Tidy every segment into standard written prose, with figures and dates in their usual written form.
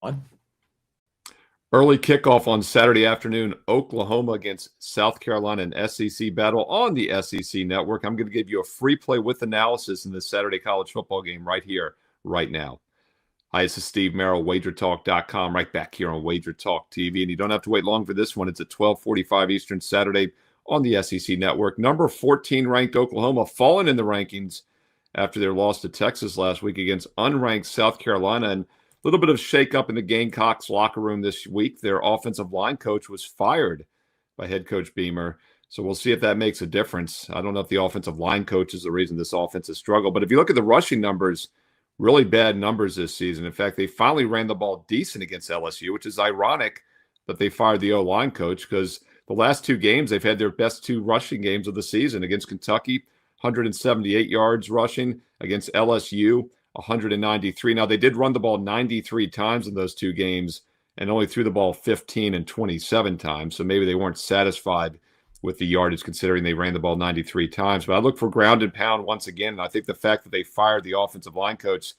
On. Early kickoff on Saturday afternoon, Oklahoma against South Carolina, an SEC battle on the SEC network. I'm going to give you a free play with analysis in this Saturday college football game right here, right now. Hi, this is Steve Merrill, WagerTalk.com, right back here on WagerTalk TV. And you don't have to wait long for this one. It's at 12:45 Eastern Saturday on the SEC network. Number 14 ranked Oklahoma fallen in the rankings after their loss to Texas last week against unranked South Carolina. And a little bit of shakeup in the Gamecocks locker room this week. Their offensive line coach was fired by head coach Beamer. So we'll see if that makes a difference. I don't know if the offensive line coach is the reason this offense has struggled. But if you look at the rushing numbers, really bad numbers this season. In fact, they finally ran the ball decent against LSU, which is ironic that they fired the O-line coach because the last two games, they've had their best two rushing games of the season. Against Kentucky, 178 yards rushing. Against LSU, 193. Now, they did run the ball 93 times in those two games and only threw the ball 15 and 27 times. So maybe they weren't satisfied with the yardage considering they ran the ball 93 times. But I look for ground and pound once again. And I think the fact that they fired the offensive line coach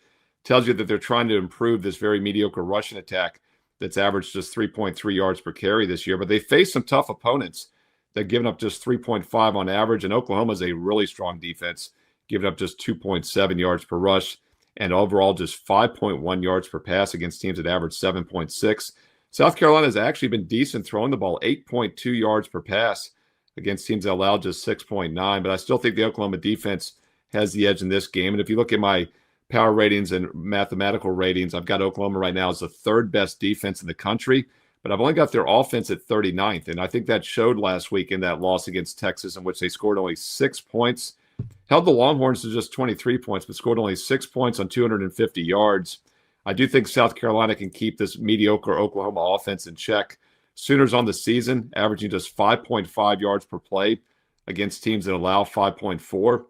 tells you that they're trying to improve this very mediocre rushing attack that's averaged just 3.3 yards per carry this year. But they faced some tough opponents that given up just 3.5 on average. And Oklahoma's a really strong defense, giving up just 2.7 yards per rush. And overall, just 5.1 yards per pass against teams that average 7.6. South Carolina has actually been decent throwing the ball, 8.2 yards per pass against teams that allow just 6.9. But I still think the Oklahoma defense has the edge in this game. And if you look at my power ratings and mathematical ratings, I've got Oklahoma right now as the third best defense in the country. But I've only got their offense at 39th. And I think that showed last week in that loss against Texas, in which they scored only 6 points. Held the Longhorns to just 23 points, but scored only 6 points on 250 yards. I do think South Carolina can keep this mediocre Oklahoma offense in check. Sooners on the season, averaging just 5.5 yards per play against teams that allow 5.4.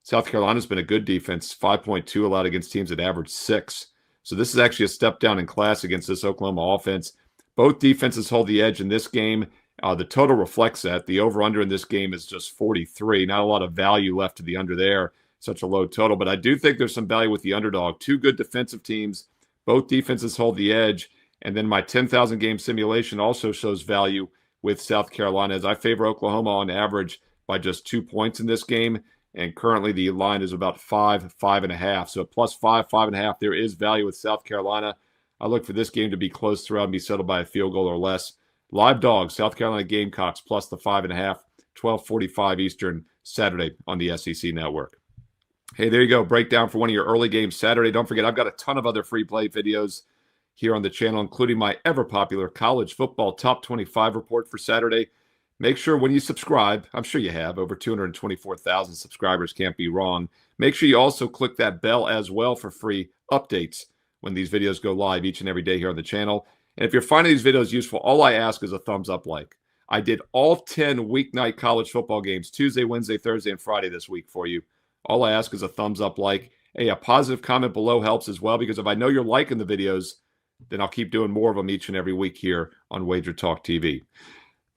South Carolina's been a good defense, 5.2 allowed against teams that average 6. So this is actually a step down in class against this Oklahoma offense. Both defenses hold the edge in this game. The total reflects that. The over-under in this game is just 43. Not a lot of value left to the under there. Such a low total. But I do think there's some value with the underdog. Two good defensive teams. Both defenses hold the edge. And then my 10,000 game simulation also shows value with South Carolina, as I favor Oklahoma on average by just 2 points in this game. And currently the line is about 5.5. So plus 5.5. There is value with South Carolina. I look for this game to be close throughout and be settled by a field goal or less. Live dog, South Carolina Gamecocks plus the 5.5, 12:45 Eastern Saturday on the SEC network. Hey, there you go. Breakdown for one of your early games Saturday. Don't forget, I've got a ton of other free play videos here on the channel, including my ever-popular college football top 25 report for Saturday. Make sure when you subscribe, I'm sure you have, over 224,000 subscribers, can't be wrong. Make sure you also click that bell as well for free updates when these videos go live each and every day here on the channel. And if you're finding these videos useful, all I ask is a thumbs up like. I did all 10 weeknight college football games, Tuesday, Wednesday, Thursday, and Friday this week for you. All I ask is a thumbs up like. Hey, a positive comment below helps as well, because if I know you're liking the videos, then I'll keep doing more of them each and every week here on WagerTalk TV.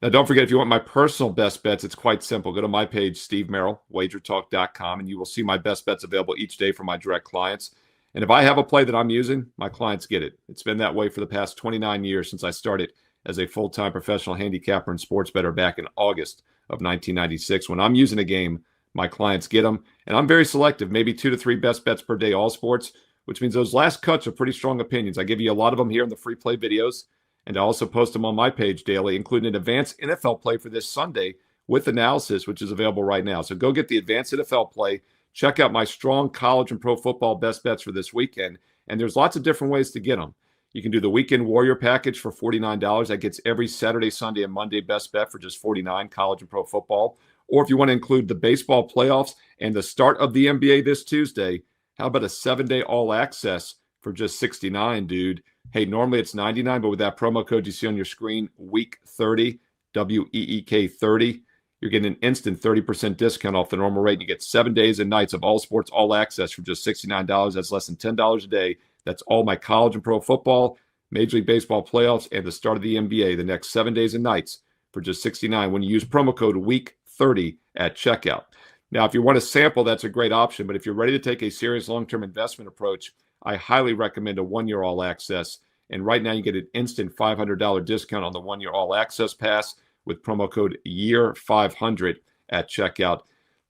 Now, don't forget, if you want my personal best bets, it's quite simple. Go to my page, Steve Merrill, WagerTalk.com, and you will see my best bets available each day for my direct clients. And if I have a play that I'm using, my clients get it. It's been that way for the past 29 years since I started as a full-time professional handicapper and sports bettor back in August of 1996. When I'm using a game, my clients get them. And I'm very selective, maybe 2 to 3 best bets per day, all sports, which means those last cuts are pretty strong opinions. I give you a lot of them here in the free play videos, and I also post them on my page daily, including an advanced NFL play for this Sunday with analysis, which is available right now. So go get the advanced NFL play. Check out my strong college and pro football best bets for this weekend. And there's lots of different ways to get them. You can do the Weekend Warrior package for $49. That gets every Saturday, Sunday, and Monday best bet for just $49, college and pro football. Or if you want to include the baseball playoffs and the start of the NBA this Tuesday, how about a 7-day all access for just $69, dude? Hey, normally it's $99, but with that promo code you see on your screen, week 30, WEEK 30, you're getting an instant 30% discount off the normal rate. You get 7 days and nights of all sports, all access for just $69. That's less than $10 a day. That's all my college and pro football, Major League Baseball playoffs, and the start of the NBA the next 7 days and nights for just $69 when you use promo code WEEK30 at checkout. Now, if you want a sample, that's a great option. But if you're ready to take a serious long-term investment approach, I highly recommend a 1-year all access And right now you get an instant $500 discount on the 1-year all-access pass with promo code YEAR500 at checkout.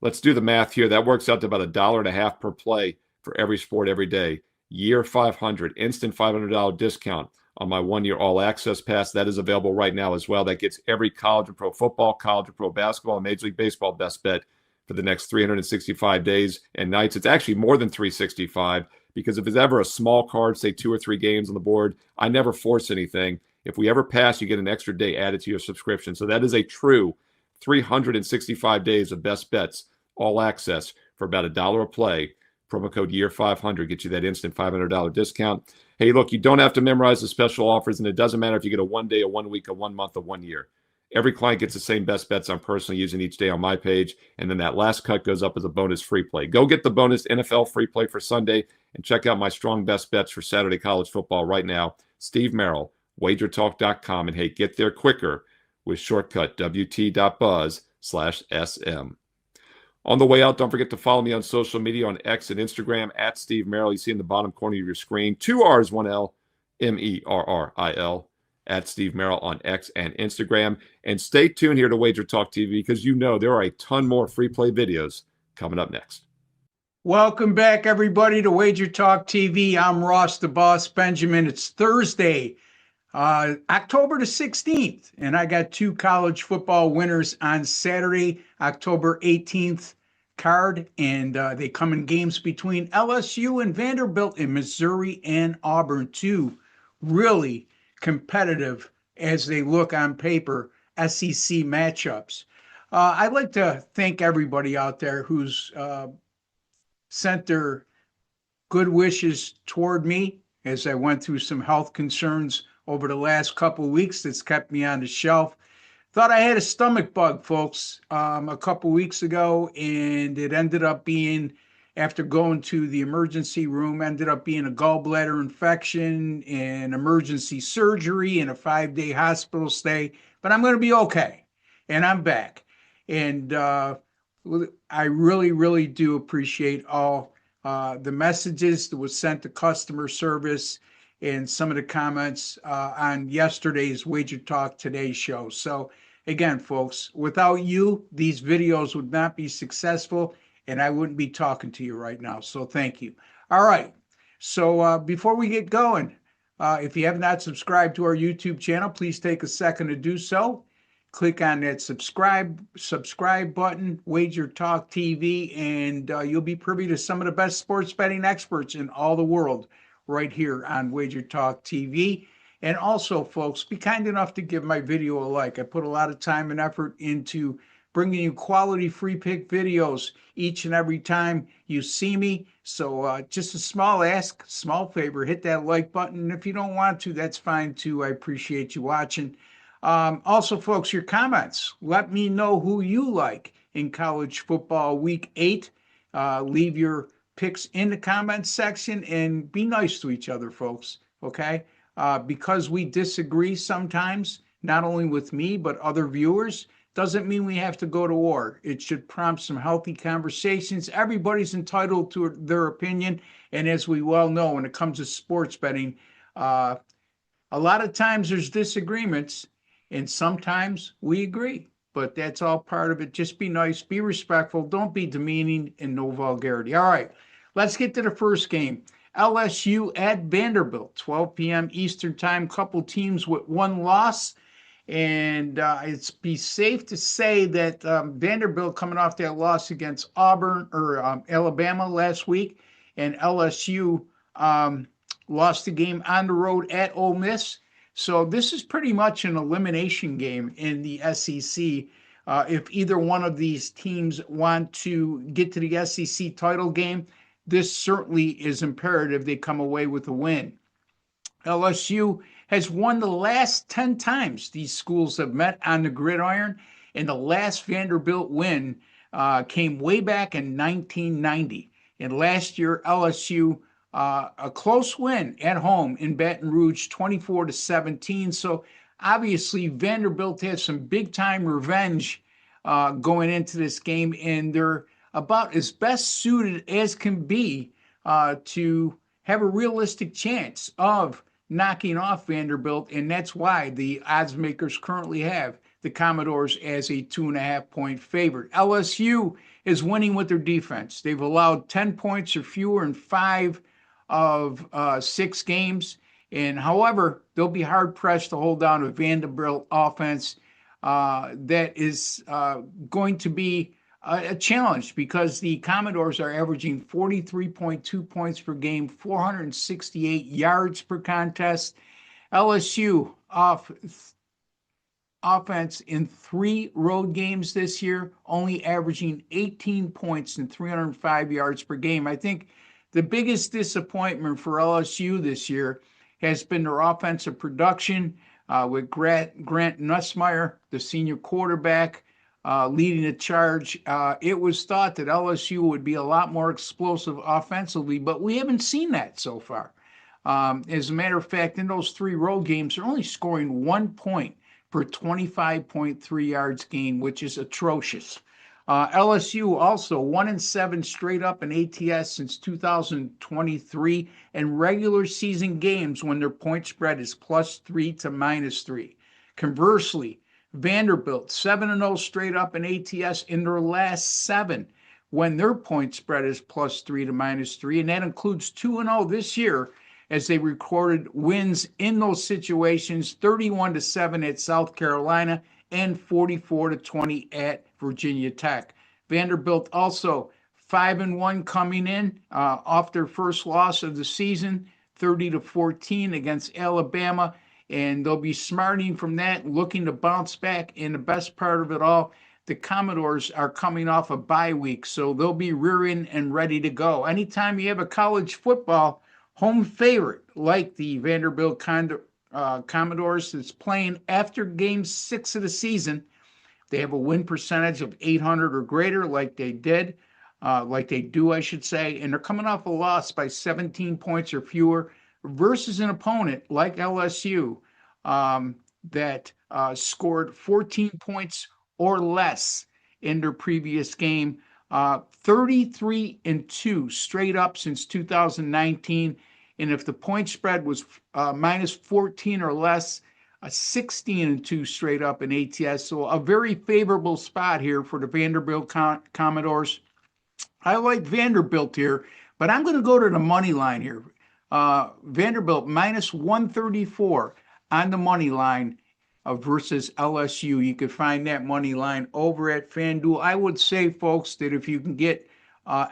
Let's do the math here. That works out to about $1.50 per play for every sport every day. YEAR500, instant $500 discount on my 1-year all-access pass. That is available right now as well. That gets every college and pro football, college and pro basketball, and Major League Baseball best bet for the next 365 days and nights. It's actually more than 365 because if it's ever a small card, say 2 or 3 games on the board, I never force anything. If we ever pass, you get an extra day added to your subscription. So that is a true 365 days of best bets, all access for about $1 a play. Promo code YEAR500 gets you that instant $500 discount. Hey, look, you don't have to memorize the special offers, and it doesn't matter if you get a 1 day, a 1 week, a 1 month, a 1 year. Every client gets the same best bets I'm personally using each day on my page, and then that last cut goes up as a bonus free play. Go get the bonus NFL free play for Sunday and check out my strong best bets for Saturday college football right now. Steve Merrill, WagerTalk.com, and hey, get there quicker with shortcut WT.buzz/SM. On the way out, don't forget to follow me on social media on X and Instagram at Steve Merrill. You see in the bottom corner of your screen, 2 R's, 1 L, MERRIL, at Steve Merrill on X and Instagram. And stay tuned here to WagerTalk TV because you know there are a ton more free play videos coming up next. Welcome back, everybody, to WagerTalk TV. I'm Ross the Boss Benjamin. It's Thursday, October the 16th, and I got 2 college football winners on Saturday, October 18th card, and they come in games between LSU and Vanderbilt in Missouri and Auburn, 2 really competitive as they look on paper SEC matchups. I'd like to thank everybody out there who's sent their good wishes toward me as I went through some health concerns over the last couple of weeks that's kept me on the shelf. Thought I had a stomach bug, folks, a couple weeks ago, and it ended up being, after going to the emergency room, ended up being a gallbladder infection and emergency surgery and a 5-day hospital stay. But I'm going to be okay, and I'm back. And I really, really do appreciate all the messages that was sent to customer service and some of the comments on yesterday's Wager Talk Today show. So again, folks, without you, these videos would not be successful and I wouldn't be talking to you right now. So thank you. All right. So before we get going, if you have not subscribed to our YouTube channel, please take a second to do so. Click on that subscribe button, Wager Talk TV, and you'll be privy to some of the best sports betting experts in all the world right here on Wager Talk TV. And also, folks, be kind enough to give my video a like. I put a lot of time and effort into bringing you quality free pick videos each and every time you see me. So just a small ask, small favor, hit that like button. And if you don't want to, that's fine too. I appreciate you watching. Also, folks, your comments. Let me know who you like in college football week 8. Leave your picks in the comments section and be nice to each other, folks, okay? Because we disagree sometimes, not only with me, but other viewers, doesn't mean we have to go to war. It should prompt some healthy conversations. Everybody's entitled to their opinion. And as we well know, when it comes to sports betting, a lot of times there's disagreements. And sometimes we agree, but that's all part of it. Just be nice, be respectful, don't be demeaning, and no vulgarity. All right, let's get to the first game. LSU at Vanderbilt, 12 p.m. Eastern time, couple teams with 1 loss. And it's be safe to say that Vanderbilt coming off that loss against Auburn or Alabama last week, and LSU lost the game on the road at Ole Miss. So this is pretty much an elimination game in the SEC. If either one of these teams want to get to the SEC title game, this certainly is imperative they come away with a win. LSU has won the last 10 times these schools have met on the gridiron, and the last Vanderbilt win came way back in 1990. And last year, LSU a close win at home in Baton Rouge, 24-17. So obviously Vanderbilt has some big time revenge going into this game, and they're about as best suited as can be to have a realistic chance of knocking off Vanderbilt, and that's why the odds makers currently have the Commodores as a 2.5-point favorite. LSU is winning with their defense. They've allowed 10 points or fewer in 5 of 6 games. And however, they'll be hard pressed to hold down a Vanderbilt offense that is going to be a challenge, because the Commodores are averaging 43.2 points per game, 468 yards per contest. LSU offense in 3 road games this year, only averaging 18 points and 305 yards per game. I think the biggest disappointment for LSU this year has been their offensive production, with Grant Nussmeier, the senior quarterback, leading the charge. It was thought that LSU would be a lot more explosive offensively, but we haven't seen that so far. As a matter of fact, in those 3 road games, they're only scoring 1 point per 25.3 yards gained, which is atrocious. LSU also 1-7 straight up in ATS since 2023, and regular season games when their point spread is +3 to -3. Conversely, Vanderbilt 7-0 straight up in ATS in their last 7 when their point spread is +3 to -3, and that includes 2-0 this year, as they recorded wins in those situations, 31-7 at South Carolina and 44-20 at Virginia Tech. Vanderbilt also 5-1 coming in off their first loss of the season, 30-14 against Alabama, and they'll be smarting from that, looking to bounce back. And the best part of it all, the Commodores are coming off a bye week, so they'll be rearing and ready to go. Anytime you have a college football home favorite like the Vanderbilt Commodores that's playing after Game 6 of the season, they have a win percentage of 800 or greater, like they do, I should say, and they're coming off a loss by 17 points or fewer versus an opponent like LSU that scored 14 points or less in their previous game. 33-2 straight up since 2019, and if the point spread was -14 or less, 16-2 straight up in ATS. So a very favorable spot here for the Vanderbilt Commodores. I like Vanderbilt here, but I'm going to go to the money line here. Vanderbilt -134 on the money line versus LSU. You could find that money line over at FanDuel. I would say, folks, that if you can get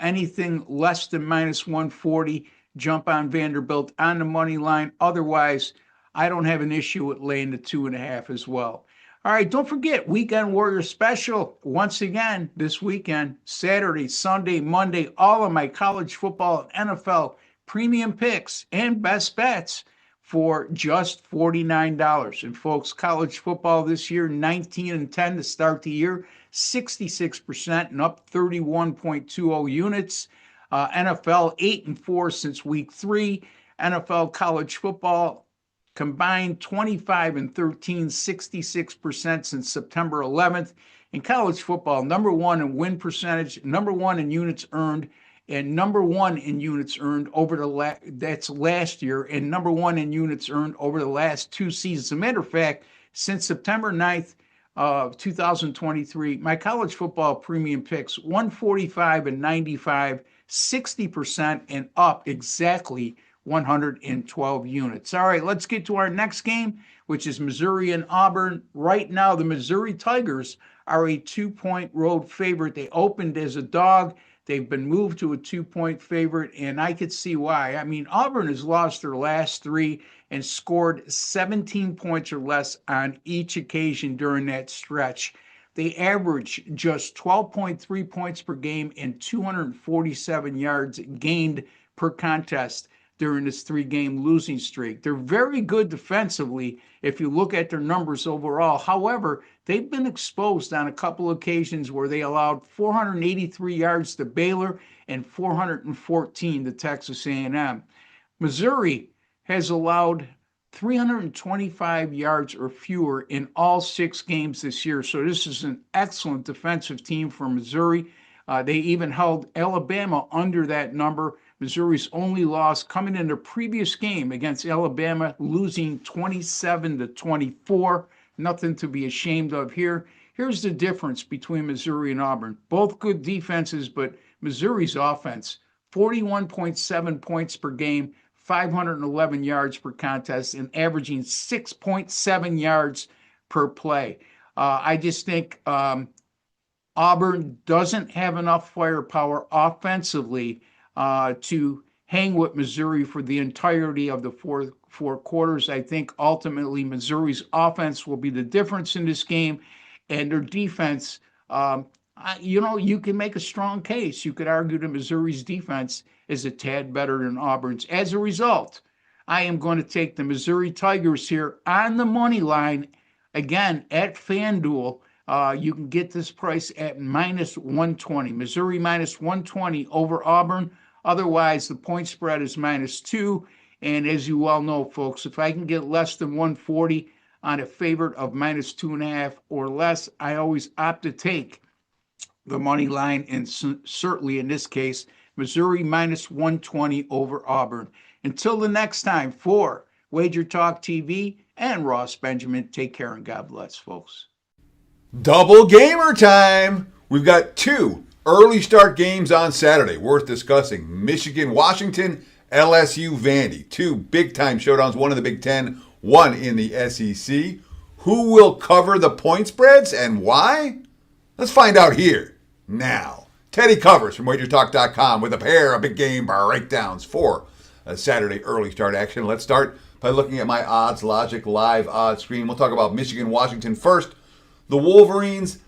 anything less than -140, jump on Vanderbilt on the money line. Otherwise, I don't have an issue with laying the 2.5 as well. All right, don't forget, Weekend Warrior Special. Once again, this weekend, Saturday, Sunday, Monday, all of my college football and NFL premium picks and best bets for just $49. And folks, college football this year, 19-10 to start the year, 66% and up 31.20 units. NFL 8-4 since week 3. NFL college football combined 25-13, 66% since September 11th. In college football, #1 in win percentage, #1 in units earned, and #1 in units earned over that's last year, and #1 in units earned over the last 2 seasons. As a matter of fact, since September 9th of 2023, my college football premium picks 145-95, 60% and up exactly 112 units. All right, let's get to our next game, which is Missouri and Auburn. Right now, the Missouri Tigers are a 2-point road favorite. They opened as a dog. They've been moved to a 2-point favorite, and I could see why. I mean, Auburn has lost their last 3 and scored 17 points or less on each occasion during that stretch. They average just 12.3 points per game and 247 yards gained per contest during this 3-game losing streak. They're very good defensively if you look at their numbers overall. However, they've been exposed on a couple occasions where they allowed 483 yards to Baylor and 414 to Texas A&M. Missouri has allowed 325 yards or fewer in all 6 games this year. So this is an excellent defensive team for Missouri. They even held Alabama under that number. Missouri's only loss coming in their previous game against Alabama, losing 27-24. Nothing to be ashamed of here. Here's the difference between Missouri and Auburn. Both good defenses, but Missouri's offense, 41.7 points per game, 511 yards per contest, and averaging 6.7 yards per play. I just think Auburn doesn't have enough firepower offensively to hang with Missouri for the entirety of the four quarters. I think ultimately Missouri's offense will be the difference in this game, and their defense, you can make a strong case. You could argue that Missouri's defense is a tad better than Auburn's. As a result, I am going to take the Missouri Tigers here on the money line, again, at FanDuel. You can get this price at minus 120. Missouri minus 120 over Auburn. Otherwise, the point spread is -2. And as you well know, folks, if I can get less than 140 on a favorite of -2.5 or less, I always opt to take the money line. And certainly in this case, Missouri minus 120 over Auburn. Until the next time, for WagerTalk TV and Ross Benjamin, take care and God bless, folks. Double gamer time. We've got two early start games on Saturday worth discussing. Michigan, Washington, LSU, Vandy. Two big-time showdowns, one in the Big Ten, one in the SEC. Who will cover the point spreads and why? Let's find out here now. Teddy covers from WagerTalk.com with a pair of big game breakdowns for a Saturday early start action. Let's start by looking at my Odds Logic live odds screen. We'll talk about Michigan, Washington first. The Wolverines,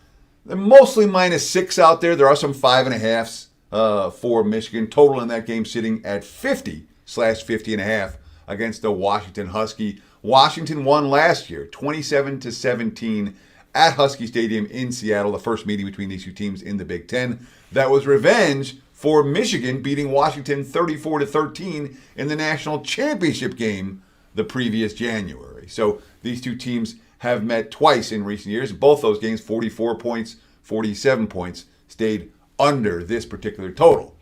they're mostly -6 out there. There are some 5.5s for Michigan. Total in that game sitting at 50/50.5 against the Washington Husky. Washington won last year, 27-17 at Husky Stadium in Seattle, the first meeting between these two teams in the Big Ten. That was revenge for Michigan beating Washington 34-13 in the national championship game the previous January. So these two teams have met twice in recent years. Both those games, 44 points, 47 points, stayed under this particular total.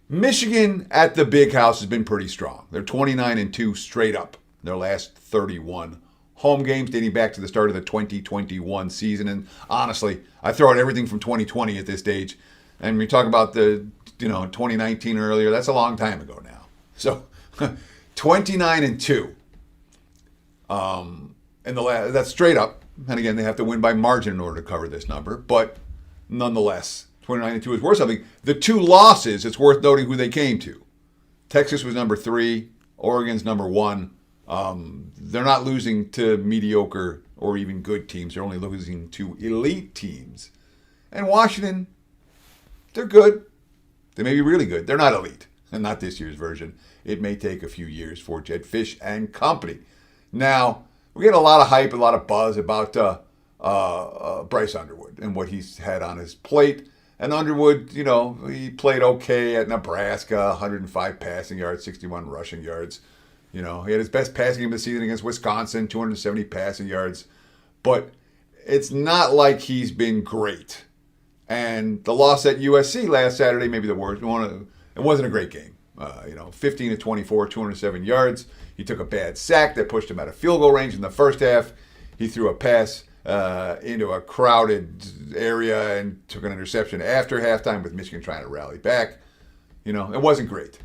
Michigan at the Big House has been pretty strong. They're 29-2 straight up in their last 31 home games dating back to the start of the 2021 season. And honestly, I throw out everything from 2020 at this stage. And we talk about the 2019 earlier. That's a long time ago now. So 29-2. That's straight up. And again, they have to win by margin in order to cover this number. But nonetheless, 29-2 is worth something. The two losses, it's worth noting who they came to. Texas was number 3. Oregon's number 1. They're not losing to mediocre or even good teams. They're only losing to elite teams. And Washington, they're good. They may be really good. They're not elite. And not this year's version. It may take a few years for Jed Fish and company. Now, we get a lot of hype, a lot of buzz about Bryce Underwood and what he's had on his plate. And Underwood, he played okay at Nebraska, 105 passing yards, 61 rushing yards. He had his best passing game of the season against Wisconsin, 270 passing yards. But it's not like he's been great. And the loss at USC last Saturday, maybe the worst one, it wasn't a great game. 15-24, 207 yards. He took a bad sack that pushed him out of field goal range in the first half. He threw a pass into a crowded area and took an interception after halftime with Michigan trying to rally back. It wasn't great.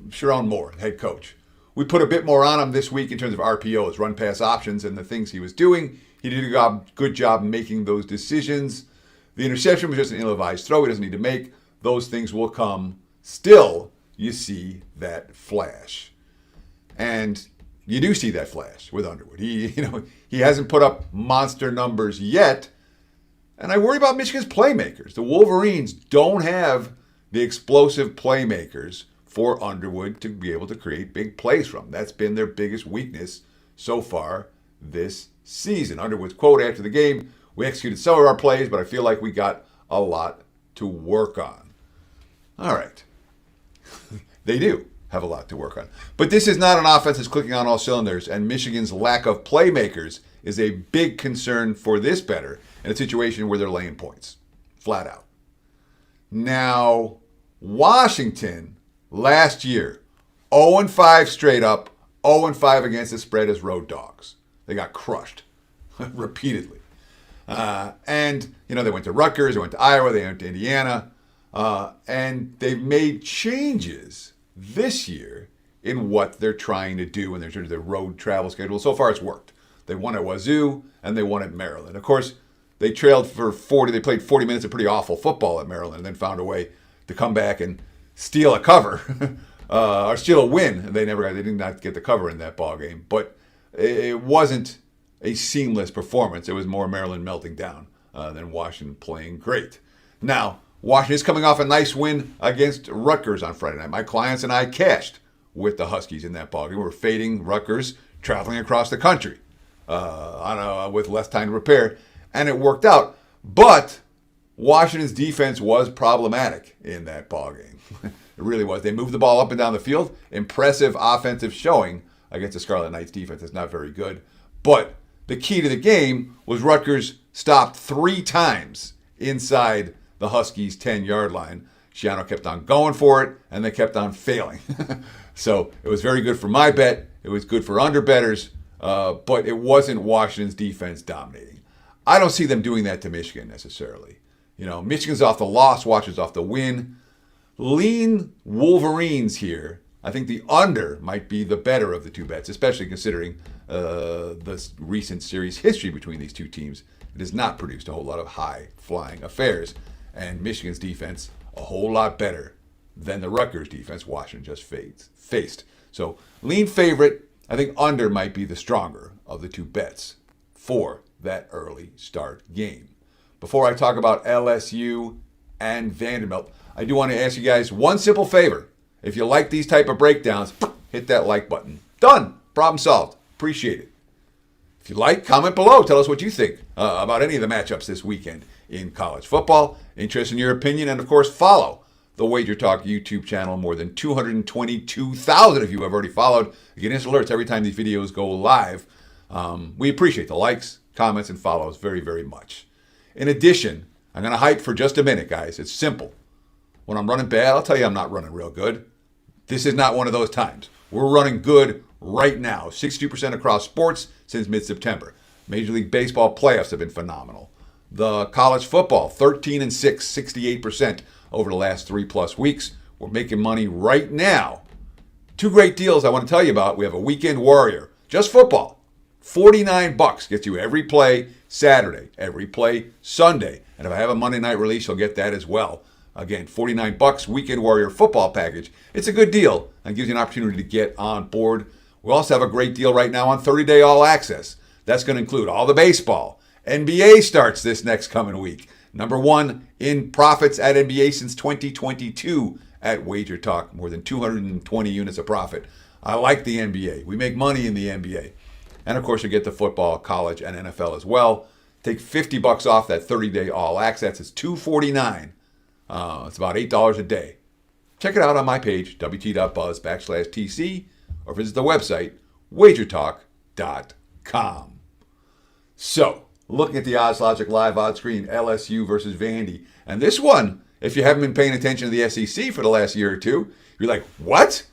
Sharon Moore, head coach. We put a bit more on him this week in terms of RPOs, run pass options, and the things he was doing. He did a good job making those decisions. The interception was just an ill-advised throw he doesn't need to make. Those things will come. Still, you see that flash. And you do see that flash with Underwood. He hasn't put up monster numbers yet. And I worry about Michigan's playmakers. The Wolverines don't have the explosive playmakers for Underwood to be able to create big plays from. That's been their biggest weakness so far this season. Underwood's quote after the game, "We executed some of our plays, but I feel like we got a lot to work on." All right. They do have a lot to work on. But this is not an offense that's clicking on all cylinders, and Michigan's lack of playmakers is a big concern for this bettor in a situation where they're laying points, flat out. Now, Washington last year, 0-5 straight up, 0-5 against the spread as road dogs. They got crushed repeatedly. And, they went to Rutgers, they went to Iowa, they went to Indiana, and they've made changes this year in what they're trying to do in their road travel schedule. So far, it's worked. They won at Wazoo, and they won at Maryland. Of course, they trailed for 40. They played 40 minutes of pretty awful football at Maryland, and then found a way to come back and steal a cover or steal a win. They did not get the cover in that ball game, but it wasn't a seamless performance. It was more Maryland melting down than Washington playing great. Now, Washington is coming off a nice win against Rutgers on Friday night. My clients and I cashed with the Huskies in that ball game. We were fading Rutgers, traveling across the country with less time to prepare, and it worked out. But Washington's defense was problematic in that ball game. It really was. They moved the ball up and down the field. Impressive offensive showing against the Scarlet Knights defense. It's not very good. But the key to the game was Rutgers stopped 3 times inside the Huskies' 10-yard line. Schiano kept on going for it, and they kept on failing. So it was very good for my bet. It was good for underbettors, but it wasn't Washington's defense dominating. I don't see them doing that to Michigan necessarily. Michigan's off the loss, Washington's off the win. Lean Wolverines here. I think the under might be the better of the two bets, especially considering the recent series history between these two teams. It has not produced a whole lot of high-flying affairs, and Michigan's defense a whole lot better than the Rutgers defense Washington just faced. So lean favorite. I think under might be the stronger of the two bets for that early start game. Before I talk about LSU and Vanderbilt, I do want to ask you guys one simple favor. If you like these type of breakdowns, hit that like button. Done. Problem solved. Appreciate it. If you like, comment below. Tell us what you think about any of the matchups this weekend in college football. Interested in your opinion. And, of course, follow the WagerTalk YouTube channel. More than 222,000 of you have already followed. You get instant alerts every time these videos go live. We appreciate the likes, comments, and follows very, very much. In addition, I'm going to hype for just a minute, guys. It's simple. When I'm running bad, I'll tell you I'm not running real good. This is not one of those times. We're running good right now. 62% across sports since mid-September. Major League Baseball playoffs have been phenomenal. The college football, 13-6, 68% over the last 3+ weeks. We're making money right now. 2 great deals I want to tell you about. We have a Weekend Warrior, just football. $49 gets you every play Saturday, every play Sunday. And if I have a Monday night release, you'll get that as well. Again, $49, Weekend Warrior football package. It's a good deal and gives you an opportunity to get on board. We also have a great deal right now on 30-day all access. That's going to include all the baseball. NBA starts this next coming week. Number 1 in profits at NBA since 2022 at WagerTalk. More than 220 units of profit. I like the NBA. We make money in the NBA. And of course, you get the football, college, and NFL as well. Take $50 off that 30-day all access. It's $249. It's about $8 a day. Check it out on my page, wt.buzz/TC, or visit the website, wagertalk.com. So, looking at the Odds Logic live odds screen, LSU versus Vandy. And this one, if you haven't been paying attention to the SEC for the last year or two, you're like, what?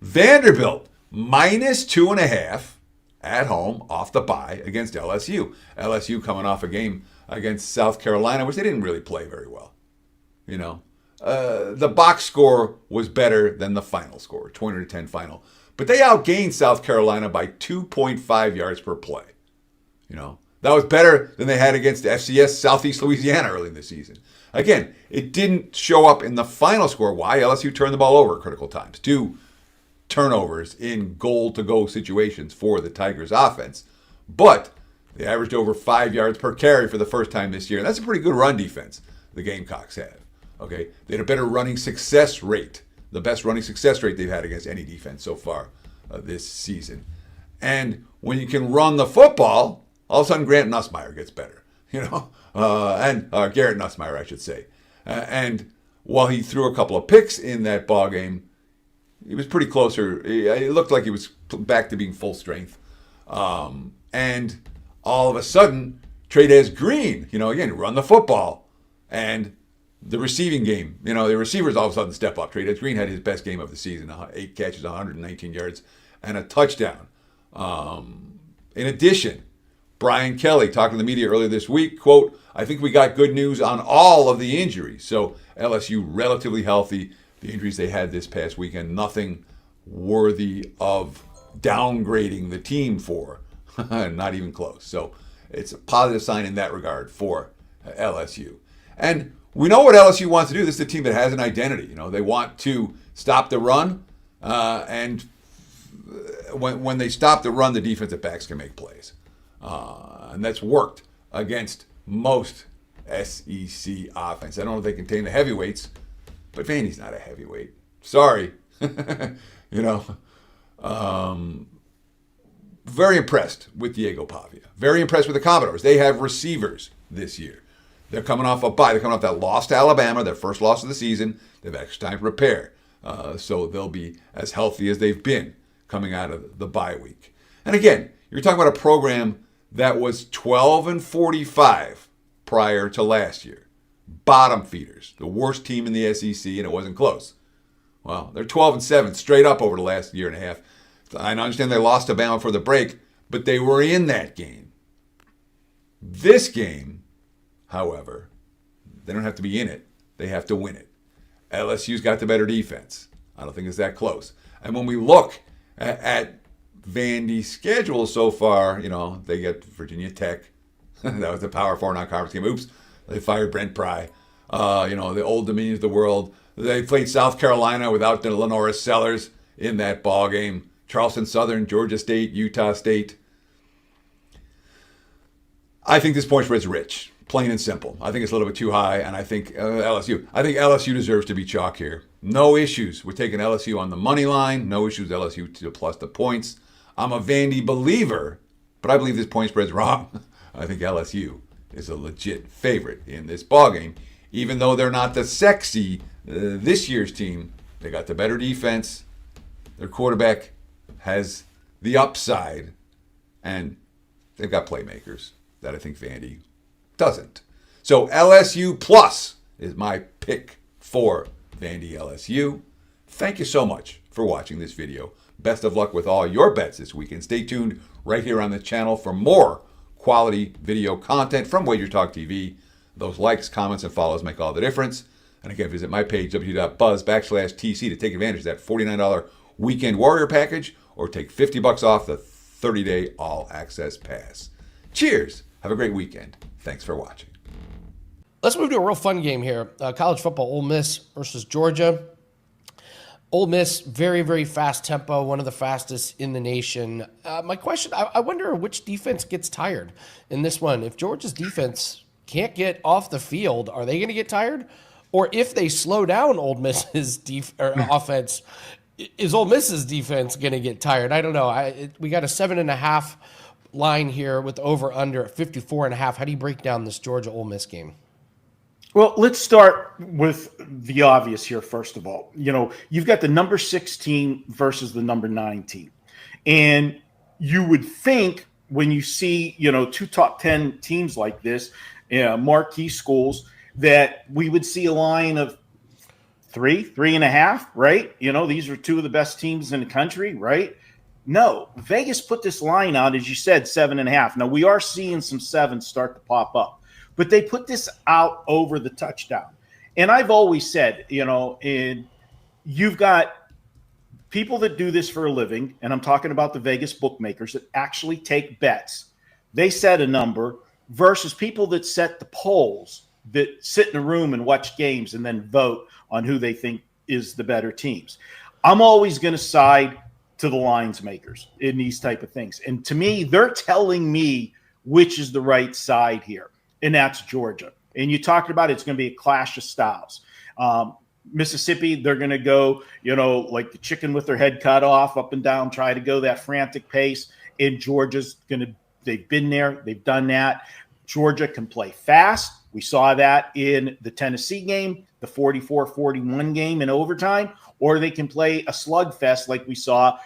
Vanderbilt, -2.5 at home off the bye against LSU. LSU coming off a game against South Carolina, which they didn't really play very well. The box score was better than the final score, 20-10 final. But they outgained South Carolina by 2.5 yards per play. That was better than they had against FCS Southeast Louisiana early in the season. Again, it didn't show up in the final score. Why? LSU turned the ball over at critical times. 2 turnovers in goal-to-go situations for the Tigers offense. But they averaged over 5 yards per carry for the first time this year. And that's a pretty good run defense the Gamecocks have. Okay, they had a better running success rate, the best running success rate they've had against any defense so far this season. And when you can run the football, all of a sudden Grant Nussmeier gets better, and Garrett Nussmeier, I should say. And while he threw a couple of picks in that ball game, he was pretty closer. It looked like he was back to being full strength. And all of a sudden, Trey'Dez Green, again, run the football. And The receiving game, the receivers all of a sudden step up. Trey Green had his best game of the season, 8 catches, 119 yards, and a touchdown. In addition, Brian Kelly talking to the media earlier this week, quote, "I think we got good news on all of the injuries." So LSU relatively healthy. The injuries they had this past weekend, nothing worthy of downgrading the team for. Not even close. So it's a positive sign in that regard for LSU. And we know what LSU wants to do. This is a team that has an identity. They want to stop the run, and when they stop the run, the defensive backs can make plays. And that's worked against most SEC offense. I don't know if they contain the heavyweights, but Vandy's not a heavyweight. Sorry. Very impressed with Diego Pavia. Very impressed with the Commodores. They have receivers this year. They're coming off a bye. They're coming off that loss to Alabama, their first loss of the season. They've extra time to prepare. So they'll be as healthy as they've been coming out of the bye week. And again, you're talking about a program that was 12-45 prior to last year. Bottom feeders, the worst team in the SEC, and it wasn't close. Well, they're 12-7 straight up over the last year and a half. I understand they lost to Bama for the break, but they were in that game. This game, however, they don't have to be in it. They have to win it. LSU's got the better defense. I don't think it's that close. And when we look at Vandy's schedule so far, they get Virginia Tech. That was the Power 4 non-conference game. Oops, they fired Brent Pry. The Old Dominion of the world. They played South Carolina without the Lenora Sellers in that ball game. Charleston Southern, Georgia State, Utah State. I think this point spread's rich, plain and simple. I think it's a little bit too high, and I think LSU deserves to be chalk here. No issues with taking LSU on the money line. No issues with LSU to plus the points. I'm a Vandy believer, but I believe this point spread's wrong. I think LSU is a legit favorite in this ballgame, even though they're not the sexy this year's team. They got the better defense. Their quarterback has the upside, and they've got playmakers that I think Vandy doesn't. So LSU plus is my pick for Vandy LSU. Thank you so much for watching this video. Best of luck with all your bets this weekend. Stay tuned right here on the channel for more quality video content from WagerTalk TV. Those likes, comments, and follows make all the difference. And again, visit my page, www.buzz.com/TC, to take advantage of that $49 Weekend Warrior package, or take $50 off the 30-day all-access pass. Cheers. Have a great weekend. Thanks for watching. Let's move to a real fun game here. College football, Ole Miss versus Georgia. Ole Miss, very, very fast tempo, one of the fastest in the nation. My question, I wonder which defense gets tired in this one. If Georgia's defense can't get off the field, are they going to get tired? Or if they slow down Ole Miss's offense, is Ole Miss's defense going to get tired? I don't know. We got a 7.5 line here with over under at 54.5. How do you break down this Georgia Ole Miss game? Well, let's start with the obvious here, first of all. You've got the number 6 team versus the number 9 team. And you would think when you see, 2 top 10 teams like this, marquee schools, that we would see a line of 3.5, right? These are 2 of the best teams in the country, right? No, Vegas put this line out, as you said, 7.5. Now, we are seeing some 7s start to pop up, but they put this out over the touchdown. And I've always said, and you've got people that do this for a living, and I'm talking about the Vegas bookmakers that actually take bets. They set a number versus people that set the polls, that sit in a room and watch games and then vote on who they think is the better teams. I'm always going to side to the lines makers in these type of things. And to me, they're telling me which is the right side here, and that's Georgia. And you talked about it's going to be a clash of styles. Mississippi, they're going to go, like the chicken with their head cut off, up and down, try to go that frantic pace. And Georgia's going to, they've been there, they've done that. Georgia can play fast. We saw that in the Tennessee game, the 44-41 game in overtime, or they can play a slugfest like we saw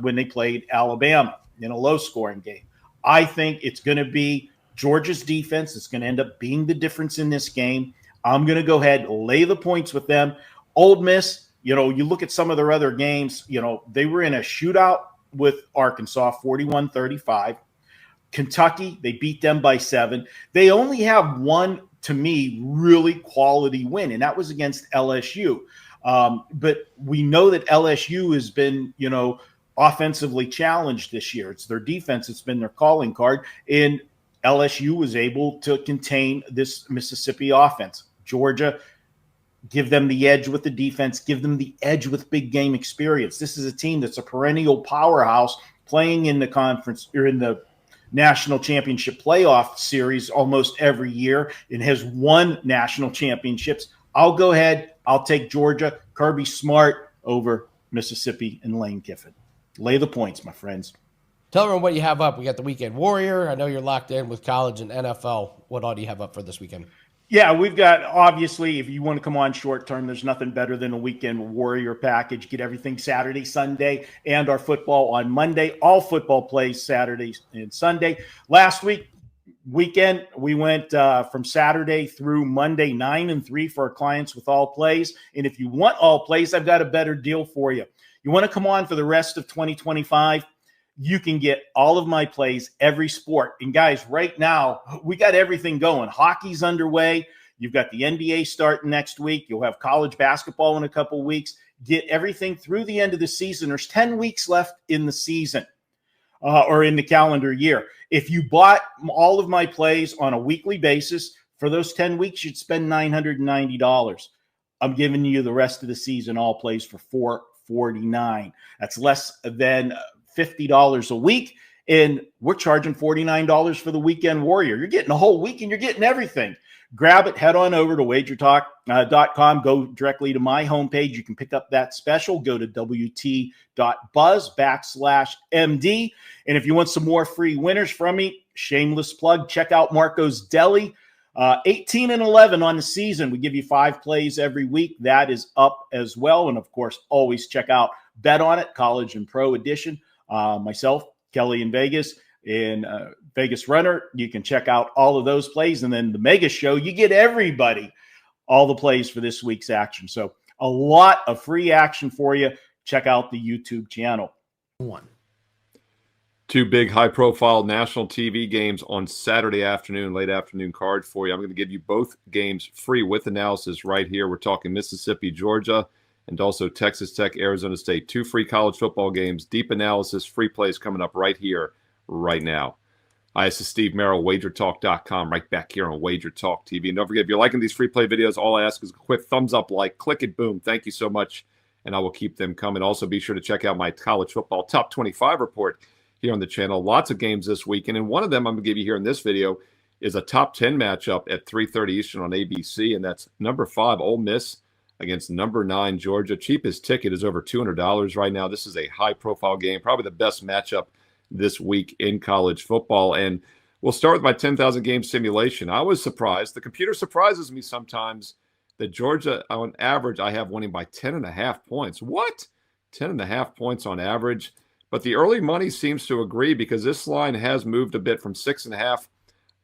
when they played Alabama in a low-scoring game. I think it's going to be Georgia's defense that's going to end up being the difference in this game. I'm going to go ahead, lay the points with them. Ole Miss, you look at some of their other games, they were in a shootout with Arkansas, 41-35. Kentucky, they beat them by 7. They only have one, to me, really quality win, and that was against LSU. But we know that LSU has been, offensively challenged this year. It's their defense. It's been their calling card. And LSU was able to contain this Mississippi offense. Georgia, give them the edge with the defense. Give them the edge with big game experience. This is a team that's a perennial powerhouse playing in the conference or in the national championship playoff series almost every year and has won national championships. I'll go ahead. I'll take Georgia, Kirby Smart over Mississippi and Lane Kiffin. Lay the points, my friends. Tell everyone what you have up. We got the Weekend Warrior. I know you're locked in with college and NFL. What all do you have up for this weekend? Yeah, we've got, obviously, if you want to come on short term, there's nothing better than a Weekend Warrior package. Get everything Saturday, Sunday, and our football on Monday. All football plays Saturday and Sunday. Last weekend, we went from Saturday through Monday, 9-3 for our clients with all plays. And if you want all plays, I've got a better deal for you. You want to come on for the rest of 2025? You can get all of my plays, every sport. And guys, right now, we got everything going. Hockey's underway. You've got the NBA starting next week. You'll have college basketball in a couple weeks. Get everything through the end of the season. There's 10 weeks left in the season or in the calendar year. If you bought all of my plays on a weekly basis, for those 10 weeks, you'd spend $990. I'm giving you the rest of the season, all plays for $449. That's less than $50 a week, and we're charging $49 for the Weekend Warrior. You're getting a whole week, and you're getting everything. Grab it. Head on over to WagerTalk.com. Go directly to my homepage. You can pick up that special. Go to WT.buzz/MD. And if you want some more free winners from me, shameless plug, check out Marco's Deli. 18-11 on the season. We give you 5 plays every week. That is up as well. And of course, always check out Bet on It, College and Pro Edition. Myself, Kelly in Vegas, and Vegas Runner. You can check out all of those plays. And then the Mega Show, you get everybody all the plays for this week's action. So a lot of free action for you. Check out the YouTube channel. 2 big high-profile national TV games on Saturday afternoon, late afternoon card for you. I'm going to give you both games free with analysis right here. We're talking Mississippi, Georgia, and also Texas Tech, Arizona State. 2 free college football games, deep analysis, free plays coming up right here, right now. Hi, this is Steve Merrill, WagerTalk.com, right back here on WagerTalk TV. And don't forget, if you're liking these free play videos, all I ask is a quick thumbs up, like, click it, boom. Thank you so much, and I will keep them coming. Also, be sure to check out my college football top 25 report here on the channel. Lots of games this weekend, and one of them I'm going to give you here in this video is a top 10 matchup at 3:30 Eastern on ABC, and that's number 5 Ole Miss against number 9 Georgia. Cheapest ticket is over $200 right now. This is a high-profile game, probably the best matchup this week in college football. And we'll start with my 10,000 game simulation. I was surprised. The computer surprises me sometimes that Georgia, on average, I have winning by 10.5 points. What? 10.5 points on average. But the early money seems to agree because this line has moved a bit from 6.5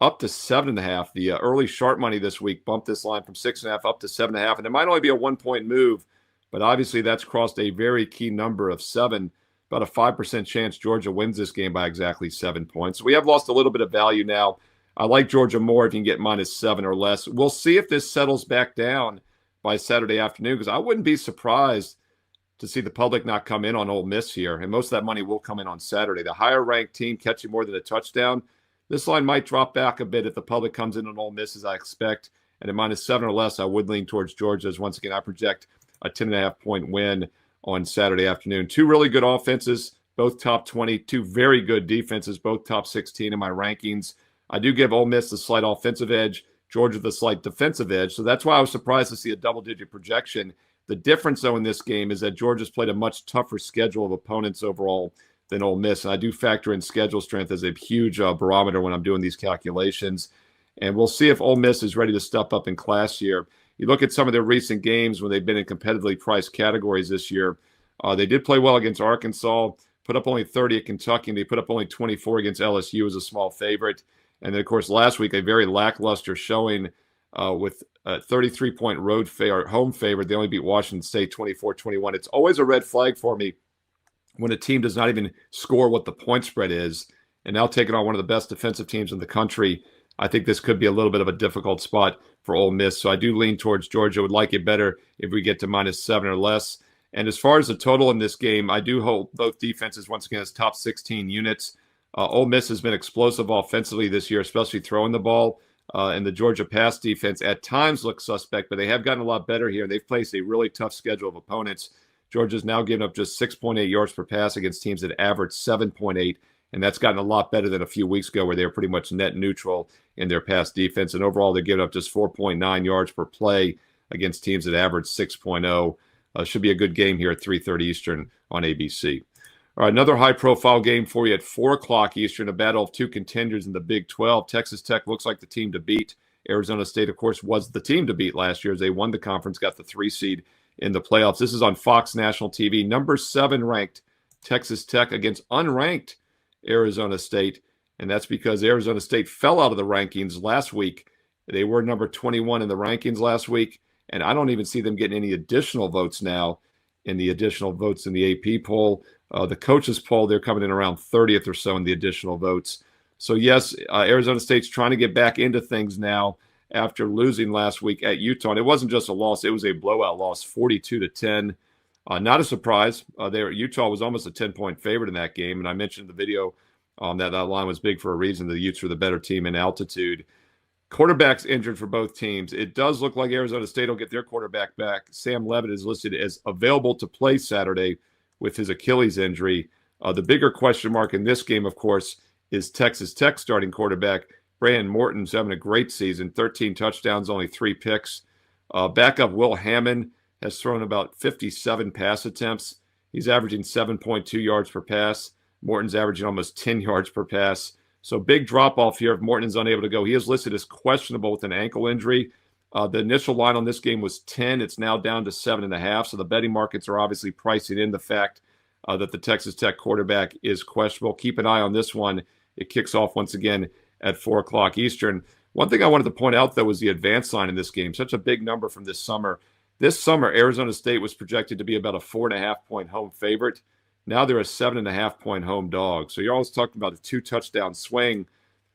up to 7.5. The early sharp money this week bumped this line from 6.5 up to 7.5. And it might only be a 1-point move, but obviously that's crossed a very key number of 7. About a 5% chance Georgia wins this game by exactly 7 points. So we have lost a little bit of value now. I like Georgia more if you can get -7 or less. We'll see if this settles back down by Saturday afternoon, because I wouldn't be surprised to see the public not come in on Ole Miss here. And most of that money will come in on Saturday. The higher ranked team catching more than a touchdown, this line might drop back a bit if the public comes in on Ole Miss, as I expect. And at -7 or less, I would lean towards Georgia, as once again, I project a 10.5 point win on Saturday afternoon. 2 really good offenses, both top 20, 2 very good defenses, both top 16 in my rankings. I do give Ole Miss the slight offensive edge, Georgia the slight defensive edge. So that's why I was surprised to see a double-digit projection. The difference, though, in this game is that Georgia's played a much tougher schedule of opponents overall than Ole Miss. And I do factor in schedule strength as a huge barometer when I'm doing these calculations. And we'll see if Ole Miss is ready to step up in class here. You look at some of their recent games when they've been in competitively priced categories this year. They did play well against Arkansas, put up only 30 at Kentucky, and they put up only 24 against LSU as a small favorite. And then, of course, last week, a very lackluster showing with a 33-point home favorite. They only beat Washington State 24-21. It's always a red flag for me when a team does not even score what the point spread is, and now taking on one of the best defensive teams in the country. I think this could be a little bit of a difficult spot for Ole Miss. So I do lean towards Georgia. Would like it better if we get to -7 or less. And as far as the total in this game, I do hold both defenses once again as top 16 units. Ole Miss has been explosive offensively this year, especially throwing the ball. And the Georgia pass defense at times looks suspect, but they have gotten a lot better here. They've faced a really tough schedule of opponents. Georgia's now given up just 6.8 yards per pass against teams that average 7.8. And that's gotten a lot better than a few weeks ago where they were pretty much net neutral in their pass defense. And overall, they're giving up just 4.9 yards per play against teams that average 6.0. Should be a good game here at 3:30 Eastern on ABC. All right, another high-profile game for you at 4 o'clock Eastern, a battle of two contenders in the Big 12. Texas Tech looks like the team to beat. Arizona State, of course, was the team to beat last year as they won the conference, got the 3 seed in the playoffs. This is on Fox National TV. Number 7 ranked Texas Tech against unranked Arizona State, and that's because Arizona State fell out of the rankings last week. They were number 21 in the rankings last week, and I don't even see them getting any additional votes now in the additional votes in the AP poll. The coaches poll, they're coming in around 30th or so in the additional votes. So yes, Arizona State's trying to get back into things now after losing last week at Utah. And it wasn't just a loss, it was a blowout loss, 42-10. Not a surprise. Utah was almost a 10-point favorite in that game. And I mentioned in the video that line was big for a reason. The Utes were the better team in altitude. Quarterbacks injured for both teams. It does look like Arizona State will get their quarterback back. Sam Levitt is listed as available to play Saturday with his Achilles injury. The bigger question mark in this game, of course, is Texas Tech starting quarterback. Brandon Morton's having a great season, 13 touchdowns, only 3 picks. Backup Will Hammond has thrown about 57 pass attempts. He's averaging 7.2 yards per pass. Morton's averaging almost 10 yards per pass. So big drop-off here if Morton's unable to go. He is listed as questionable with an ankle injury. The initial line on this game was 10. It's now down to 7.5. So the betting markets are obviously pricing in the fact that the Texas Tech quarterback is questionable. Keep an eye on this one. It kicks off once again at 4 o'clock Eastern. One thing I wanted to point out, though, was the advance line in this game. Such a big number from this summer. This summer, Arizona State was projected to be about a 4.5-point home favorite. Now they're a 7.5-point home dog. So you're always talking about a 2-touchdown swing.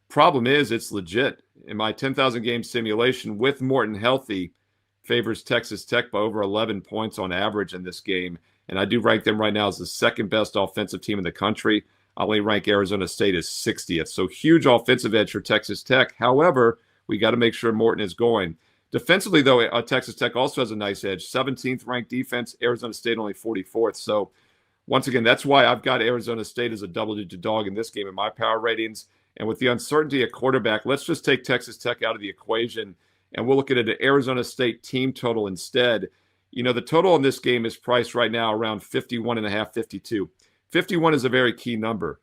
Problem is, it's legit. In my 10,000 game simulation, with Morton healthy, favors Texas Tech by over 11 points on average in this game. And I do rank them right now as the second best offensive team in the country. I only rank Arizona State as 60th. So huge offensive edge for Texas Tech. However, we got to make sure Morton is going. Defensively, though, Texas Tech also has a nice edge. 17th ranked defense, Arizona State only 44th. So once again, that's why I've got Arizona State as a double-digit dog in this game in my power ratings. And with the uncertainty at quarterback, let's just take Texas Tech out of the equation, and we'll look at an Arizona State team total instead. You know, the total in this game is priced right now around 51.5, 52. 51 is a very key number.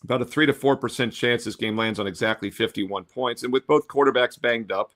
About a 3 to 4% chance this game lands on exactly 51 points. And with both quarterbacks banged up,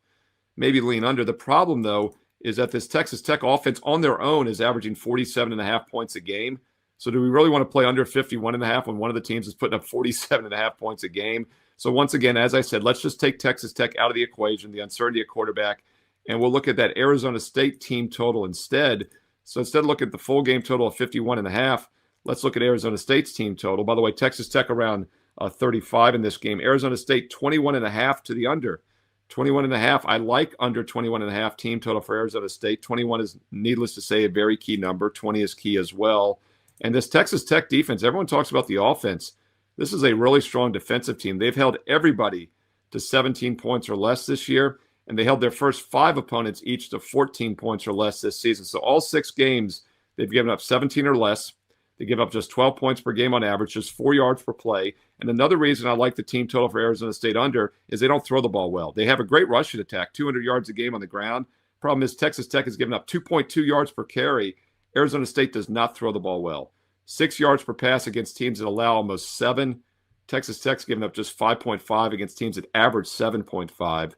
maybe lean under. The problem, though, is that this Texas Tech offense on their own is averaging 47.5 points a game. So do we really want to play under 51.5 when one of the teams is putting up 47.5 points a game? So once again, as I said, let's just take Texas Tech out of the equation, the uncertainty at quarterback, and we'll look at that Arizona State team total instead. So instead of looking at the full game total of 51.5, let's look at Arizona State's team total. By the way, Texas Tech around 35 in this game. Arizona State 21.5 to the under. 21.5. I like under 21.5 team total for Arizona State. 21 is, needless to say, a very key number. 20 is key as well. And this Texas Tech defense, everyone talks about the offense. This is a really strong defensive team. They've held everybody to 17 points or less this year, and they held their first 5 opponents each to 14 points or less this season. So all 6 games, they've given up 17 or less. They give up just 12 points per game on average, just 4 yards per play. And another reason I like the team total for Arizona State under is they don't throw the ball well. They have a great rushing attack, 200 yards a game on the ground. Problem is Texas Tech has given up 2.2 yards per carry. Arizona State does not throw the ball well. 6 yards per pass against teams that allow almost 7. Texas Tech's given up just 5.5 against teams that average 7.5.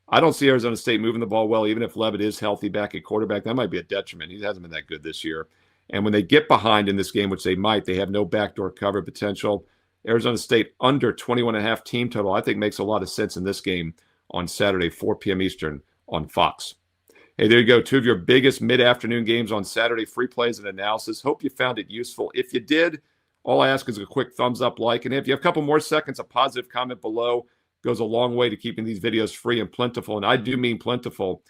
I don't see Arizona State moving the ball well, even if Levitt is healthy back at quarterback. That might be a detriment. He hasn't been that good this year. And when they get behind in this game, which they might, they have no backdoor cover potential. Arizona State under 21.5 team total, I think makes a lot of sense in this game on Saturday, 4 p.m. Eastern on Fox. Hey, there you go. 2 of your biggest mid-afternoon games on Saturday, free plays and analysis. Hope you found it useful. If you did, all I ask is a quick thumbs up, like, and if you have a couple more seconds, a positive comment below goes a long way to keeping these videos free and plentiful. And I do mean plentiful.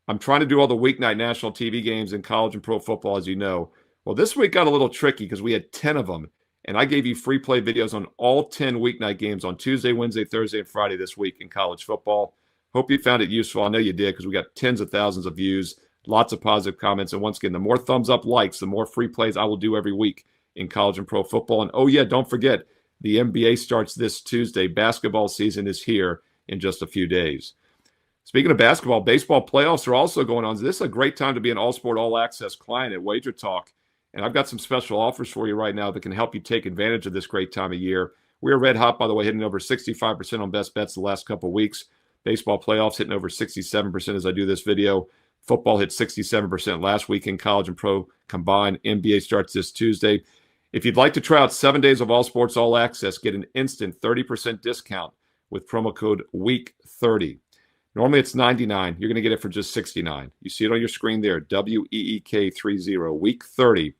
I'm trying to do all the weeknight national TV games in college and pro football, as you know. Well, this week got a little tricky because we had 10 of them. And I gave you free play videos on all 10 weeknight games on Tuesday, Wednesday, Thursday, and Friday this week in college football. Hope you found it useful. I know you did because we got tens of thousands of views, lots of positive comments. And once again, the more thumbs up, likes, the more free plays I will do every week in college and pro football. And oh yeah, don't forget, the NBA starts this Tuesday. Basketball season is here in just a few days. Speaking of basketball, baseball playoffs are also going on. This is a great time to be an all-sport, all-access client at WagerTalk. And I've got some special offers for you right now that can help you take advantage of this great time of year. We are red hot, by the way, hitting over 65% on best bets the last couple of weeks. Baseball playoffs hitting over 67% as I do this video. Football hit 67% last week in college and pro combined. NBA starts this Tuesday. If you'd like to try out 7 days of all sports, all access, get an instant 30% discount with promo code WEEK30. Normally it's $99. You're going to get it for just $69. You see it on your screen there, WEEK30, WEEK30.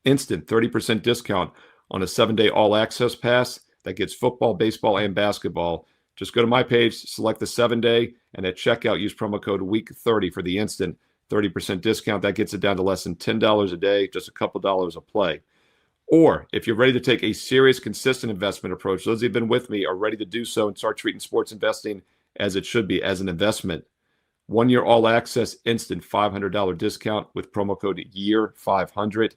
Instant 30% discount on a 7-day all-access pass that gets football, baseball, and basketball. Just go to my page, select the 7-day, and at checkout, use promo code WEEK30 for the instant 30% discount. That gets it down to less than $10 a day, just a couple dollars a play. Or if you're ready to take a serious, consistent investment approach, those who have been with me are ready to do so and start treating sports investing as it should be, as an investment. 1 year all-access, instant $500 discount with promo code YEAR500.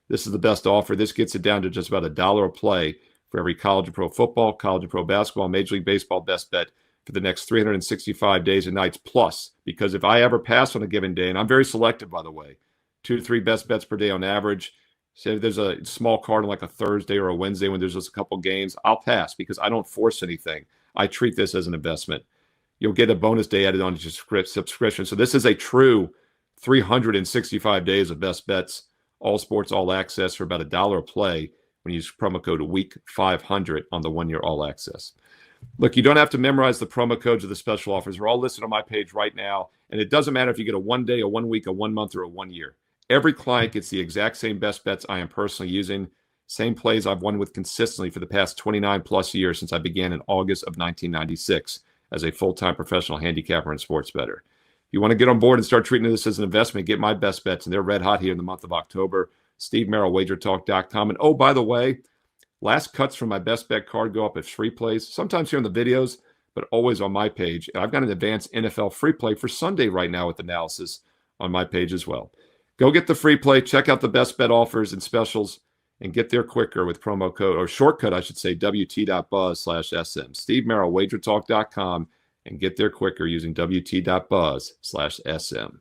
This is the best offer. This gets it down to just about $1 a play for every college and pro football, college and pro basketball, Major League Baseball best bet for the next 365 days and nights plus. Because if I ever pass on a given day, and I'm very selective, by the way, 2 to 3 best bets per day on average. Say if there's a small card on like a Thursday or a Wednesday when there's just a couple games, I'll pass because I don't force anything. I treat this as an investment. You'll get a bonus day added on to your subscription. So this is a true 365 days of best bets, all sports, all access for about $1 a play when you use promo code WEEK500 on the 1 year all access. Look, you don't have to memorize the promo codes of the special offers. They're all listed on my page right now. And it doesn't matter if you get a 1 day, a 1 week, a 1 month, or a 1 year. Every client gets the exact same best bets I am personally using. Same plays I've won with consistently for the past 29 plus years since I began in August of 1996 as a full-time professional handicapper and sports bettor. If you want to get on board and start treating this as an investment, get my best bets, and they're red hot here in the month of October. Steve Merrill, WagerTalk.com. And oh, by the way, last cuts from my best bet card go up at free plays, sometimes here in the videos, but always on my page. And I've got an advanced NFL free play for Sunday right now with analysis on my page as well. Go get the free play, check out the best bet offers and specials, and get there quicker with promo code, or shortcut, I should say, WT.buzz/SM. Steve Merrill, WagerTalk.com, and get there quicker using WT.buzz/SM.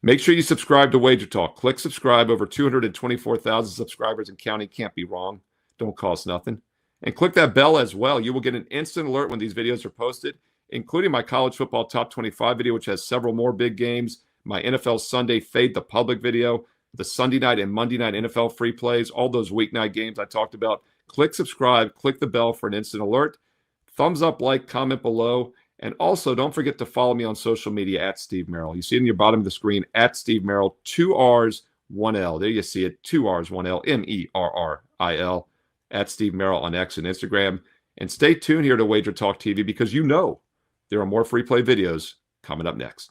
Make sure you subscribe to WagerTalk. Click subscribe. Over 224,000 subscribers and counting. Can't be wrong. Don't cost nothing. And click that bell as well. You will get an instant alert when these videos are posted, including my college football top 25 video, which has several more big games, my NFL Sunday Fade the Public video, the Sunday night and Monday night NFL free plays, all those weeknight games I talked about. Click subscribe, click the bell for an instant alert. Thumbs up, like, comment below. And also, don't forget to follow me on social media at Steve Merrill. You see it in your bottom of the screen, at Steve Merrill, 2 R's, 1 L. There you see it, 2 R's, 1 L, MERRIL, at Steve Merrill on X and Instagram. And stay tuned here to WagerTalk TV because you know there are more free play videos coming up next.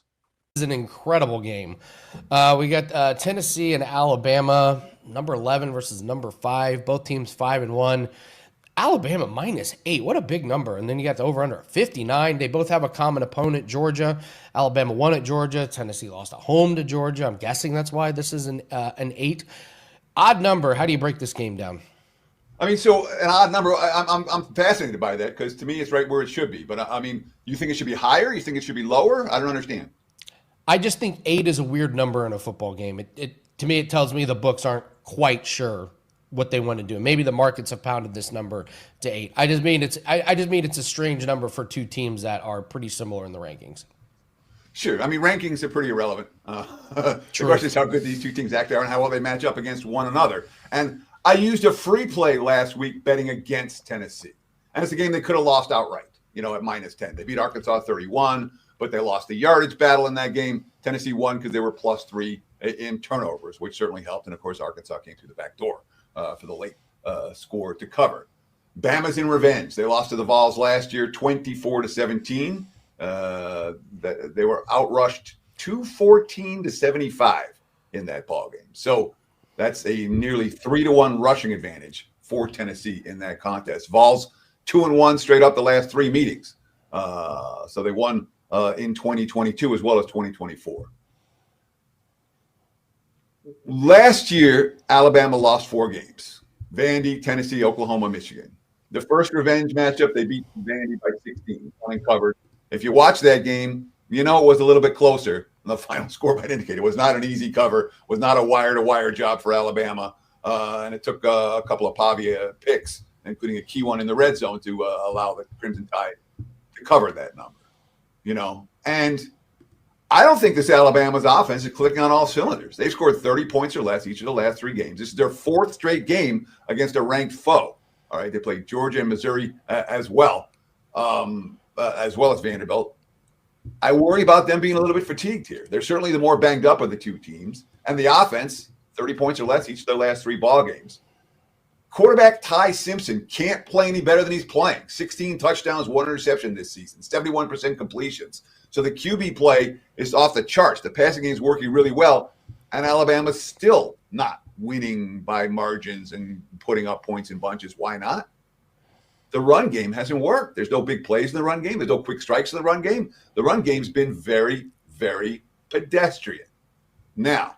This is an incredible game. We got Tennessee and Alabama, number 11 versus number 5. Both teams 5-1. Alabama -8. What a big number. And then you got the over-under at 59. They both have a common opponent, Georgia. Alabama won at Georgia. Tennessee lost at home to Georgia. I'm guessing that's why this is an 8. Odd number. How do you break this game down? I mean, so an odd number. I'm fascinated by that because to me it's right where it should be. But I mean, you think it should be higher? You think it should be lower? I don't understand. I just think 8 is a weird number in a football game. To me, it tells me the books aren't quite sure what they want to do. Maybe the markets have pounded this number to 8. I just mean it's a strange number for two teams that are pretty similar in the rankings. Sure. I mean, rankings are pretty irrelevant. The question is how good these two teams actually are and how well they match up against one another. And I used a free play last week betting against Tennessee. And it's a game they could have lost outright. at -10. They beat Arkansas 31, but they lost the yardage battle in that game. Tennessee won because they were +3 in turnovers, which certainly helped. And, of course, Arkansas came through the back door for the late score to cover. Bama's in revenge. They lost to the Vols last year 24-17. They were outrushed 214-75 in that ball game. So that's a nearly 3-1 rushing advantage for Tennessee in that contest. Vols 2-1 straight up the last 3 meetings. So they won in 2022 as well as 2024. Last year, Alabama lost 4 games. Vandy, Tennessee, Oklahoma, Michigan. The first revenge matchup, they beat Vandy by 16, uncovered. If you watch that game, it was a little bit closer than the final score might indicate. It was not an easy cover, was not a wire-to-wire job for Alabama, and it took a couple of Pavia picks, including a key one in the red zone to allow the Crimson Tide to cover that number. And I don't think this Alabama's offense is clicking on all cylinders. They've scored 30 points or less each of the last 3 games. This is their 4th straight game against a ranked foe. All right, they played Georgia and Missouri as well as Vanderbilt. I worry about them being a little bit fatigued here. They're certainly the more banged up of the 2 teams. And the offense, 30 points or less each of their last 3 ball games. Quarterback Ty Simpson can't play any better than he's playing. 16 touchdowns, 1 interception this season, 71% completions. So the QB play is off the charts. The passing game is working really well, and Alabama's still not winning by margins and putting up points in bunches. Why not? The run game hasn't worked. There's no big plays in the run game. There's no quick strikes in the run game. The run game's been very, very pedestrian. Now,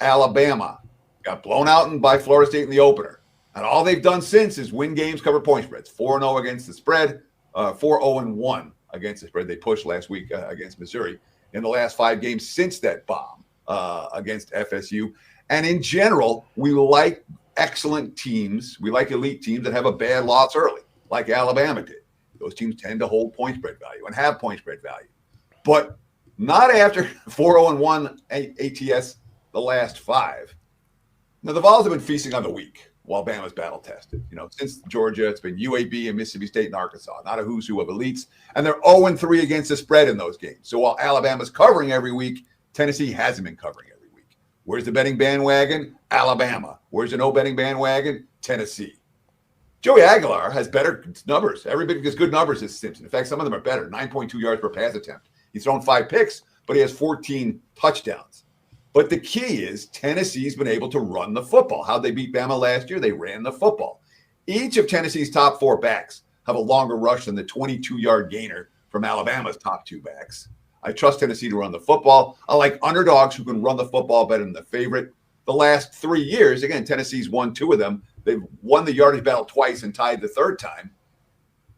Alabama got blown out by Florida State in the opener. And all they've done since is win games, cover point spreads. 4-0 against the spread, 4-0-1 against the spread. They pushed last week against Missouri in the last 5 games since that bomb against FSU. And in general, we like excellent teams. We like elite teams that have a bad loss early, like Alabama did. Those teams tend to hold point spread value and have point spread value. But not after 4-0-1 ATS the last 5. Now, the Vols have been feasting on the weak while Bama's battle tested. Since Georgia, it's been UAB and Mississippi State and Arkansas, not a who's who of elites. And they're 0-3 against the spread in those games. So while Alabama's covering every week, Tennessee hasn't been covering every week. Where's the betting bandwagon? Alabama. Where's the no betting bandwagon? Tennessee. Joey Aguilar has better numbers. Everybody gets good numbers as Simpson. In fact, some of them are better. 9.2 yards per pass attempt. He's thrown 5 picks, but he has 14 touchdowns. But the key is Tennessee's been able to run the football. How'd they beat Bama last year? They ran the football. Each of Tennessee's top 4 backs have a longer rush than the 22-yard gainer from Alabama's top 2 backs. I trust Tennessee to run the football. I like underdogs who can run the football better than the favorite. The last 3 years, again, Tennessee's won 2 of them. They've won the yardage battle twice and tied the 3rd time.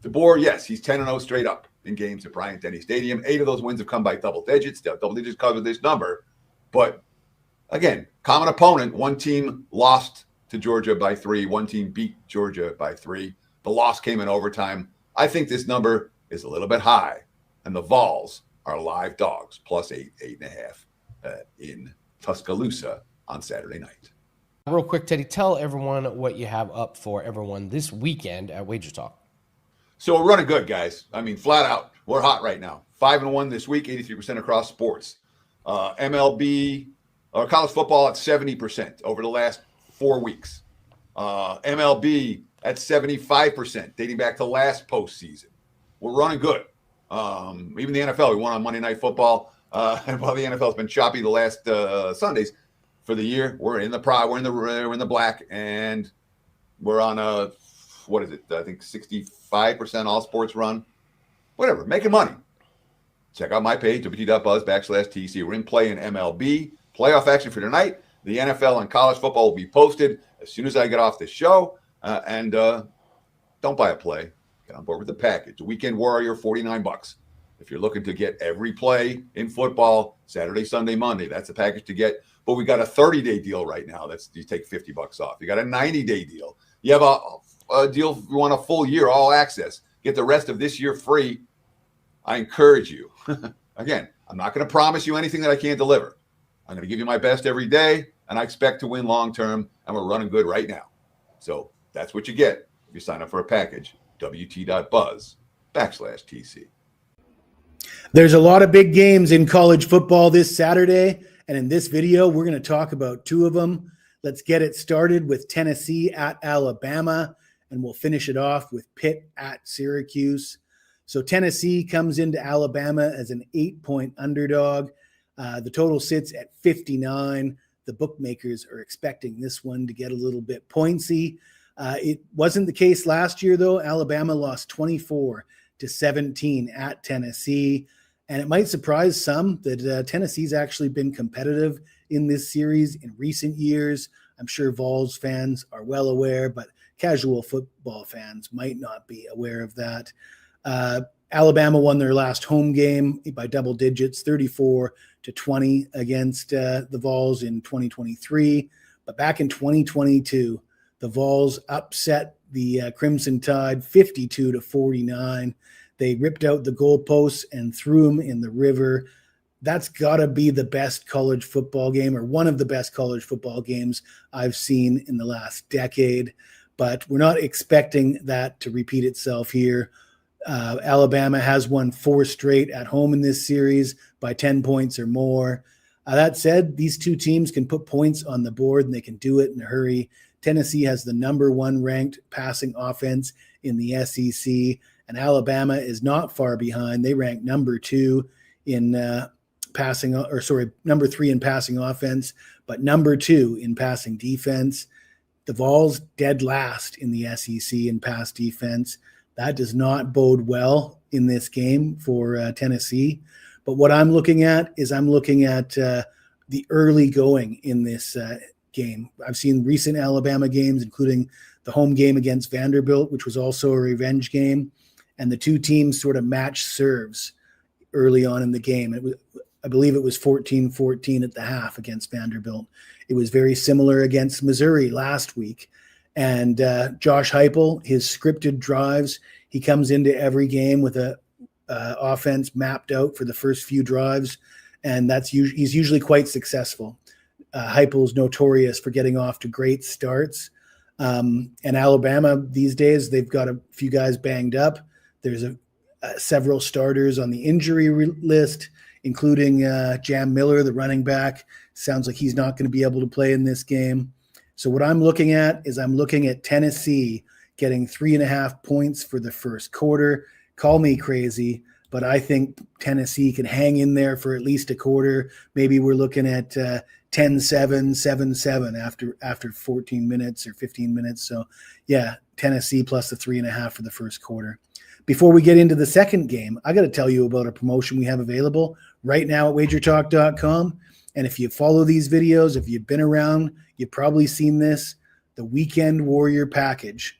DeBoer, yes, he's 10-0 straight up in games at Bryant-Denny Stadium. 8 of those wins have come by double digits. Double digits cover this number. But again, common opponent. 1 team lost to Georgia by 3. 1 team beat Georgia by 3. The loss came in overtime. I think this number is a little bit high, and the Vols are live dogs, +8, 8.5 in Tuscaloosa on Saturday night. Real quick, Teddy, tell everyone what you have up for everyone this weekend at WagerTalk. So we're running good, guys. I mean, flat out, we're hot right now. 5-1 this week, 83% across sports. MLB or college football at 70% over the last 4 weeks. MLB at 75%, dating back to last postseason. We're running good. Even the NFL, we won on Monday Night Football. And while the NFL's been choppy the last Sundays for the year, we're in the black, and we're on a, what is it? I think 65% all sports run. Whatever, making money. Check out my page, wt.buzz/TC. We're in play in MLB. Playoff action for tonight. The NFL and college football will be posted as soon as I get off the show. And don't buy a play. Get on board with the package. The Weekend Warrior, $49. If you're looking to get every play in football, Saturday, Sunday, Monday, that's the package to get. But we got a 30-day deal right now. You take $50 off. You got a 90-day deal. You have a deal if you want a full year, all access. Get the rest of this year free. I encourage you. Again, I'm not going to promise you anything that I can't deliver. I'm going to give you my best every day, and I expect to win long-term, and we're running good right now. So that's what you get if you sign up for a package, wt.buzz/TC. /TC. There's a lot of big games in college football this Saturday, and in this video, we're going to talk about two of them. Let's get it started with Tennessee at Alabama, and we'll finish it off with Pitt at Syracuse. So Tennessee comes into Alabama as an 8-point underdog. The total sits at 59. The bookmakers are expecting this one to get a little bit pointsy. It wasn't the case last year, though. Alabama lost 24-17 at Tennessee. And it might surprise some that Tennessee's actually been competitive in this series in recent years. I'm sure Vols fans are well aware, but casual football fans might not be aware of that. Alabama won their last home game by double digits, 34-20 against the Vols in 2023. But back in 2022, the Vols upset the Crimson Tide 52-49. They ripped out the goalposts and threw them in the river. That's got to be the best college football game, or one of the best college football games I've seen in the last decade. But we're not expecting that to repeat itself here. Alabama has won 4 straight at home in this series by 10 points or more. That said, these two teams can put points on the board, and they can do it in a hurry. Tennessee has the number 1 ranked passing offense in the SEC, and Alabama is not far behind. They rank number 2 in number 3 in passing offense, but number 2 in passing defense. The Vols dead last in the SEC in pass defense. That does not bode well in this game for Tennessee. But what I'm looking at is the early going in this game. I've seen recent Alabama games, including the home game against Vanderbilt, which was also a revenge game. And the two teams sort of matched serves early on in the game. I believe it was 14-14 at the half against Vanderbilt. It was very similar against Missouri last week. And Josh Heupel, his scripted drives, he comes into every game with a offense mapped out for the first few drives, and he's usually quite successful. Heupel's notorious for getting off to great starts. And Alabama these days, they've got a few guys banged up. There's several starters on the injury list, including Jam Miller, the running back. Sounds like he's not going to be able to play in this game. So what I'm looking at Tennessee getting 3.5 points for the first quarter. Call me crazy, but I think Tennessee can hang in there for at least a quarter. Maybe we're looking at 10-7, 7-7 after 14 minutes or 15 minutes. So yeah, Tennessee plus the 3.5 for the first quarter. Before we get into the second game, I got to tell you about a promotion we have available right now at WagerTalk.com. And if you follow these videos, if you've been around, you've probably seen this, the Weekend Warrior package.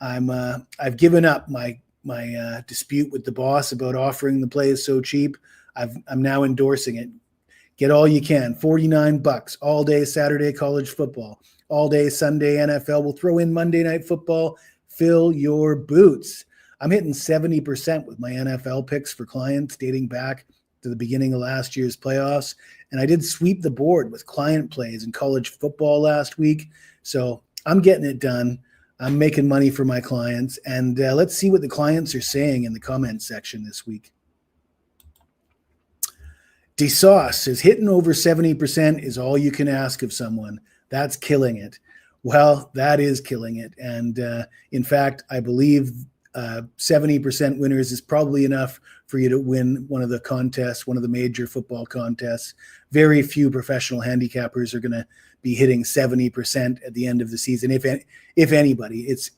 I've given up my dispute with the boss about offering the plays so cheap. I'm now endorsing it. Get all you can, $49 all day Saturday college football, all day Sunday NFL. We'll throw in Monday Night Football. Fill your boots. I'm hitting 70% with my NFL picks for clients dating back to the beginning of last year's playoffs. And I did sweep the board with client plays in college football last week. So I'm getting it done. I'm making money for my clients. And let's see what the clients are saying in the comments section this week. DeSauce says hitting over 70% is all you can ask of someone. That's killing it. Well, that is killing it. And in fact, I believe 70% winners is probably enough for you to win one of the contests, one of the major football contests. Very few professional handicappers are going to be hitting 70% at the end of the season. If anybody, it's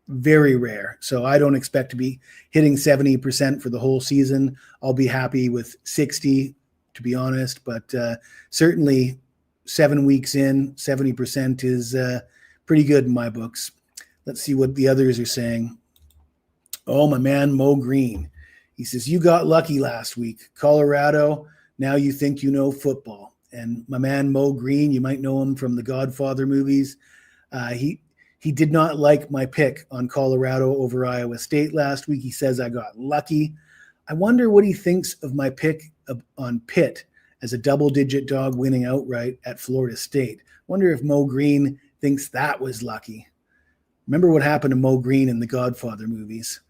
very rare. So I don't expect to be hitting 70% for the whole season. I'll be happy with 60, to be honest, but certainly 7 weeks in, 70% is pretty good in my books. Let's see what the others are saying. Oh, my man, Mo Green. He says, you got lucky last week. Colorado, now you think you know football. And my man, Mo Green, you might know him from the Godfather movies. He did not like my pick on Colorado over Iowa State last week. He says I got lucky. I wonder what he thinks of my pick on Pitt as a double-digit dog winning outright at Florida State. Wonder if Mo Green thinks that was lucky. Remember what happened to Mo Green in the Godfather movies.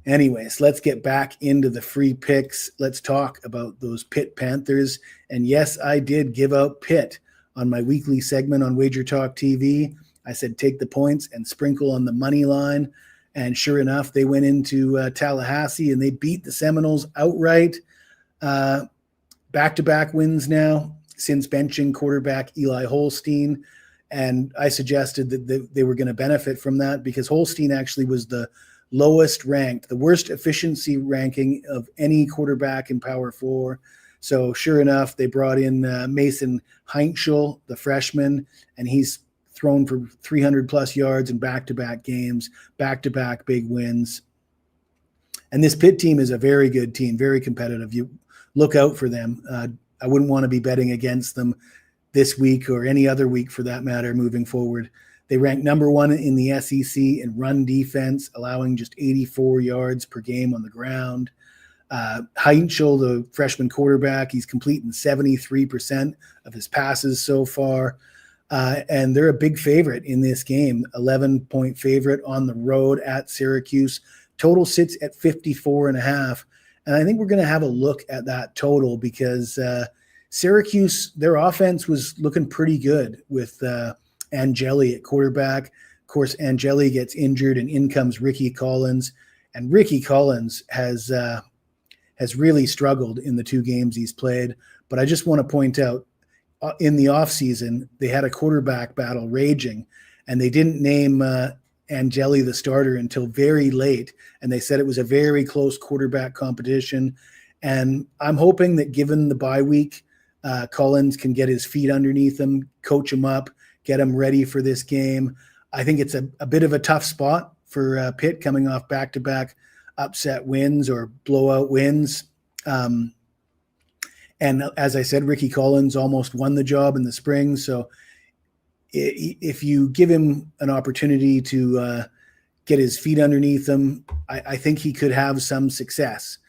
Anyways, let's get back into the free picks. Let's talk about those Pitt Panthers. And yes, I did give out Pitt on my weekly segment on WagerTalk TV. I said take the points and sprinkle on the money line. And sure enough, they went into Tallahassee and they beat the Seminoles outright. Back-to-back wins now since benching quarterback Eli Holstein. And I suggested that they were going to benefit from that because Holstein actually was the lowest ranked, the worst efficiency ranking of any quarterback in Power 4. So sure enough, they brought in Mason Heinschel, the freshman, and he's thrown for 300-plus yards in back-to-back games, back-to-back big wins. And this Pitt team is a very good team, very competitive. You look out for them. I wouldn't want to be betting against them this week or any other week for that matter moving forward. They rank number 1 in the SEC in run defense, allowing just 84 yards per game on the ground. Heinschel, the freshman quarterback, he's completing 73% of his passes so far. And they're a big favorite in this game, 11-point favorite on the road at Syracuse. Total sits at 54.5. And I think we're going to have a look at that total because Syracuse, their offense was looking pretty good with Angeli at quarterback. Of course, Angeli gets injured and in comes Ricky Collins. And Ricky Collins has really struggled in the 2 games he's played. But I just want to point out, in the offseason, they had a quarterback battle raging, and they didn't name Angeli the starter until very late. And they said it was a very close quarterback competition. And I'm hoping that given the bye week, Collins can get his feet underneath him, coach him up, get him ready for this game. I think it's a bit of a tough spot for Pitt coming off back-to-back upset wins or blowout wins. And as I said, Ricky Collins almost won the job in the spring. So if you give him an opportunity to get his feet underneath him, I think he could have some success.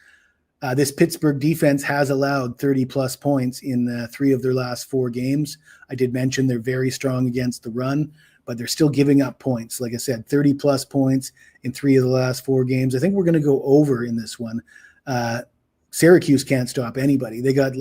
This Pittsburgh defense has allowed 30-plus points in 3 of their last 4 games. I did mention they're very strong against the run, but they're still giving up points. Like I said, 30-plus points in 3 of the last 4 games. I think we're going to go over in this one. Syracuse can't stop anybody. They got,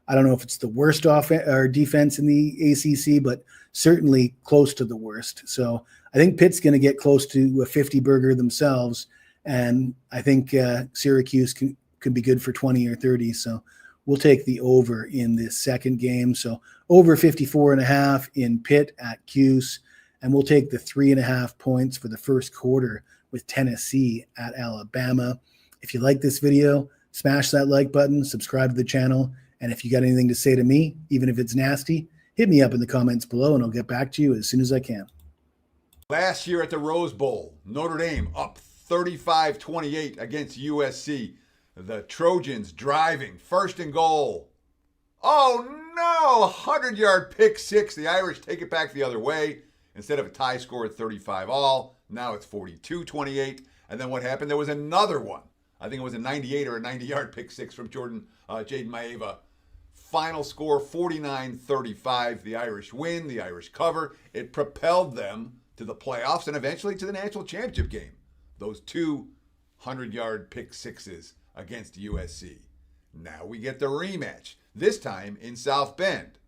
I don't know if it's the worst offense or defense in the ACC, but certainly close to the worst. So I think Pitt's going to get close to a 50-burger themselves, and I think Syracuse could be good for 20 or 30. So we'll take the over in this second game. So over 54.5 in Pitt at Cuse, and we'll take the 3.5 points for the first quarter with Tennessee at Alabama. If you like this video, smash that like button, subscribe to the channel, and if you got anything to say to me, even if it's nasty, hit me up in the comments below and I'll get back to you as soon as I can. Last year at the Rose Bowl, Notre Dame up 35-28 against USC. The Trojans driving, first and goal. Oh no, 100-yard pick six. The Irish take it back the other way. Instead of a tie score at 35-all, now it's 42-28. And then what happened? There was another one. I think it was a 98 or a 90-yard pick six from Jaden Maeva. Final score 49-35. The Irish win, the Irish cover. It propelled them to the playoffs and eventually to the national championship game. Those 2 100-yard pick sixes against USC. Now we get the rematch, this time in South Bend.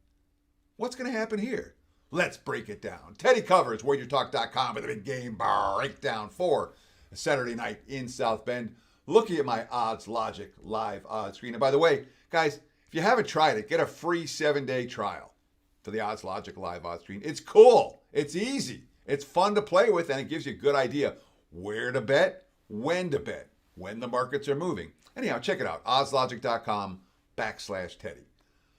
What's going to happen here? Let's break it down. Teddy covers WagerTalk.com with a big game breakdown for Saturday night in South Bend. Looking at my Odds Logic live odds screen. And by the way, guys, if you haven't tried it, get a free 7-day trial for the Odds Logic live odds screen. It's cool. It's easy. It's fun to play with, and it gives you a good idea where to bet, when the markets are moving. Anyhow, check it out. oddslogic.com/Teddy.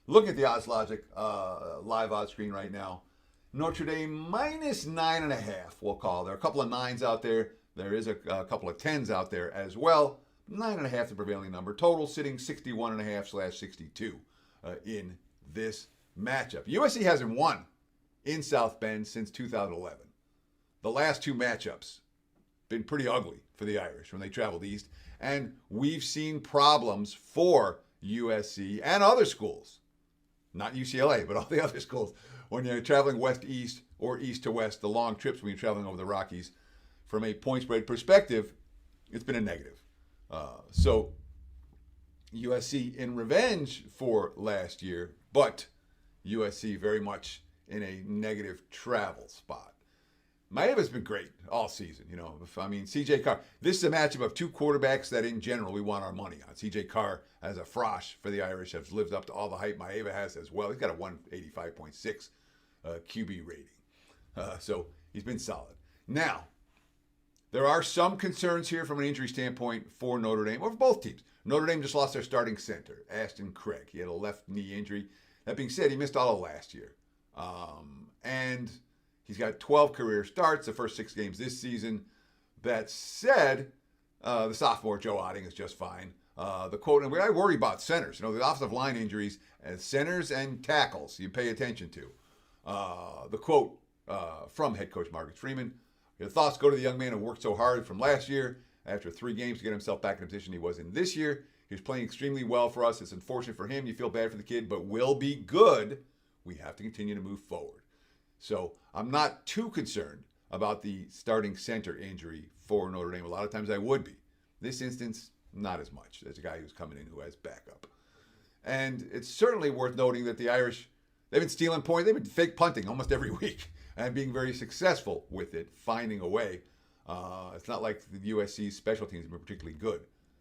Look at the Odds Logic live odds screen right now. Notre Dame minus 9.5, we'll call. There are a couple of 9s out there. There is a couple of 10s out there as well. 9.5 the prevailing number. Total sitting 61.5/62 in this matchup. USC hasn't won in South Bend since 2011. The last 2 matchups been pretty ugly for the Irish when they traveled east. And we've seen problems for USC and other schools. Not UCLA, but all the other schools. When you're traveling west-east or east to west, the long trips when you're traveling over the Rockies, from a point spread perspective, it's been a negative. So USC in revenge for last year, but USC very much in a negative travel spot. Maeva's been great all season. CJ Carr, this is a matchup of two quarterbacks that in general we want our money on. CJ Carr as a frosh for the Irish has lived up to all the hype Maeva has as well. He's got a 185.6 QB rating. So he's been solid. Now, there are some concerns here from an injury standpoint for Notre Dame, or for both teams. Notre Dame just lost their starting center, Ashton Craig. He had a left knee injury. That being said, he missed all of last year. And he's got 12 career starts, the first 6 games this season. That said, the sophomore Joe Otting is just fine. The quote, and I worry about centers. The offensive line injuries, and centers and tackles you pay attention to. The quote from head coach Marcus Freeman, your thoughts go to the young man who worked so hard from last year after 3 games to get himself back in the position he was in this year. He's playing extremely well for us. It's unfortunate for him. You feel bad for the kid, but will be good. We have to continue to move forward. So I'm not too concerned about the starting center injury for Notre Dame. A lot of times I would be. This instance, not as much. There's a guy who's coming in who has backup. And it's certainly worth noting that the Irish, they've been stealing points. They've been fake punting almost every week and being very successful with it, finding a way. It's not like the USC's special teams have been particularly good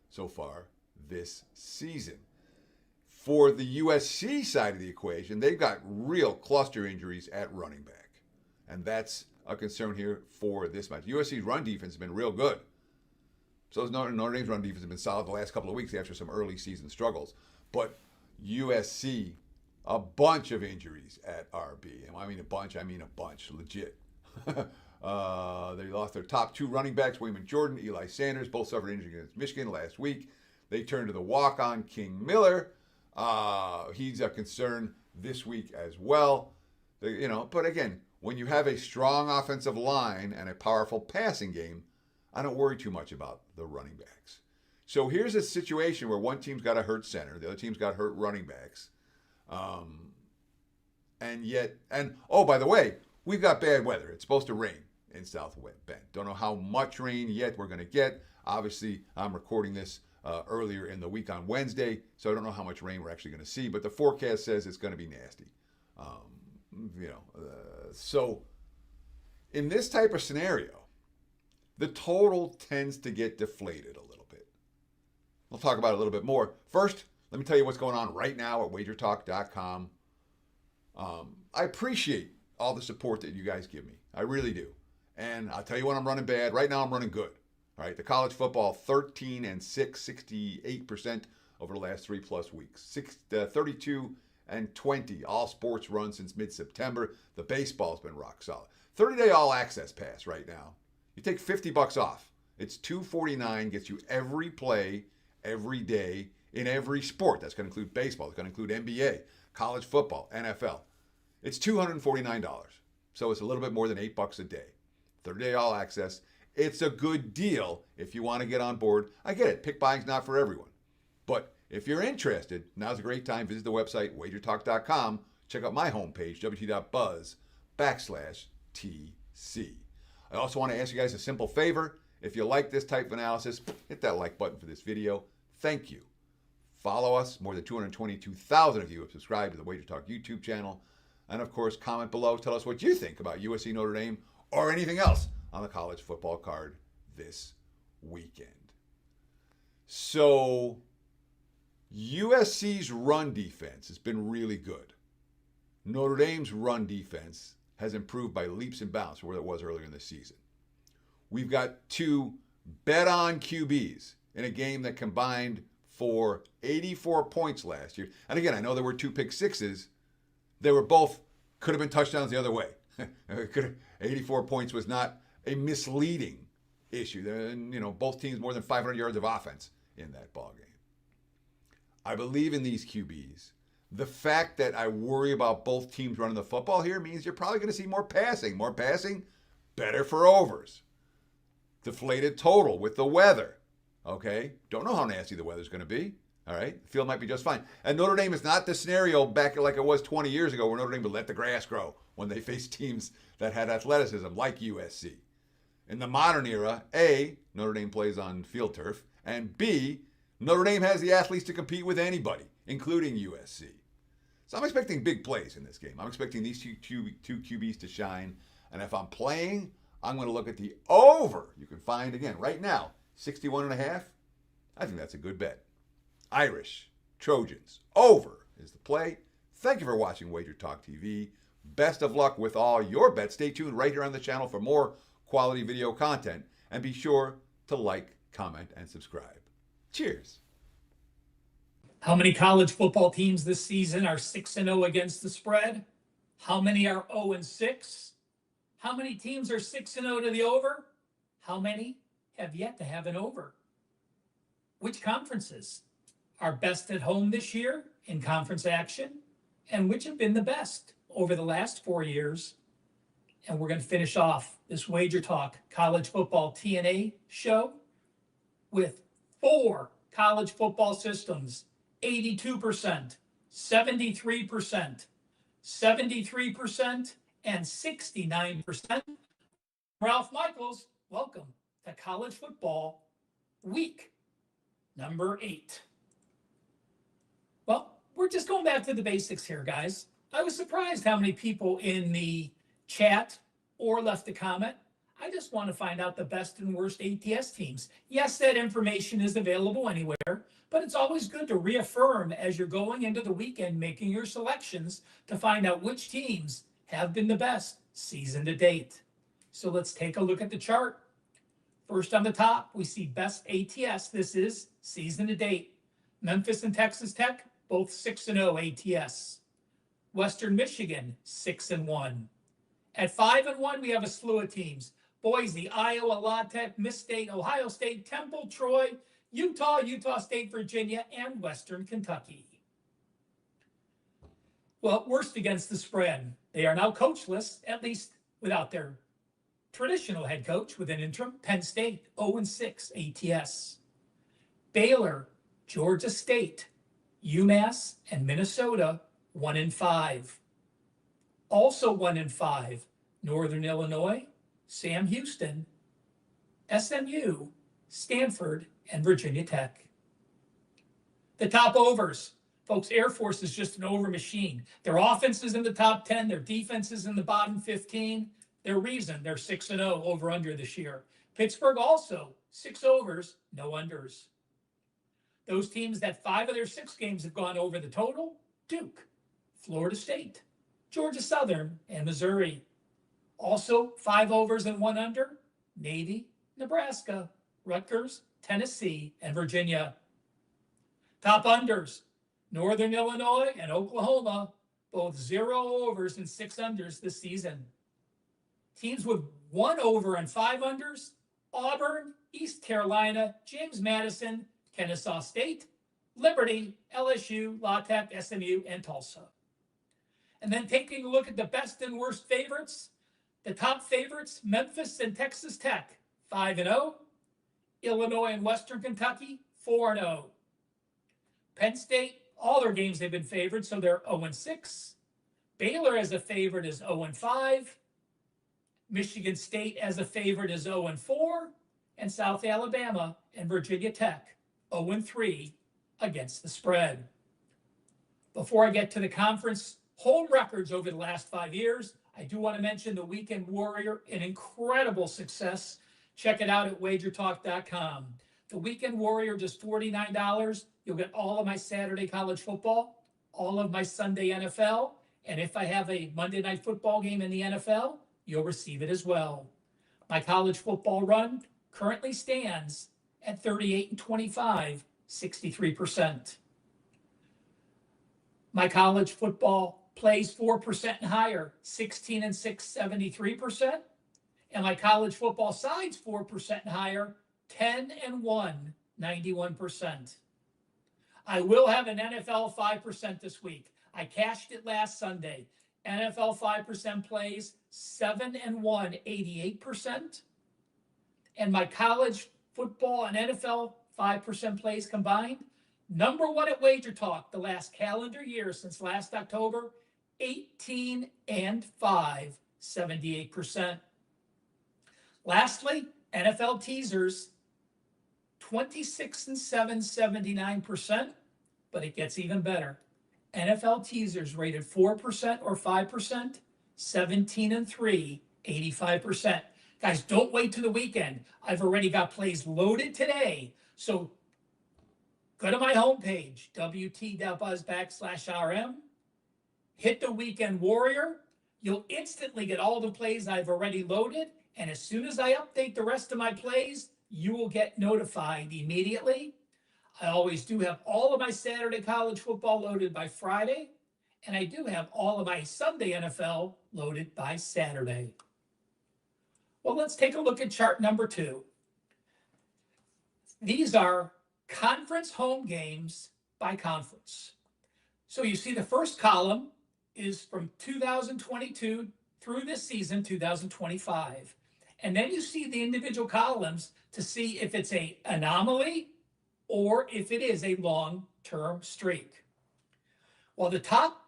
so far this season. For the USC side of the equation, they've got real cluster injuries at running back. And that's a concern here for this match. USC's run defense has been real good. So has Notre Dame's run defense has been solid the last couple of weeks after some early season struggles. But USC, a bunch of injuries at RB. And I mean a bunch, legit. They lost their top 2 running backs, William Jordan, Eli Sanders, both suffered injury against Michigan last week. They turned to the walk-on King Miller. He's a concern this week as well. But again, when you have a strong offensive line and a powerful passing game, I don't worry too much about the running backs. So here's a situation where one team's got a hurt center, the other team's got hurt running backs. Oh, by the way, we've got bad weather. It's supposed to rain in South Bend. Don't know how much rain yet we're going to get. Obviously, I'm recording this earlier in the week on Wednesday, so I don't know how much rain we're actually going to see, but the forecast says it's going to be nasty. So in this type of scenario, the total tends to get deflated a little bit. We'll talk about it a little bit more. First, let me tell you what's going on right now at WagerTalk.com. I appreciate all the support that you guys give me. I really do. And I'll tell you when I'm running bad. Right now I'm running good. All right, the college football 13-6, 68% over the last 3+ weeks. 32-20, all sports run since mid-September. The baseball's been rock solid. 30-day all access pass right now. You take $50 off. It's $249, gets you every play, every day, in every sport. That's going to include baseball. It's going to include NBA, college football, NFL. It's $249. So it's a little bit more than $8 a day. 30-day all access. It's a good deal if you want to get on board. I get it. Pick buying's not for everyone. But if you're interested, now's a great time. Visit the website, WagerTalk.com. Check out my homepage, wt.buzz/TC. I also want to ask you guys a simple favor. If you like this type of analysis, hit that like button for this video. Thank you. Follow us. More than 222,000 of you have subscribed to the WagerTalk YouTube channel. And of course, comment below. Tell us what you think about USC Notre Dame or anything else on the college football card this weekend. So USC's run defense has been really good. Notre Dame's run defense has improved by leaps and bounds from where it was earlier in the season. We've got 2 bet-on QBs in a game that combined for 84 points last year. And again, I know there were 2 pick sixes. They were both, could have been touchdowns the other way. 84 points was not a misleading issue. And, both teams more than 500 yards of offense in that ball game. I believe in these QBs. The fact that I worry about both teams running the football here means you're probably going to see more passing. More passing, better for overs. Deflated total with the weather. Okay? Don't know how nasty the weather's going to be. All right? The field might be just fine. And Notre Dame is not the scenario back like it was 20 years ago where Notre Dame would let the grass grow when they faced teams that had athleticism like USC. In the modern era, A, Notre Dame plays on field turf, and B, Notre Dame has the athletes to compete with anybody, including USC. So I'm expecting big plays in this game. I'm expecting these two QBs to shine. And if I'm playing, I'm going to look at the over. You can find, again, right now, 61.5. I think that's a good bet. Irish, Trojans, over is the play. Thank you for watching WagerTalk TV. Best of luck with all your bets. Stay tuned right here on the channel for more quality video content. And be sure to like, comment, and subscribe. Cheers. How many college football teams this season are 6-0 against the spread? How many are 0-6? How many teams are 6-0 to the over? How many have yet to have an over? Which conferences are best at home this year in conference action? And which have been the best over the last 4 years? And we're going to finish off this Wager Talk College Football TNA show with 4 college football systems: 82%, 73%, 73%, and 69%. Ralph Michaels, welcome to College Football Week number 8. Well, we're just going back to the basics here, guys. I was surprised how many people in the chat or left a comment. I just want to find out the best and worst ATS teams. Yes, that information is available anywhere, but it's always good to reaffirm as you're going into the weekend making your selections to find out which teams have been the best season to date. So let's take a look at the chart. First on the top, we see best ATS. This is season to date. Memphis and Texas Tech, both 6-0 ATS. Western Michigan, 6-1. At 5-1, we have a slew of teams. Boise, Iowa, La Tech, Miss State, Ohio State, Temple, Troy, Utah, Utah State, Virginia, and Western Kentucky. Well, worst against the spread. They are now coachless, at least without their traditional head coach with an interim. Penn State, 0-6 ATS. Baylor, Georgia State, UMass, and Minnesota, 1-5. Also 1-5, Northern Illinois, Sam Houston, SMU, Stanford, and Virginia Tech. The top overs. Folks, Air Force is just an over machine. Their offense is in the top 10. Their defense is in the bottom 15. Their reason they're 6-0 over under this year. Pittsburgh also 6 overs, no unders. Those teams that 5 of their 6 games have gone over the total: Duke, Florida State, Georgia Southern, and Missouri. Also 5 overs and 1 under: Navy, Nebraska, Rutgers, Tennessee, and Virginia. Top unders: Northern Illinois and Oklahoma, both 0 overs and 6 unders this season. Teams with 1 over and 5 unders: Auburn, East Carolina, James Madison, Kennesaw State, Liberty, LSU, La Tech, SMU, and Tulsa. And then taking a look at the best and worst favorites, the top favorites: Memphis and Texas Tech, 5-0. Illinois and Western Kentucky, 4-0. Penn State, all their games they've been favored, so they're 0-6. Baylor as a favorite is 0-5. Michigan State as a favorite is 0-4. And South Alabama and Virginia Tech, 0-3 against the spread. Before I get to the conference home records over the last 5 years, I do want to mention the Weekend Warrior, an incredible success. Check it out at WagerTalk.com. The Weekend Warrior, just $49. You'll get all of my Saturday college football, all of my Sunday NFL, and if I have a Monday night football game in the NFL, you'll receive it as well. My college football run currently stands at 38-25, 63%. My college football plays 4% and higher, 16-6, 73%. And my college football sides 4% and higher, 10-1, 91%. I will have an NFL 5% this week. I cashed it last Sunday. NFL 5% plays 7-1, 88%. And my college football and NFL 5% plays combined, number 1 at WagerTalk the last calendar year since last October, 18-5, 78%. Lastly, NFL teasers, 26 and 7, 79%, but it gets even better. NFL teasers rated 4% or 5%, 17 and 3, 85%. Guys, don't wait to the weekend. I've already got plays loaded today. So go to my homepage, wt.buzz/RM, hit the weekend warrior. You'll instantly get all the plays I've already loaded. And as soon as I update the rest of my plays, you will get notified immediately. I always do have all of my Saturday college football loaded by Friday, and I do have all of my Sunday NFL loaded by Saturday. Well, let's take a look at chart number 2. These are conference home games by conference. So you see the first column is from 2022 through this season, 2025. And then you see the individual columns to see if it's an anomaly or if it is a long-term streak. Well, the top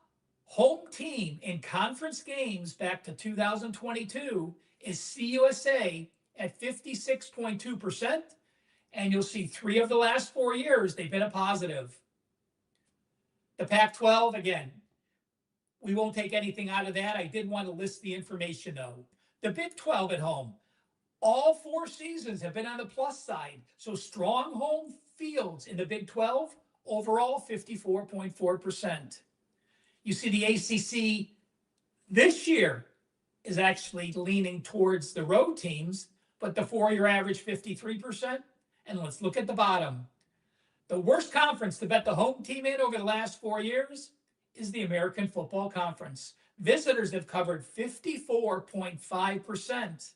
home team in conference games back to 2022 is CUSA at 56.2%, and you'll see 3 of the last 4 years, they've been a positive. The Pac-12, again, we won't take anything out of that. I did want to list the information, though. The Big 12 at home, all 4 seasons have been on the plus side, so strong home fields in the Big 12, overall 54.4%. You see the ACC this year is actually leaning towards the road teams, but the 4-year average 53%. And let's look at the bottom. The worst conference to bet the home team in over the last 4 years is the American Football Conference. Visitors have covered 54.5%,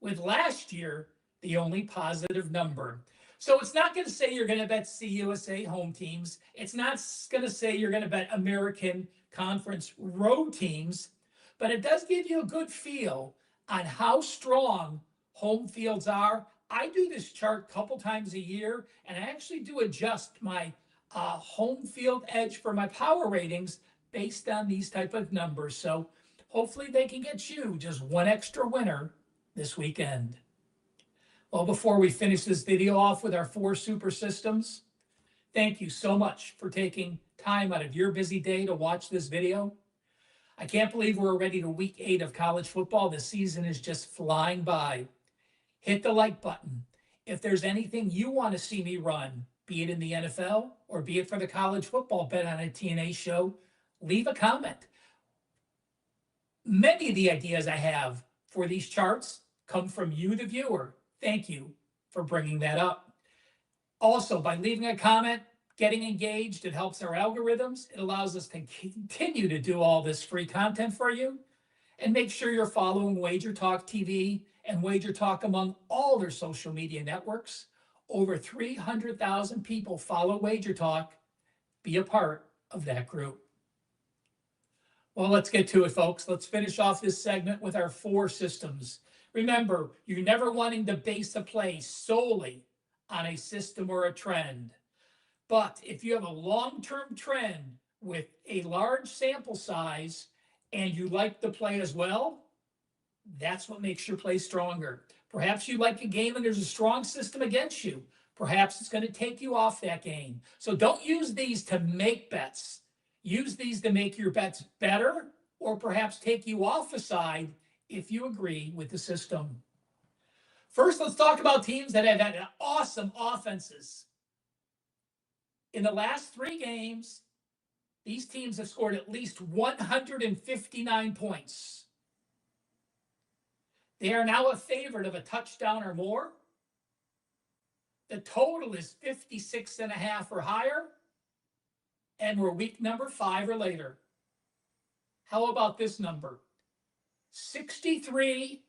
with last year the only positive number. So it's not going to say you're going to bet CUSA home teams. It's not going to say you're going to bet American Conference road teams, but it does give you a good feel on how strong home fields are. I do this chart a couple times a year, and I actually do adjust my home field edge for my power ratings based on these type of numbers. So hopefully they can get you just one extra winner this weekend. Well, before we finish this video off with our 4 super systems, thank you so much for taking time out of your busy day to watch this video. I can't believe we're already to week 8 of college football. The season is just flying by. Hit the like button. If there's anything you want to see me run, be it in the NFL or be it for the college football bet on a TNA show, leave a comment. Many of the ideas I have for these charts come from you, the viewer. Thank you for bringing that up. Also, by leaving a comment, getting engaged, it helps our algorithms. It allows us to continue to do all this free content for you. And make sure you're following WagerTalk TV and WagerTalk among all their social media networks. Over 300,000 people follow WagerTalk. Be a part of that group. Well, let's get to it, folks. Let's finish off this segment with our 4 systems. Remember, you're never wanting to base a play solely on a system or a trend. But if you have a long-term trend with a large sample size and you like the play as well, that's what makes your play stronger. Perhaps you like a game and there's a strong system against you. Perhaps it's going to take you off that game. So don't use these to make bets. Use these to make your bets better or perhaps take you off a side if you agree with the system. First, let's talk about teams that have had awesome offenses. In the last 3 games, these teams have scored at least 159 points. They are now a favorite of a touchdown or more. The total is 56.5 or higher, and we're week number 5 or later. How about this number? 63,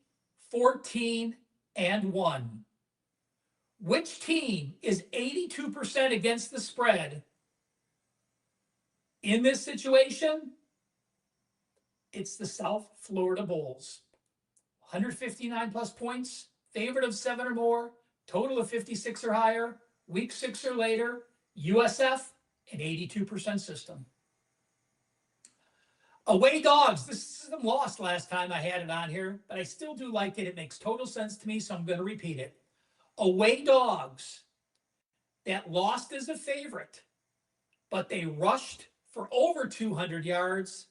14, and 1. Which team is 82% against the spread in this situation? It's the South Florida Bulls. 159 plus points, favorite of 7 or more, total of 56 or higher, week 6 or later, USF, an 82% system. Away dogs. This system lost last time I had it on here, but I still do like it. It makes total sense to me, so I'm going to repeat it. Away dogs that lost as a favorite, but they rushed for over 200 yards,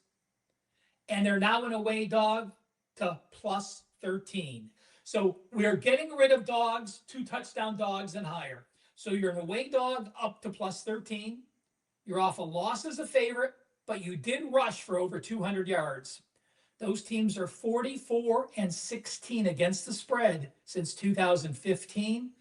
and they're now an away dog to plus 13. So we are getting rid of dogs, 2 touchdown dogs and higher. So you're an away dog up to plus 13. You're off a loss as a favorite, but you did rush for over 200 yards. Those teams are 44-16 against the spread since 2015.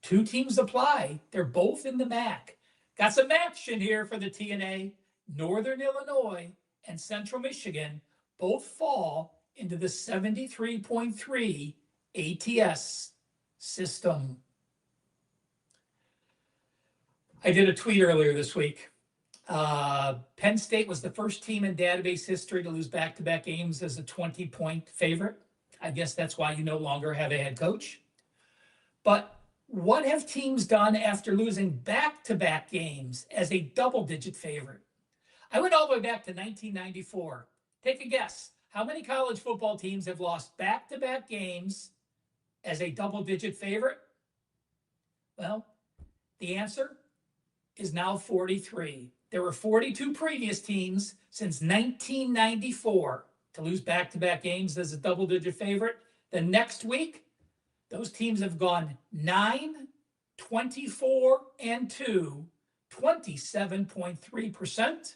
2 teams apply. They're both in the MAC. Got some action here for the TNA. Northern Illinois and Central Michigan both fall into the 73.3 ATS system. I did a tweet earlier this week. Penn State was the first team in database history to lose back-to-back games as a 20-point favorite. I guess that's why you no longer have a head coach. But what have teams done after losing back-to-back games as a double-digit favorite? I went all the way back to 1994. Take a guess. How many college football teams have lost back-to-back games as a double-digit favorite? Well, the answer is now 43. There were 42 previous teams since 1994 to lose back-to-back games as a double-digit favorite. The next week, those teams have gone 9, 24, and 2, 27.3%.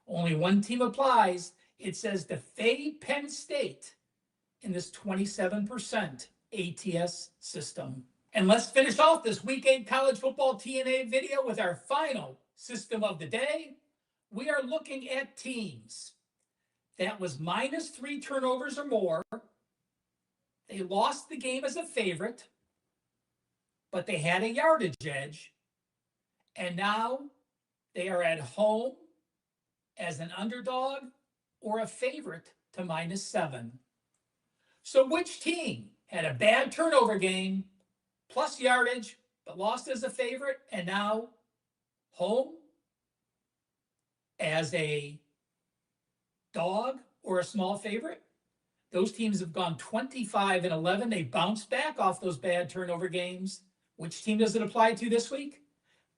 Only one team applies. It says to fade Penn State in this 27% ATS system. And let's finish off this Week 8 college football TNA video with our final system of the day. We are looking at teams that was minus 3 turnovers or more. They lost the game as a favorite, but they had a yardage edge. And now they are at home as an underdog or a favorite to minus 7. So which team had a bad turnover game plus yardage, but lost as a favorite, and now home as a dog or a small favorite? Those teams have gone 25-11. They bounced back off those bad turnover games. Which team does it apply to this week?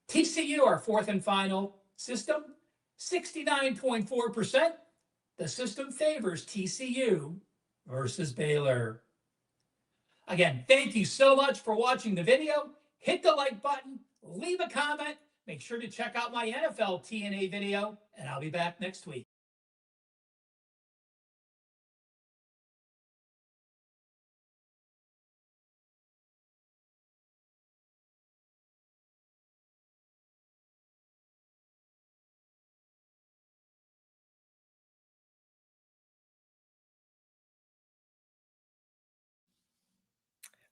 TCU, our fourth and final system, 69.4%. The system favors TCU versus Baylor. Again, thank you so much for watching the video. Hit the like button, leave a comment, make sure to check out my NFL TNA video, and I'll be back next week.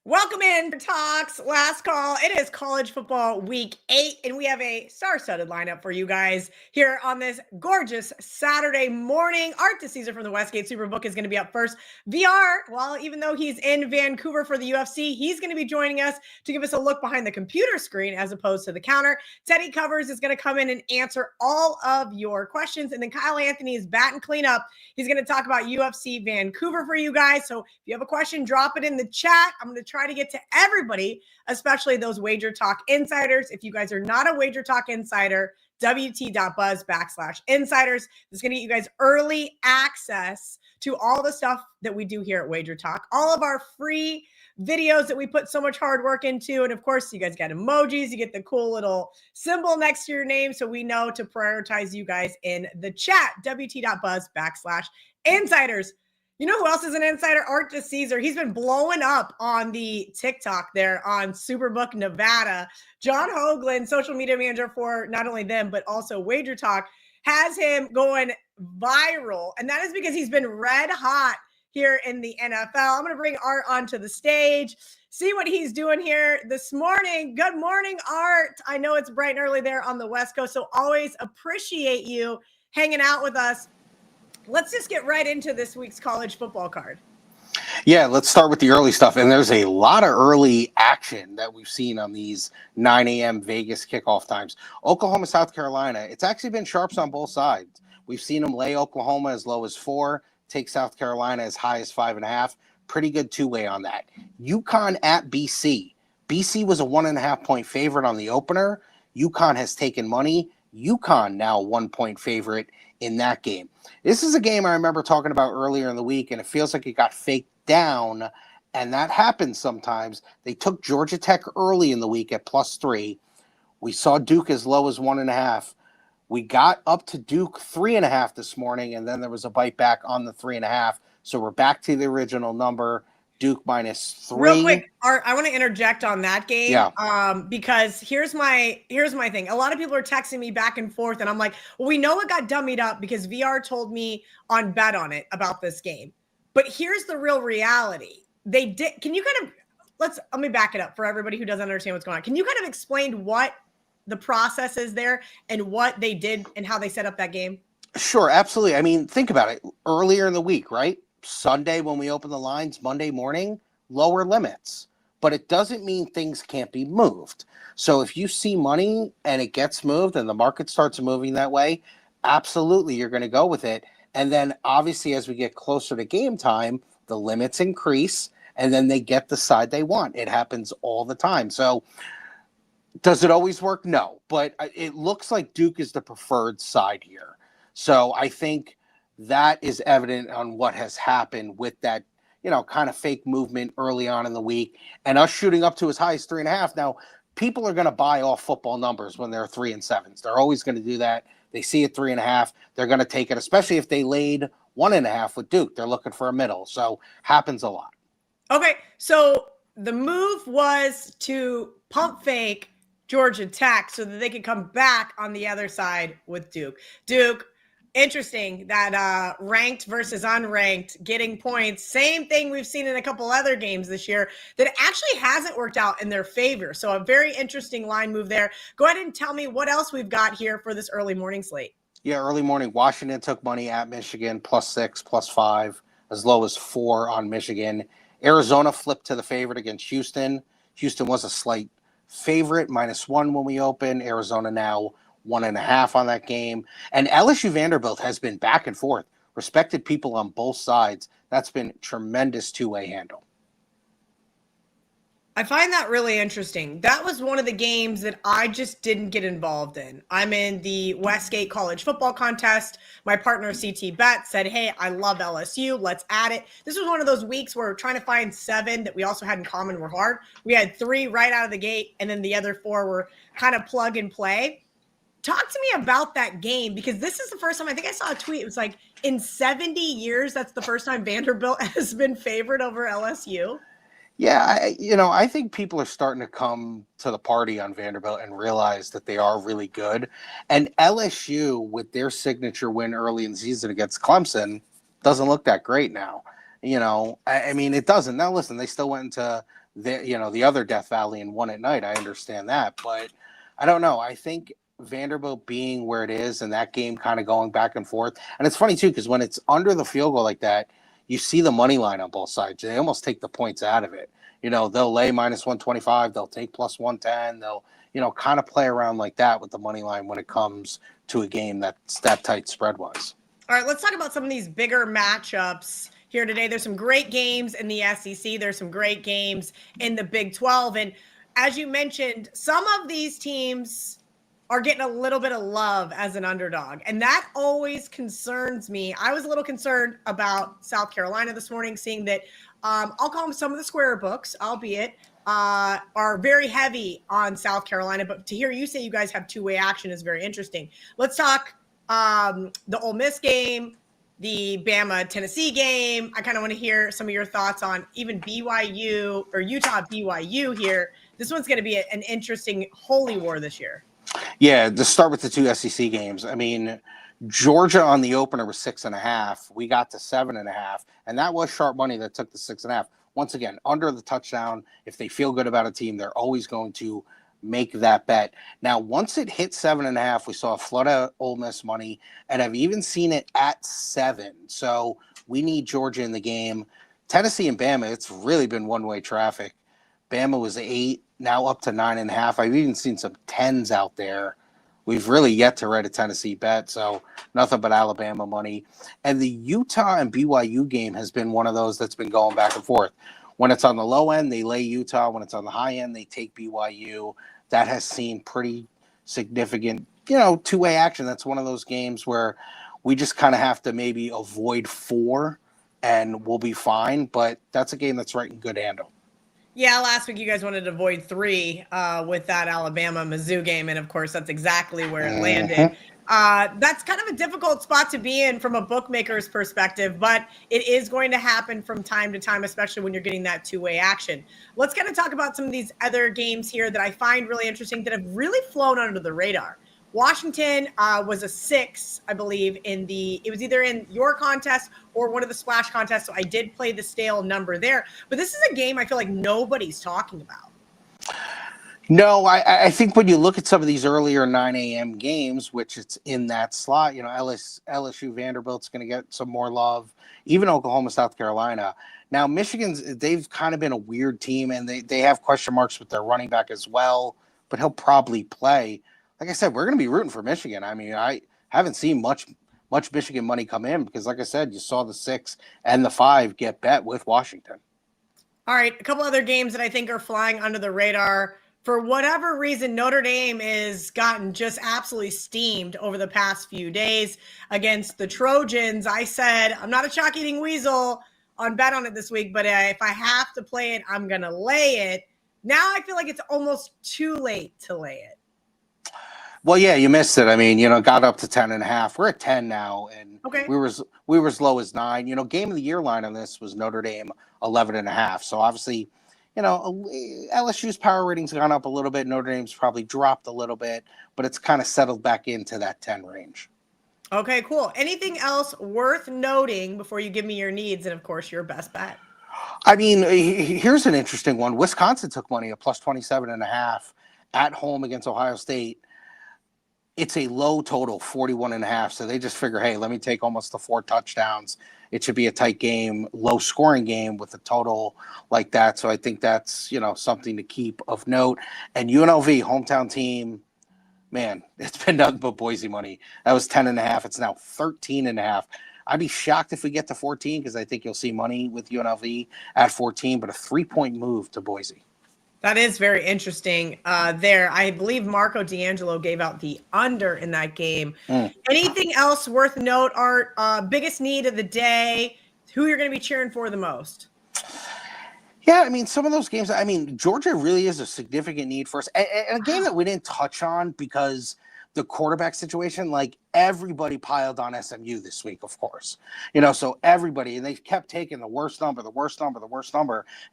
Welcome in for Talks Last Call. It is college football week 8, and we have a star-studded lineup for you guys here on this gorgeous Saturday morning. Art DeCesar from the Westgate Superbook is going to be up first. VR, well, even though he's in Vancouver for the UFC, he's going to be joining us to give us a look behind the computer screen as opposed to the counter. Teddy Covers is going to come in and answer all of your questions, and then Kyle Anthony is batting cleanup. He's going to talk about UFC Vancouver for you guys. So if you have a question, drop it in the chat. I'm going to try to get to everybody, especially those WagerTalk insiders. If you guys are not a WagerTalk insider, wt.buzz/insiders. This is going to get you guys early access to all the stuff that we do here at WagerTalk, all of our free videos that we put so much hard work into. And of course, you guys got emojis, you get the cool little symbol next to your name, so we know to prioritize you guys in the chat. wt.buzz/insiders. You know who else is an insider? Art DeCesar. He's been blowing up on the TikTok there on Superbook Nevada. John Hoagland, social media manager for not only them, but also WagerTalk, has him going viral. And that is because he's been red hot here in the NFL. I'm going to bring Art onto the stage, see what he's doing here this morning. Good morning, Art. I know it's bright and early there on the West Coast, so always appreciate you hanging out with us. Let's just get right into this week's college football card. Yeah, let's start with the early stuff. And there's a lot of early action that we've seen on these 9 a.m. Vegas kickoff times. Oklahoma, South Carolina, it's actually been sharps on both sides. We've seen them lay Oklahoma as low as 4, take South Carolina as high as 5.5. Pretty good two-way on that. UConn at BC. BC was a 1.5-point favorite on the opener. UConn has taken money. UConn now 1-point favorite in that game. This is a game I remember talking about earlier in the week, and it feels like it got faked down, and that happens sometimes. They took Georgia Tech early in the week at +3. We saw Duke as low as 1.5. We got up to Duke 3.5 this morning, and then there was a bite back on the 3.5. So we're back to the original number, Duke -3. Real quick, Art, I want to interject on that game. Yeah. Because here's my thing. A lot of people are texting me back and forth, and I'm like, well, we know it got dummied up because VR told me on Bet on it about this game. But here's the real reality. They did. Can you kind of let me back it up for everybody who doesn't understand what's going on. Can you kind of explain what the process is there and what they did and how they set up that game? Sure, absolutely. I mean, think about it. Earlier in the week, right? Sunday when we open the lines, Monday morning, lower limits. But it doesn't mean things can't be moved. So if you see money and it gets moved and the market starts moving that way, absolutely you're going to go with it. And then obviously as we get closer to game time, the limits increase and then they get the side they want. It happens all the time. So does it always work? No, but it looks like Duke is the preferred side here. So I think that is evident on what has happened with that, kind of fake movement early on in the week and us shooting up to as high as 3.5. Now, people are going to buy off football numbers when they're 3 and 7s. They're always going to do that. They see it 3.5. They're going to take it, especially if they laid 1.5 with Duke. They're looking for a middle. So happens a lot. Okay. So the move was to pump fake Georgia Tech so that they could come back on the other side with Duke. Duke, interesting that ranked versus unranked getting points. Same thing we've seen in a couple other games this year that actually hasn't worked out in their favor. So a very interesting line move there. Go ahead and tell me what else we've got here for this early morning slate. Yeah, early morning. Washington took money at Michigan, +6, +5, as low as 4 on Michigan. Arizona flipped to the favorite against Houston. Houston was a slight favorite, -1 when we open. Arizona now 1.5 on that game. And LSU Vanderbilt has been back and forth. Respected people on both sides. That's been tremendous two-way handle. I find that really interesting. That was one of the games that I just didn't get involved in. I'm in the Westgate college football contest. My partner CT Bet said, hey, I love LSU. Let's add it. This was one of those weeks where we're trying to find 7 that we also had in common were hard. We had 3 right out of the gate, and then the other 4 were kind of plug and play. Talk to me about that game, because this is the first time, I think I saw a tweet. It was like in 70 years, that's the first time Vanderbilt has been favored over LSU. Yeah, I think people are starting to come to the party on Vanderbilt and realize that they are really good. And LSU, with their signature win early in the season against Clemson, doesn't look that great now. I mean, it doesn't. Now, listen, they still went into the other Death Valley and won at night. I understand that, but I don't know. I think Vanderbilt being where it is and that game kind of going back and forth. And it's funny too, because when it's under the field goal like that, you see the money line on both sides. They almost take the points out of it. They'll lay -125. They'll take +110. They'll, kind of play around like that with the money line when it comes to a game that's that tight spread-wise. All right, let's talk about some of these bigger matchups here today. There's some great games in the SEC. There's some great games in the Big 12. And as you mentioned, some of these teams are getting a little bit of love as an underdog. And that always concerns me. I was a little concerned about South Carolina this morning, seeing that I'll call them some of the square books, albeit, are very heavy on South Carolina. But to hear you say you guys have two-way action is very interesting. Let's talk the Ole Miss game, the Bama-Tennessee game. I kind of want to hear some of your thoughts on even BYU or Utah-BYU here. This one's going to be an interesting holy war this year. Yeah, to start with the 2 SEC games. I mean, Georgia on the opener was 6.5. We got to 7.5, and that was sharp money that took the 6.5. Once again, under the touchdown. If they feel good about a team, they're always going to make that bet. Now, once it hit 7.5, we saw a flood of Ole Miss money, and I've even seen it at 7. So we need Georgia in the game. Tennessee and Bama, it's really been one-way traffic. Bama was 8, now up to 9.5. I've even seen some 10s out there We've really yet to write a Tennessee bet, so nothing but Alabama money. And the Utah and BYU game has been one of those that's been going back and forth. When it's on the low end, they lay Utah. When it's on the high end, they take BYU. That has seen pretty significant, two-way action. That's one of those games where we just kind of have to maybe avoid 4 and we'll be fine. But that's a game that's right in good handle. Yeah, last week you guys wanted to avoid 3 with that Alabama-Mizzou game, and of course that's exactly where it landed. That's kind of a difficult spot to be in from a bookmaker's perspective, but it is going to happen from time to time, especially when you're getting that two-way action. Let's kind of talk about some of these other games here that I find really interesting that have really flown under the radar. Washington was a 6, I believe, it was either in your contest or one of the splash contests. So I did play the stale number there, but this is a game I feel like nobody's talking about. No, I think when you look at some of these earlier 9 a.m. games, which it's in that slot, LSU Vanderbilt's going to get some more love, even Oklahoma, South Carolina. Now, they've kind of been a weird team, and they have question marks with their running back as well, but he'll probably play. Like I said, we're going to be rooting for Michigan. I mean, I haven't seen much Michigan money come in because, like I said, you saw the 6 and the 5 get bet with Washington. All right, a couple other games that I think are flying under the radar. For whatever reason, Notre Dame has gotten just absolutely steamed over the past few days against the Trojans. I said, I'm not a chalk-eating weasel on bet on it this week, but if I have to play it, I'm going to lay it. Now I feel like it's almost too late to lay it. Well, yeah, you missed it. I mean, got up to 10.5. We're at 10 now, and okay. we were as low as 9. Game of the year line on this was Notre Dame 11.5. So obviously, LSU's power rating's gone up a little bit. Notre Dame's probably dropped a little bit, but it's kind of settled back into that 10 range. Okay, cool. Anything else worth noting before you give me your needs and, of course, your best bet? I mean, here's an interesting one. Wisconsin took money at plus 27.5 at home against Ohio State. It's a low total, 41.5. So they just figure, hey, let me take almost the 4 touchdowns. It should be a tight game, low scoring game with a total like that. So I think that's, something to keep of note. And UNLV, hometown team, man, it's been nothing but Boise money. That was 10.5. It's now 13.5. I'd be shocked if we get to 14 because I think you'll see money with UNLV at 14, but a 3-point move to Boise. That is very interesting there. I believe Marco D'Angelo gave out the under in that game. Anything else worth note, Art? Biggest need of the day, who you're going to be cheering for the most? Yeah, I mean, some of those games, Georgia really is a significant need for us. And a game that we didn't touch on because the quarterback situation, like everybody piled on SMU this week, of course. So everybody, and they kept taking the worst number.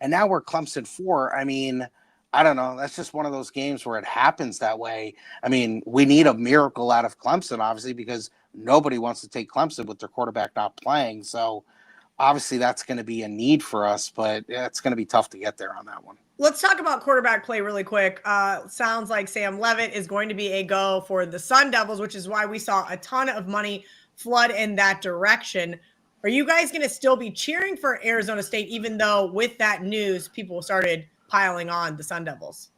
And now we're Clemson 4. I mean, I don't know. That's just one of those games where it happens that way. I mean, we need a miracle out of Clemson, obviously, because nobody wants to take Clemson with their quarterback not playing. So obviously that's going to be a need for us, but it's going to be tough to get there on that one. Let's talk about quarterback play really quick. Sounds like Sam Leavitt is going to be a go for the Sun Devils, which is why we saw a ton of money flood in that direction. Are you guys going to still be cheering for Arizona State, even though with that news, people started piling on the Sun Devils?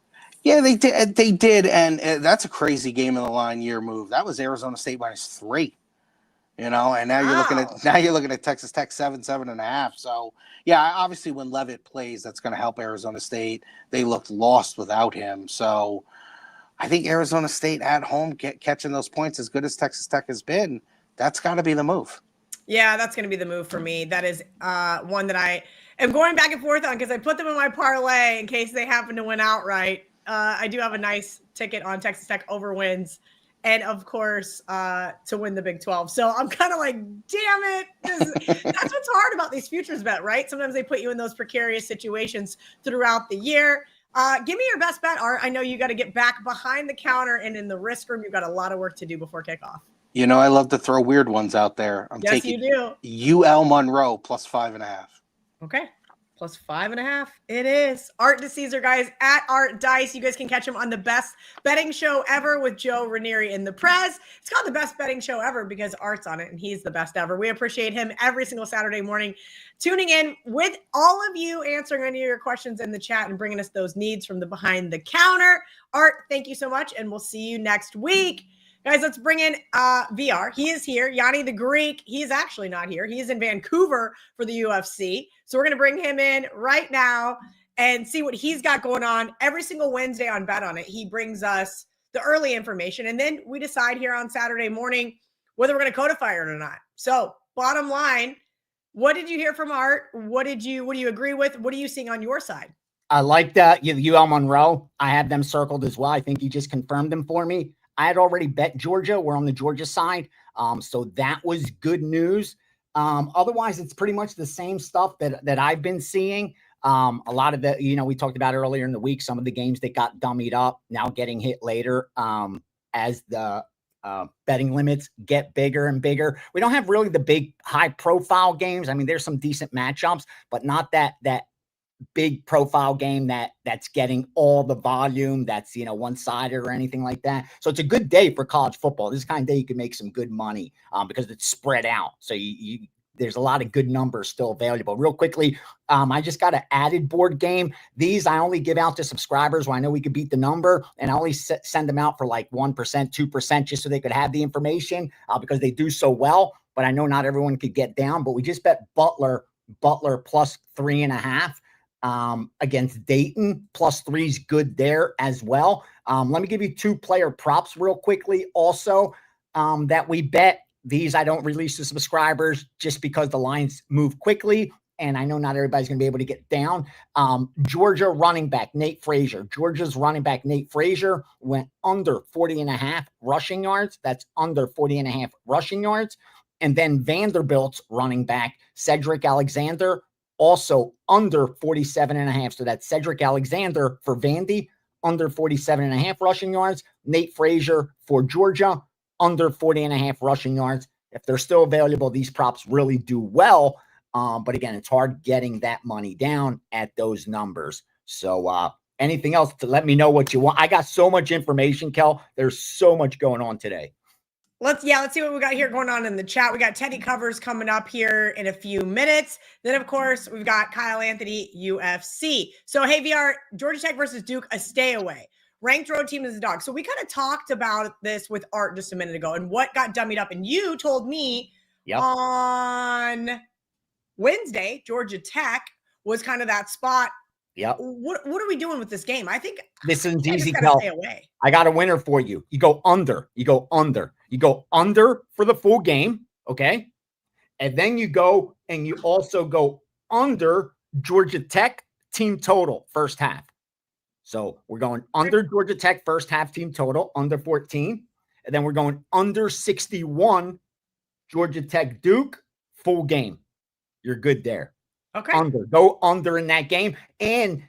Yeah, they did. And that's a crazy game in the line year move. That was Arizona State -3. And now you're looking at Texas Tech 7.5. So yeah, obviously when Leavitt plays, that's going to help Arizona State. They looked lost without him. So I think Arizona State at home catching those points, as good as Texas Tech has been, that's got to be the move. Yeah, that's going to be the move for me. That is one that I am going back and forth on because I put them in my parlay in case they happen to win outright. I do have a nice ticket on Texas Tech over wins. And, of course, to win the Big 12. So I'm kind of like, damn it. That's what's hard about these futures bet, right? Sometimes they put you in those precarious situations throughout the year. Give me your best bet, Art. I know you got to get back behind the counter and in the risk room. You've got a lot of work to do before kickoff. I love to throw weird ones out there. I'm taking UL Monroe +5.5. Okay. +5.5. It is. Art DeCesar, guys, at Art Dice. You guys can catch him on the best betting show ever with Joe Ranieri in the Prez. It's called the best betting show ever because Art's on it and he's the best ever. We appreciate him every single Saturday morning tuning in with all of you, answering any of your questions in the chat and bringing us those needs from the behind the counter. Art, thank you so much. And we'll see you next week. Guys, let's bring in VR. He is here. Gianni The Greek. He is actually not here. He is in Vancouver for the UFC. So we're going to bring him in right now and see what he's got going on. Every single Wednesday on Bet On It, he brings us the early information. And then we decide here on Saturday morning whether we're going to codify it or not. So bottom line, what did you hear from Art? What do you agree with? What are you seeing on your side? I like that. UL Monroe. I have them circled as well. I think you just confirmed them for me. I had already bet Georgia. We're on the Georgia side. So that was good news. Otherwise, it's pretty much the same stuff that I've been seeing. A lot of the, we talked about earlier in the week, some of the games that got dummied up now getting hit later as the betting limits get bigger and bigger. We don't have really the big high profile games. I mean, there's some decent matchups, but not that big profile game that's getting all the volume that's one-sided or anything like that. So it's a good day for college football. This kind of day you can make some good money because it's spread out. So there's a lot of good numbers still available. Real quickly, I just got an added board game. These I only give out to subscribers when I know we could beat the number, and I only send them out for like 1%, 2%, just so they could have the information because they do so well. But I know not everyone could get down. But we just bet Butler plus 3.5. Against Dayton, +3 is good there as well. Let me give you 2 player props real quickly also that we bet. These I don't release to subscribers just because the lines move quickly, and I know not everybody's going to be able to get down. Georgia running back Nate Frazier. Georgia's running back Nate Frazier went under 40.5 rushing yards. That's under 40.5 rushing yards. And then Vanderbilt's running back Cedric Alexander, also under 47.5. So that's Cedric Alexander for Vandy, under 47.5 rushing yards. Nate Frazier for Georgia, under 40.5 rushing yards. If they're still available, these props really do well. But again, it's hard getting that money down at those numbers. So anything else to let me know what you want? I got so much information, Kel. There's so much going on today. Let's see what we got here going on in the chat. We got Teddy Covers coming up here in a few minutes. Then, of course, we've got Kyle Anthony, UFC. So, hey, VR, Georgia Tech versus Duke, a stay away. Ranked road team is the dog. So we kind of talked about this with Art just a minute ago and what got dummied up. And you told me on Wednesday, Georgia Tech was kind of that spot. Yep. What are we doing with this game? I think this is easy, Kel. I got a winner for you. You go under. You go under for the full game, okay? And then you go and you also go under Georgia Tech team total first half. So we're going under Georgia Tech first half team total, under 14. And then we're going under 61 Georgia Tech Duke full game. You're good there. Okay. Go under in that game. And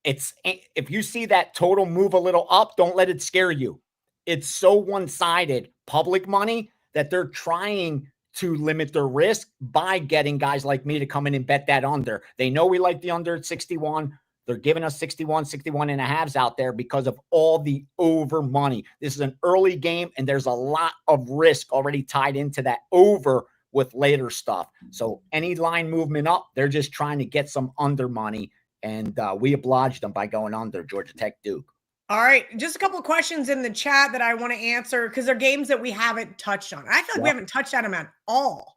it's if you see that total move a little up, don't let it scare you. It's so one-sided public money that they're trying to limit their risk by getting guys like me to come in and bet that under. They know we like the under at 61. They're giving us 61 and a halves out there because of all the over money. This is an early game, and there's a lot of risk already tied into that over with later stuff. So any line movement up, they're just trying to get some under money, and we obliged them by going under Georgia Tech Duke. All right, just a couple of questions in the chat that I want to answer because they're games that we haven't touched on. I feel like we haven't touched on them at all.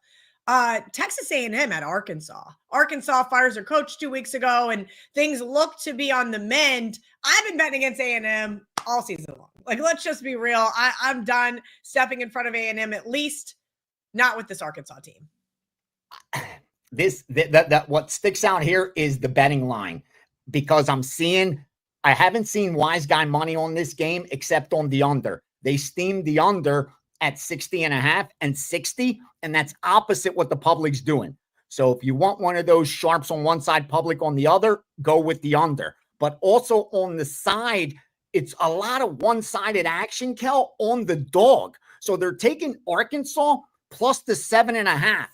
Texas A&M at Arkansas. Arkansas fires their coach 2 weeks ago, and things look to be on the mend. I've been betting against A&M all season long. Like, let's just be real. I'm done stepping in front of A&M, at least not with this Arkansas team. What sticks out here is the betting line, because I haven't seen wise guy money on this game except on the under. They steamed the under at 60.5 and 60, and that's opposite what the public's doing. So if you want one of those sharps on one side, public on the other, go with the under. But also on the side, it's a lot of one-sided action, Kel, on the dog. So they're taking Arkansas plus the 7.5.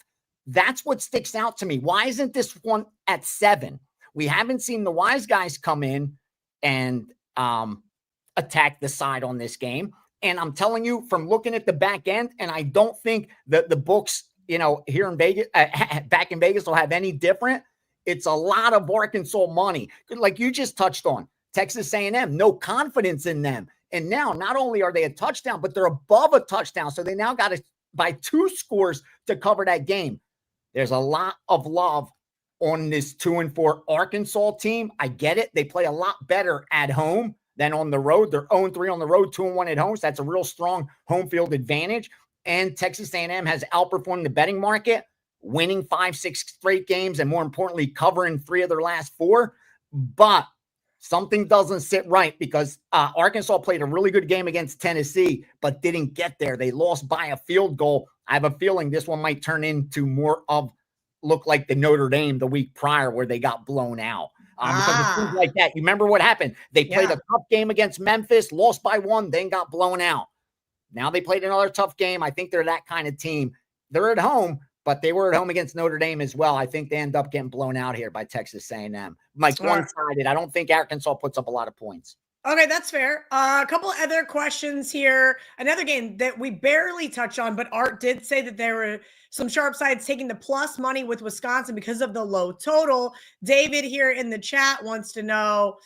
That's what sticks out to me. Why isn't this one at 7? We haven't seen the wise guys come in and attack the side on this game. And I'm telling you, from looking at the back end, and I don't think that the books, here in Vegas, back in Vegas will have any different. It's a lot of Arkansas money. Like you just touched on, Texas A&M, no confidence in them. And now not only are they a touchdown, but they're above a touchdown. So they now got to by 2 scores to cover that game. There's a lot of love on this 2-4 Arkansas team. I get it. They play a lot better at home than on the road. They're 0-3 on the road, 2-1 at home. So that's a real strong home field advantage. And Texas A&M has outperformed the betting market, winning 5-6 straight games, and more importantly, covering 3 of their last 4. But something doesn't sit right because Arkansas played a really good game against Tennessee, but didn't get there. They lost by a field goal. I have a feeling this one might turn into more of look like the Notre Dame the week prior where they got blown out. Because it seems like that. You remember what happened? They played a tough game against Memphis, lost by 1, then got blown out. Now they played another tough game. I think they're that kind of team. They're at home, but they were at home against Notre Dame as well. I think they end up getting blown out here by Texas A&M. Like one-sided. I don't think Arkansas puts up a lot of points. Okay, that's fair. A couple other questions here. Another game that we barely touched on, but Art did say that there were some sharp sides taking the plus money with Wisconsin because of the low total. David here in the chat wants to know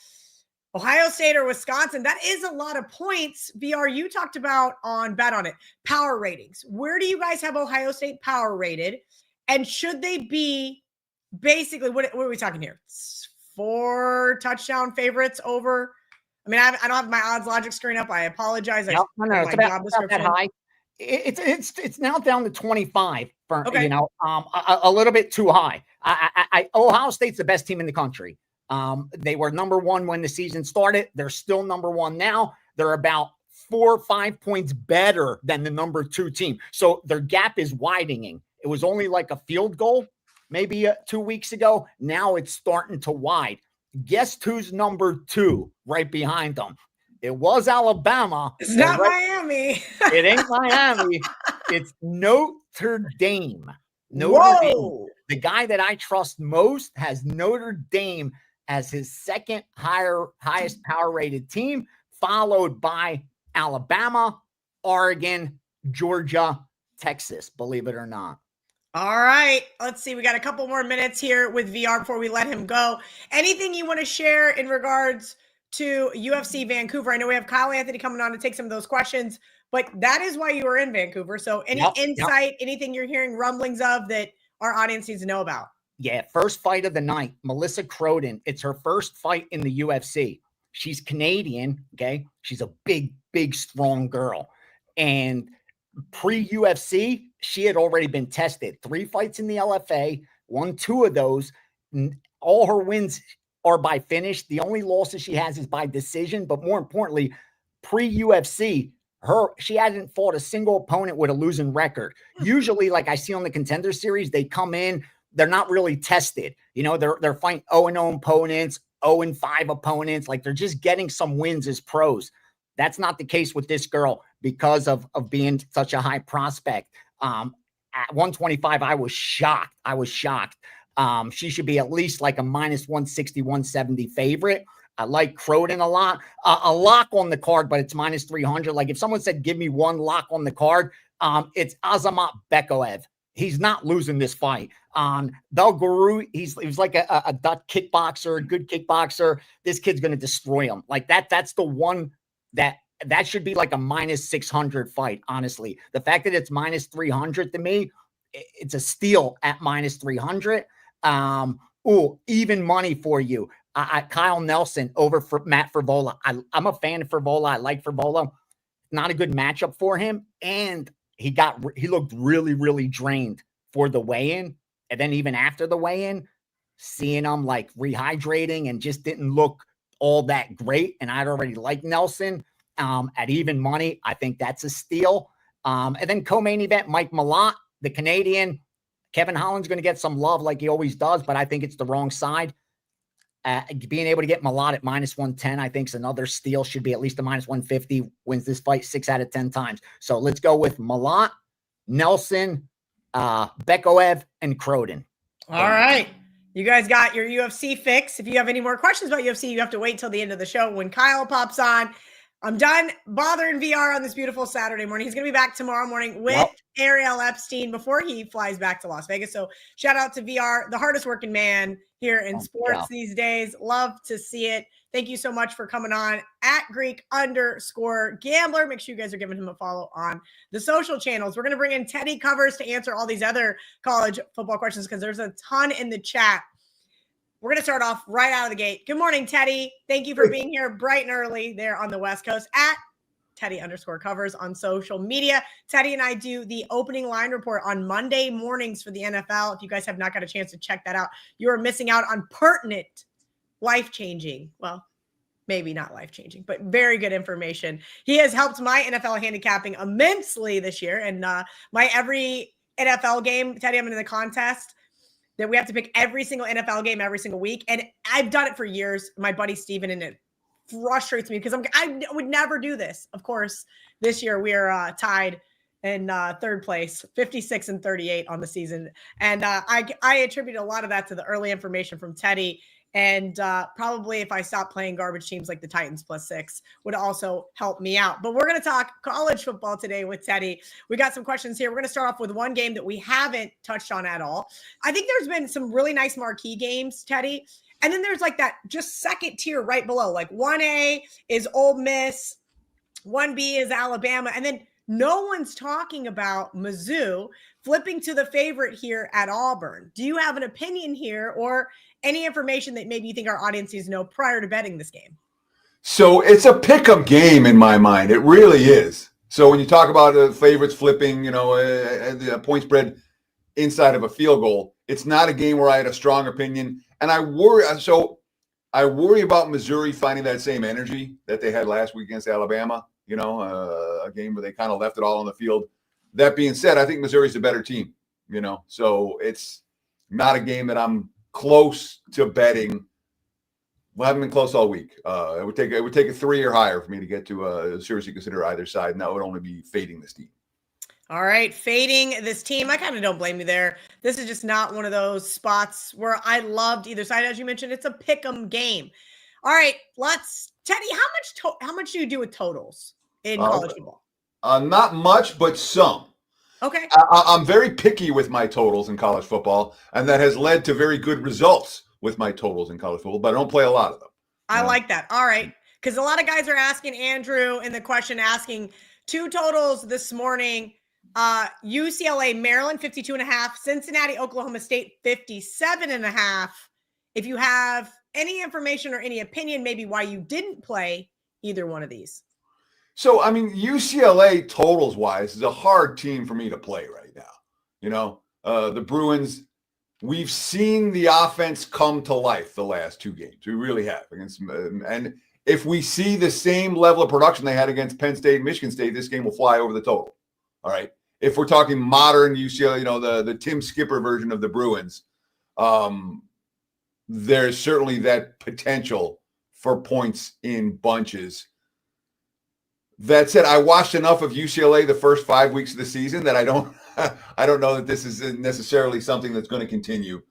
Ohio State or Wisconsin. That is a lot of points. VR, you talked about on Bet On It, power ratings. Where do you guys have Ohio State power rated? And should they be basically, what are we talking here? 4 touchdown favorites over? I mean, I don't have my odds logic screen up. I apologize. No, it's about that high. It's now down to 25 for, a little bit too high. Ohio State's the best team in the country. They were number 1 when the season started. They're still number 1 now. They're about 4 or 5 points better than the number 2 team. So their gap is widening. It was only like a field goal maybe 2 weeks ago. Now it's starting to wide. Guess who's number 2 right behind them? It was Alabama. It's not Miami. It ain't Miami. It's Notre Dame. Notre Dame. The guy that I trust most has Notre Dame as his second highest power rated team, followed by Alabama, Oregon, Georgia, Texas, believe it or not. All right. Let's see. We got a couple more minutes here with VR before we let him go. Anything you want to share in regards to UFC Vancouver? I know we have Kyle Anthony coming on to take some of those questions, but that is why you were in Vancouver. So any insight, anything you're hearing rumblings of that our audience needs to know about? Yeah. First fight of the night, Melissa Croden. It's her first fight in the UFC. She's Canadian. Okay. She's a big, strong girl. And pre-UFC, she had already been tested. 3 fights in the LFA, won 2 of those. All her wins are by finish. The only losses she has is by decision. But more importantly, pre-UFC, she hadn't fought a single opponent with a losing record. Usually, like I see on the Contender Series, they come in, they're not really tested. They're fighting 0-0 opponents, 0-5 opponents. Like they're just getting some wins as pros. That's not the case with this girl because of being such a high prospect. At 125, I was shocked. She should be at least like a minus 160, 170 favorite. I like Croden a lot. A lock on the card, but it's minus 300. Like if someone said, give me one lock on the card, it's Azamat Bekoev. He's not losing this fight. Belguru, he was like a Dutch kickboxer, a good kickboxer. This kid's going to destroy him. Like that's the one that should be like a minus 600 fight, honestly. The fact that it's minus 300 to me, it's a steal at minus 300. Even money for you. Kyle Nelson over for Matt Favola. I'm a fan of Favola. I like Favola. Not a good matchup for him. And he looked really, really drained for the weigh-in. And then even after the weigh-in, seeing him like rehydrating and just didn't look all that great. And I'd already liked Nelson at even money. I think that's a steal. And then co-main event, Mike Malott, the Canadian. Kevin Holland's going to get some love like he always does, but I think it's the wrong side. Being able to get Malott at minus 110, I think is another steal. Should be at least a minus 150. Wins this fight 6 out of 10 times. So let's go with Malott, Nelson, Bekoev, and Croden. All right. You guys got your UFC fix. If you have any more questions about UFC, you have to wait till the end of the show when Kyle pops on. I'm done bothering VR on this beautiful Saturday morning. He's going to be back tomorrow morning with Ariel Epstein before he flies back to Las Vegas. So shout out to VR, the hardest working man here in sports these days. Love to see it. Thank you so much for coming on at Greek_Gambler. Make sure you guys are giving him a follow on the social channels. We're going to bring in Teddy Covers to answer all these other college football questions because there's a ton in the chat. We're going to start off right out of the gate. Good morning, Teddy. Thank you for being here bright and early there on the West Coast at Teddy_Covers on social media. Teddy and I do the opening line report on Monday mornings for the NFL. If you guys have not got a chance to check that out, you are missing out on pertinent, life-changing, well, maybe not life-changing, but very good information. He has helped my NFL handicapping immensely this year. And my every NFL game, Teddy, I'm in the contest that we have to pick every single NFL game every single week. And I've done it for years. My buddy Steven, and it frustrates me because I would never do this. Of course, this year we are tied in third place, 56-38 on the season. And I attribute a lot of that to the early information from Teddy. And probably if I stop playing garbage teams like the Titans +6 would also help me out. But we're going to talk college football today with Teddy. We got some questions here. We're going to start off with one game that we haven't touched on at all. I think there's been some really nice marquee games, Teddy. And then there's like that just second tier right below. Like 1A is Ole Miss, 1B is Alabama. And then no one's talking about Mizzou flipping to the favorite here at Auburn. Do you have an opinion here or any information that maybe you think our audience needs to know prior to betting this game? So it's a pick-em game in my mind. It really is. So when you talk about favorites flipping, the point spread inside of a field goal, it's not a game where I had a strong opinion. And I worry about Missouri finding that same energy that they had last week against Alabama, a game where they kind of left it all on the field. That being said, I think Missouri's a better team, so it's not a game that I'm close to betting. Well, I haven't been close all week. It would take a 3 or higher for me to get to seriously consider either side, and that would only be fading this team. All right, fading this team. I kind of don't blame you there. This is just not one of those spots where I loved either side. As you mentioned, it's a pick'em game. All right, Teddy, how much do you do with totals in college football? Not much, but some. Okay. I'm very picky with my totals in college football, and that has led to very good results with my totals in college football, but I don't play a lot of them. I like that. All right. Because a lot of guys are asking Andrew in the question, asking two totals this morning. UCLA, Maryland, 52.5. Cincinnati, Oklahoma State, 57.5. If you have any information or any opinion, maybe why you didn't play either one of these. So, I mean, UCLA totals-wise is a hard team for me to play right now. The Bruins, we've seen the offense come to life the last two games. We really have. And if we see the same level of production they had against Penn State and Michigan State, this game will fly over the total. All right. If we're talking modern UCLA, the Tim Skipper version of the Bruins, there's certainly that potential for points in bunches. That said, I watched enough of UCLA the first 5 weeks of the season that I don't know that this is necessarily something that's going to continue.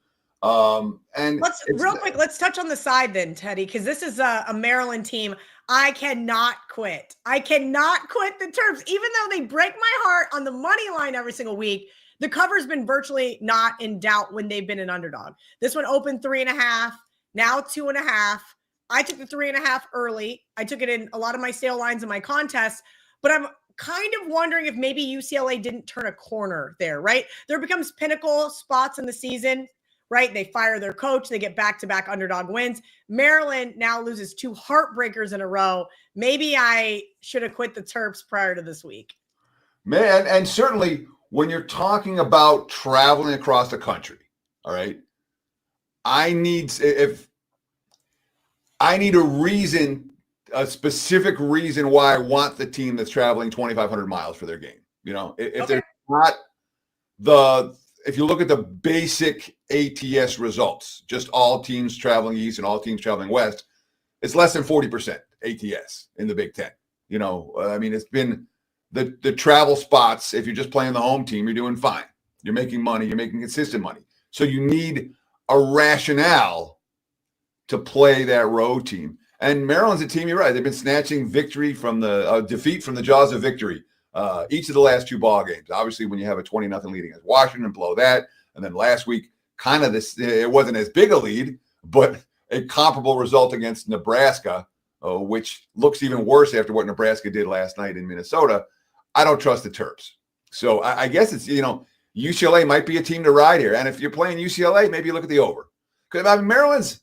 Let's touch on the side then, Teddy, because this is a Maryland team. I cannot quit. I cannot quit the Terps, even though they break my heart on the money line every single week. The cover's been virtually not in doubt when they've been an underdog. This one opened 3.5, now 2.5. I took the 3.5 early. I took it in a lot of my sale lines in my contest, but I'm kind of wondering if maybe UCLA didn't turn a corner there, right? There becomes pinnacle spots in the season, right? They fire their coach. They get back-to-back underdog wins. Maryland now loses 2 heartbreakers in a row. Maybe I should have quit the Terps prior to this week. Man, and certainly when you're talking about traveling across the country, all right, I need a specific reason why I want the team that's traveling 2,500 miles for their game. If they're not if you look at the basic ATS results, just all teams traveling east and all teams traveling west, it's less than 40% ATS in the Big Ten. It's been the travel spots. If you're just playing the home team, you're doing fine. You're making money. You're making consistent money. So you need a rationale to play that road team. And Maryland's a team, you're right. They've been snatching victory from the defeat from the jaws of victory each of the last 2 ball games. Obviously, when you have a 20-0 lead against Washington, blow that. And then last week, kind of this, it wasn't as big a lead, but a comparable result against Nebraska, which looks even worse after what Nebraska did last night in Minnesota. I don't trust the Terps. So I guess it's, UCLA might be a team to ride here. And if you're playing UCLA, maybe you look at the over. Because I mean, Maryland's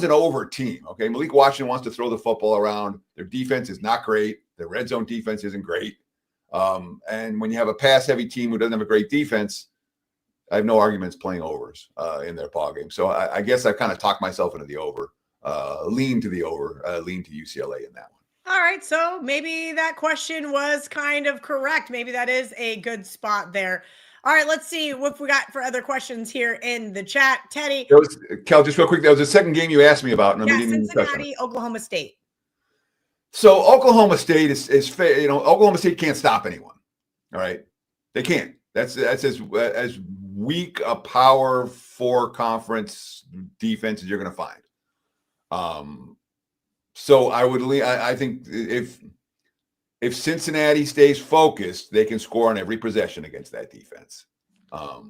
an over team, okay? Malik Washington wants to throw the football around. Their defense is not great. Their red zone defense isn't great. And when you have a pass-heavy team who doesn't have a great defense, I have no arguments playing overs in their ball game. So I guess I kind of talked myself into the over, lean to the over, lean to UCLA in that one. All right, so maybe that question was kind of correct. Maybe that is a good spot there. All right, let's see what we got for other questions here in the chat. Teddy. Cal, just real quick, that was the second game you asked me about. And Cincinnati, Oklahoma State. So Oklahoma State is Oklahoma State can't stop anyone. All right, they can't. That's as weak a Power 4 conference defense as you're going to find. So I think if Cincinnati stays focused, they can score on every possession against that defense, for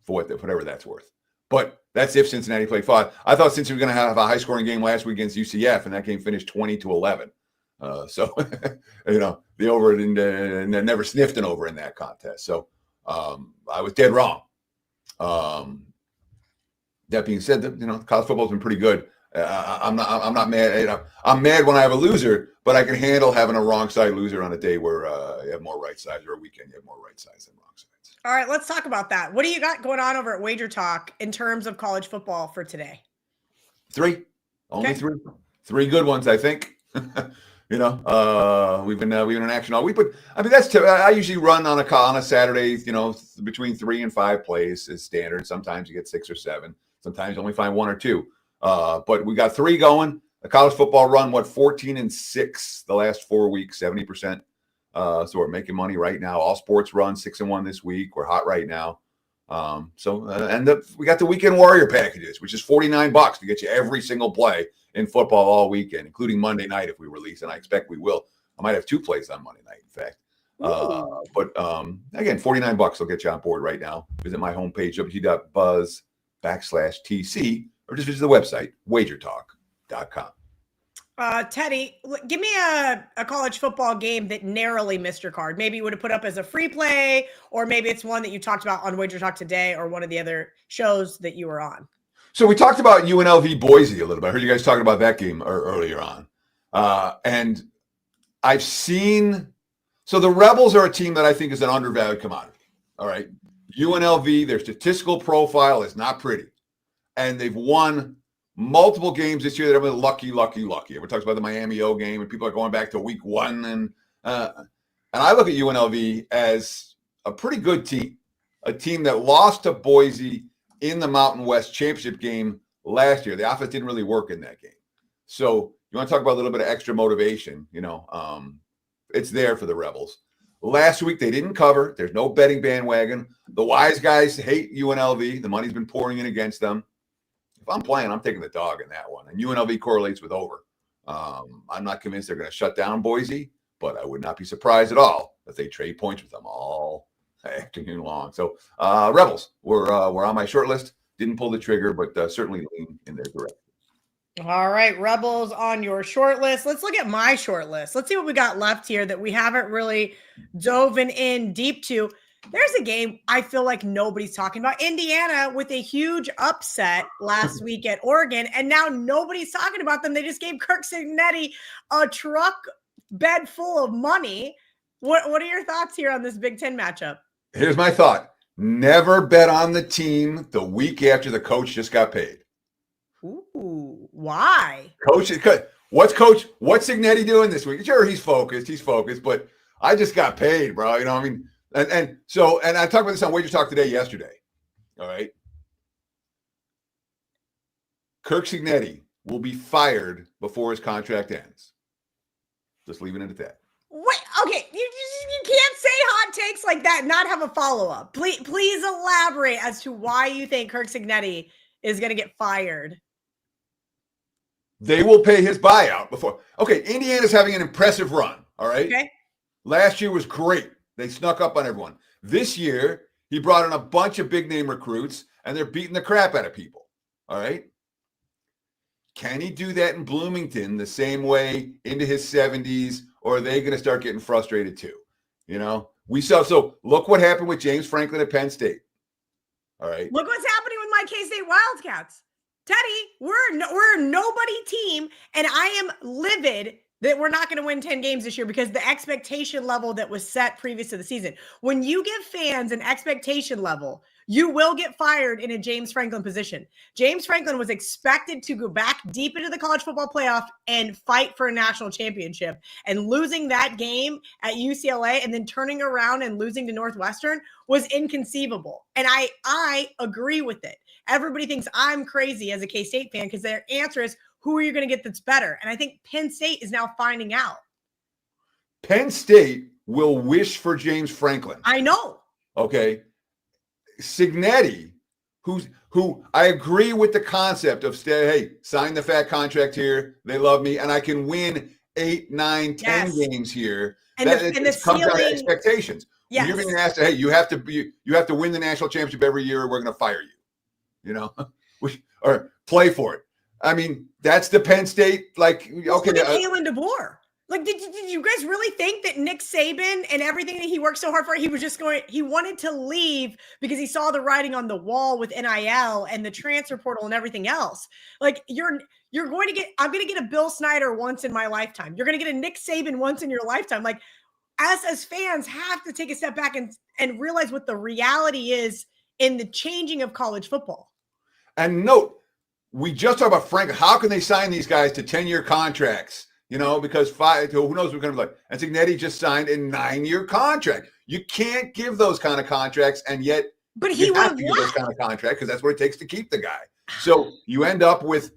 whatever that's worth. But that's if Cincinnati play 5. I thought Cincinnati was going to have a high-scoring game last week against UCF, and that game finished 20-11. So the over and never sniffed an over in that contest. So I was dead wrong. That being said, college football's been pretty good. I'm not mad. I'm mad when I have a loser, but I can handle having a wrong side loser on a day where you have more right sides, or a weekend you have more right sides than wrong sides. All right, let's talk about that. What do you got going on over at WagerTalk in terms of college football for today? 3, only 3 good ones, I think. We've been in action all week, but I mean I usually run on a Saturday, between 3 and 5 plays is standard. Sometimes you get 6 or 7. Sometimes you only find 1 or 2. But we got 3 going. The college football run, 14-6 the last 4 weeks, 70%. So we're making money right now. All sports run 6-1 this week. We're hot right now. We got the weekend warrior packages, which is $49 to get you every single play in football all weekend, including Monday night if we release, and I expect we will. I might have 2 plays on Monday night, in fact. Again, $49 will get you on board right now. Visit my homepage, www.buzz.com/TC, or just visit the website, WagerTalk.com. Teddy, give me a college football game that narrowly missed your card. Maybe you would have put up as a free play, or maybe it's one that you talked about on WagerTalk today or one of the other shows that you were on. So we talked about UNLV Boise a little bit. I heard you guys talking about that game earlier on. And I've seen – so the Rebels are a team that I think is an undervalued commodity. All right. UNLV, their statistical profile is not pretty. And they've won multiple games this year that have been lucky. Everyone talks about the Miami O game, and people are going back to week 1. And I look at UNLV as a pretty good team, a team that lost to Boise in the Mountain West championship game last year. The offense didn't really work in that game. So you want to talk about a little bit of extra motivation, it's there for the Rebels. Last week, they didn't cover. There's no betting bandwagon. The wise guys hate UNLV. The money's been pouring in against them. If I'm playing, I'm taking the dog in that one. And UNLV correlates with over. I'm not convinced they're going to shut down Boise, but I would not be surprised at all if they trade points with them all afternoon long. So Rebels were on my short list. Didn't pull the trigger, but certainly lean in their direction. All right, Rebels on your short list. Let's look at my short list. Let's see what we got left here that we haven't really dove in deep to. There's a game I feel like nobody's talking about. Indiana with a huge upset last week at Oregon, and now nobody's talking about them. They just gave Kirk Cignetti a truck bed full of money. What are your thoughts here on this Big Ten matchup? Here's my thought. Never bet on the team the week after the coach just got paid. Ooh, why? What's Cignetti doing this week? Sure, he's focused, but I just got paid, bro. And I talked about this on WagerTalk yesterday. All right. Kirk Cignetti will be fired before his contract ends. Just leaving it at that. Wait, okay. You can't say hot takes like that and not have a follow-up. Please elaborate as to why you think Kirk Cignetti is going to get fired. they will pay his buyout before. Okay, Indiana's having an impressive run, all right? Okay. Last year was great. They snuck up on everyone. This year, he brought in a bunch of big-name recruits, and they're beating the crap out of people, all right? Can he do that in Bloomington the same way into his 70s, or are they going to start getting frustrated too? You know, so look what happened with James Franklin at Penn State. All right. Look what's happening with my K-State Wildcats. Teddy, we're a nobody team, and I am livid that we're not going to win 10 games this year because the expectation level that was set previous to the season. When you give fans an expectation level, you will get fired in a James Franklin position. James Franklin was expected to go back deep into the college football playoff and fight for a national championship. And losing that game at UCLA and then turning around and losing to Northwestern was inconceivable. And I agree with it. Everybody thinks I'm crazy as a K-State fan because their answer is, who are you going to get that's better? And I think Penn State is now finding out. Penn State will wish for James Franklin. I know. Okay. Signetti, who I agree with the concept of hey, sign the fat contract here. They love me, and I can win 8, 9, 10 games here. And the comes down to ceiling, expectations. yes. When you're being asked, hey, you have to win the national championship every year, or we're going to fire you. You know, or play for it. I mean, that's the Penn State. Like, okay, look at Kalen DeBoer. Like, did you guys really think that Nick Saban and everything that he worked so hard for, he wanted to leave because he saw the writing on the wall with NIL and the transfer portal and everything else? Like, I'm going to get a Bill Snyder once in my lifetime. You're going to get a Nick Saban once in your lifetime. Like, us as fans have to take a step back and realize what the reality is in the changing of college football. And note, we just talked about Frank. How can they sign these guys to 10-year contracts? You know, because who knows what's going to be like. And Signetti just signed a 9-year contract. You can't give those kind of contracts, and yet he you have to give those kind of contracts because that's what it takes to keep the guy. So you end up with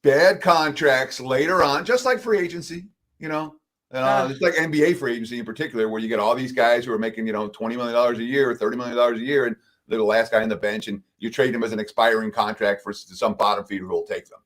bad contracts later on, just like free agency, you know. It's like NBA free agency in particular, where you get all these guys who are making, $20 million a year or $30 million a year, and they're the last guy on the bench, and you trade them as an expiring contract for some bottom feeder who will take them.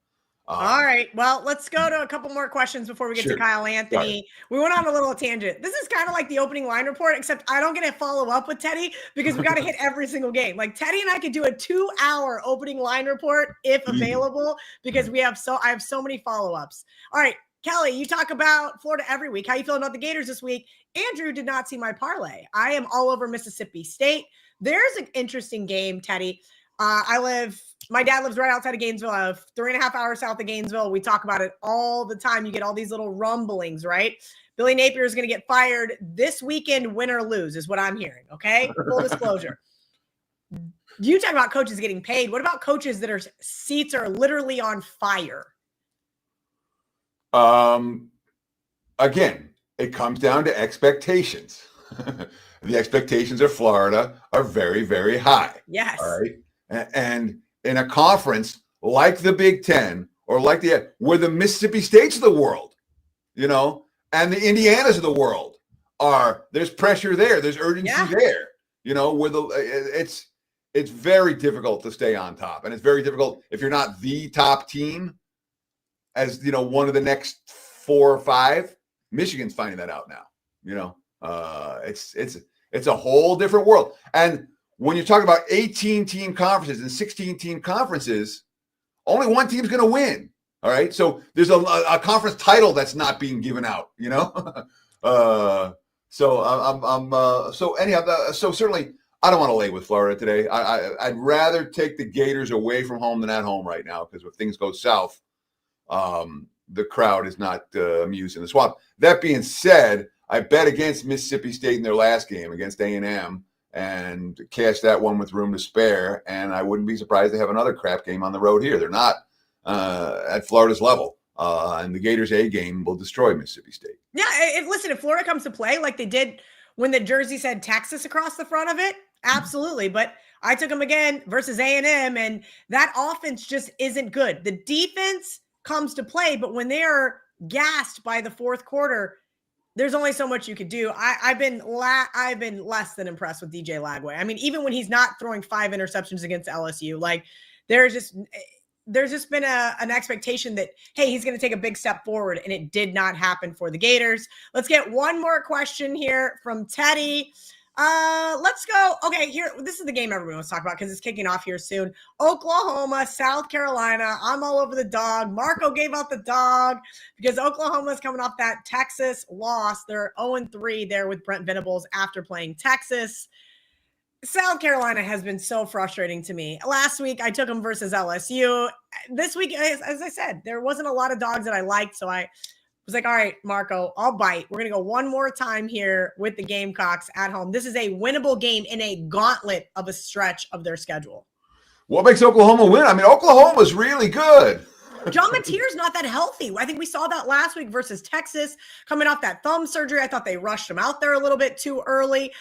All right. Well, let's go to a couple more questions before we get to Kyle Anthony. We went on a little tangent. This is kind of like the opening line report, except I don't get to follow up with Teddy because we got to hit every single game. Like, Teddy and I could do a 2-hour opening line report if available because I have so many follow-ups. All right. Kelly, you talk about Florida every week. How you feeling about the Gators this week? Andrew did not see my parlay. I am all over Mississippi State. There's an interesting game, Teddy. My dad lives right outside of Gainesville, 3.5 hours south of Gainesville. We talk about it all the time. You get all these little rumblings, right? Billy Napier is going to get fired this weekend, win or lose, is what I'm hearing. Okay. Full disclosure. You talk about coaches getting paid. What about coaches that seats are literally on fire? Again, it comes down to expectations. The expectations of Florida are very, very high. Yes. All right. And in a conference like the Big Ten or like where the Mississippi States of the world, and the Indianas of the world there's pressure there. There's urgency there, it's very difficult to stay on top. And it's very difficult if you're not the top team as, one of the next 4 or 5. Michigan's finding that out now, it's a whole different world. And when you're talking about 18-team conferences and 16-team conferences, only one team's going to win. All right. So there's a conference title that's not being given out, So certainly I don't want to lay with Florida today. I'd rather take the Gators away from home than at home right now, because if things go south, the crowd is not amused in the swamp. That being said, I bet against Mississippi State in their last game against A&M and cashed that one with room to spare. And I wouldn't be surprised to have another crap game on the road here. They're not at Florida's level. And the Gators A game will destroy Mississippi State. Yeah. If Florida comes to play like they did when the jersey said Texas across the front of it, absolutely. But I took them again versus A&M, and that offense just isn't good. The defense comes to play, but when they are gassed by the fourth quarter, there's only so much you could do. I've been less than impressed with DJ Lagway. I mean, even when he's not throwing 5 interceptions against LSU, like there's just there's just been an expectation that, hey, he's going to take a big step forward, and it did not happen for the Gators. Let's get one more question here from Teddy. Let's go. Okay, here. This is the game everyone wants to talk about because it's kicking off here soon. Oklahoma, South Carolina. I'm all over the dog. Marco gave out the dog because Oklahoma's coming off that Texas loss. They're 0-3 there with Brent Venables after playing Texas. South Carolina has been so frustrating to me. Last week, I took them versus LSU. This week, as I said, there wasn't a lot of dogs that I liked, so I was like, all right, Marco, I'll bite. We're going to go one more time here with the Gamecocks at home. This is a winnable game in a gauntlet of a stretch of their schedule. What makes Oklahoma win? I mean, Oklahoma's really good. John Mateer's not that healthy. I think we saw that last week versus Texas coming off that thumb surgery. I thought they rushed him out there a little bit too early.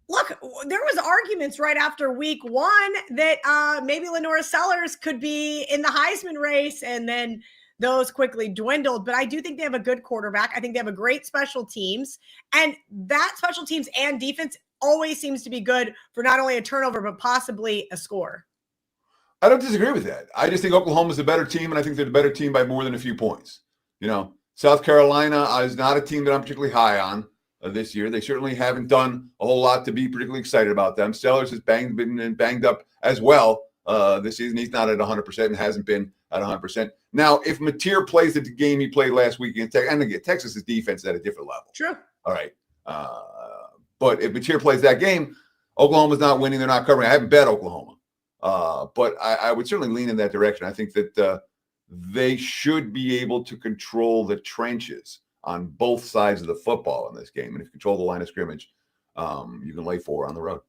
Look, there was arguments right after week one that maybe Lenora Sellers could be in the Heisman race, and then those quickly dwindled. But I do think they have a good quarterback. I think they have a great special teams, and that special teams and defense always seems to be good for not only a turnover, but possibly a score. I don't disagree with that. I just think Oklahoma's a better team, and I think they're the better team by more than a few points. You know, South Carolina is not a team that I'm particularly high on this year. They certainly haven't done a whole lot to be particularly excited about them. Sellers has been banged up as well this season. He's not at 100% and hasn't been at 100%. Now, if Mateer plays the game he played last week against Texas, and again, Texas's defense is at a different level. True. All right. But if Mateer plays that game, Oklahoma's not winning. They're not covering. I haven't bet Oklahoma. But I would certainly lean in that direction. I think that they should be able to control the trenches on both sides of the football in this game. And if you control the line of scrimmage, you can lay 4 on the road.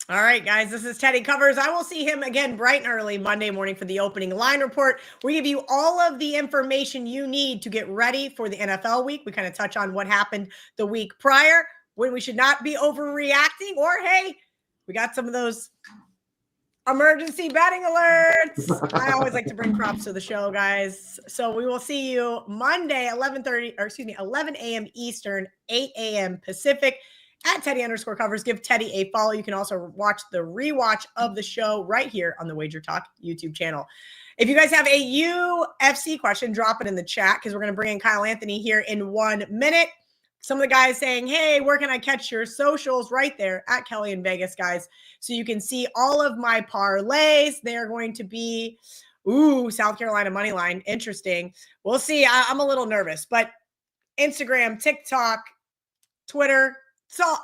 All right, guys, this is Teddy Covers. I will see him again bright and early Monday morning for the opening line report. We give you all of the information you need to get ready for the NFL week. We kind of touch on what happened the week prior, when we should not be overreacting, or, hey, we got some of those emergency betting alerts. I always like to bring props to the show, guys. So we will see you Monday, 11 a.m. Eastern, 8 a.m. Pacific at Teddy_covers. Give Teddy a follow. You can also watch the rewatch of the show right here on the WagerTalk YouTube channel. If you guys have a UFC question, drop it in the chat because we're going to bring in Kyle Anthony here in 1 minute. Some of the guys saying, hey, where can I catch your socials? Right there at Kelly in Vegas, guys. So you can see all of my parlays. They're going to be, South Carolina money line. Interesting. We'll see. I'm a little nervous, but Instagram, TikTok, Twitter,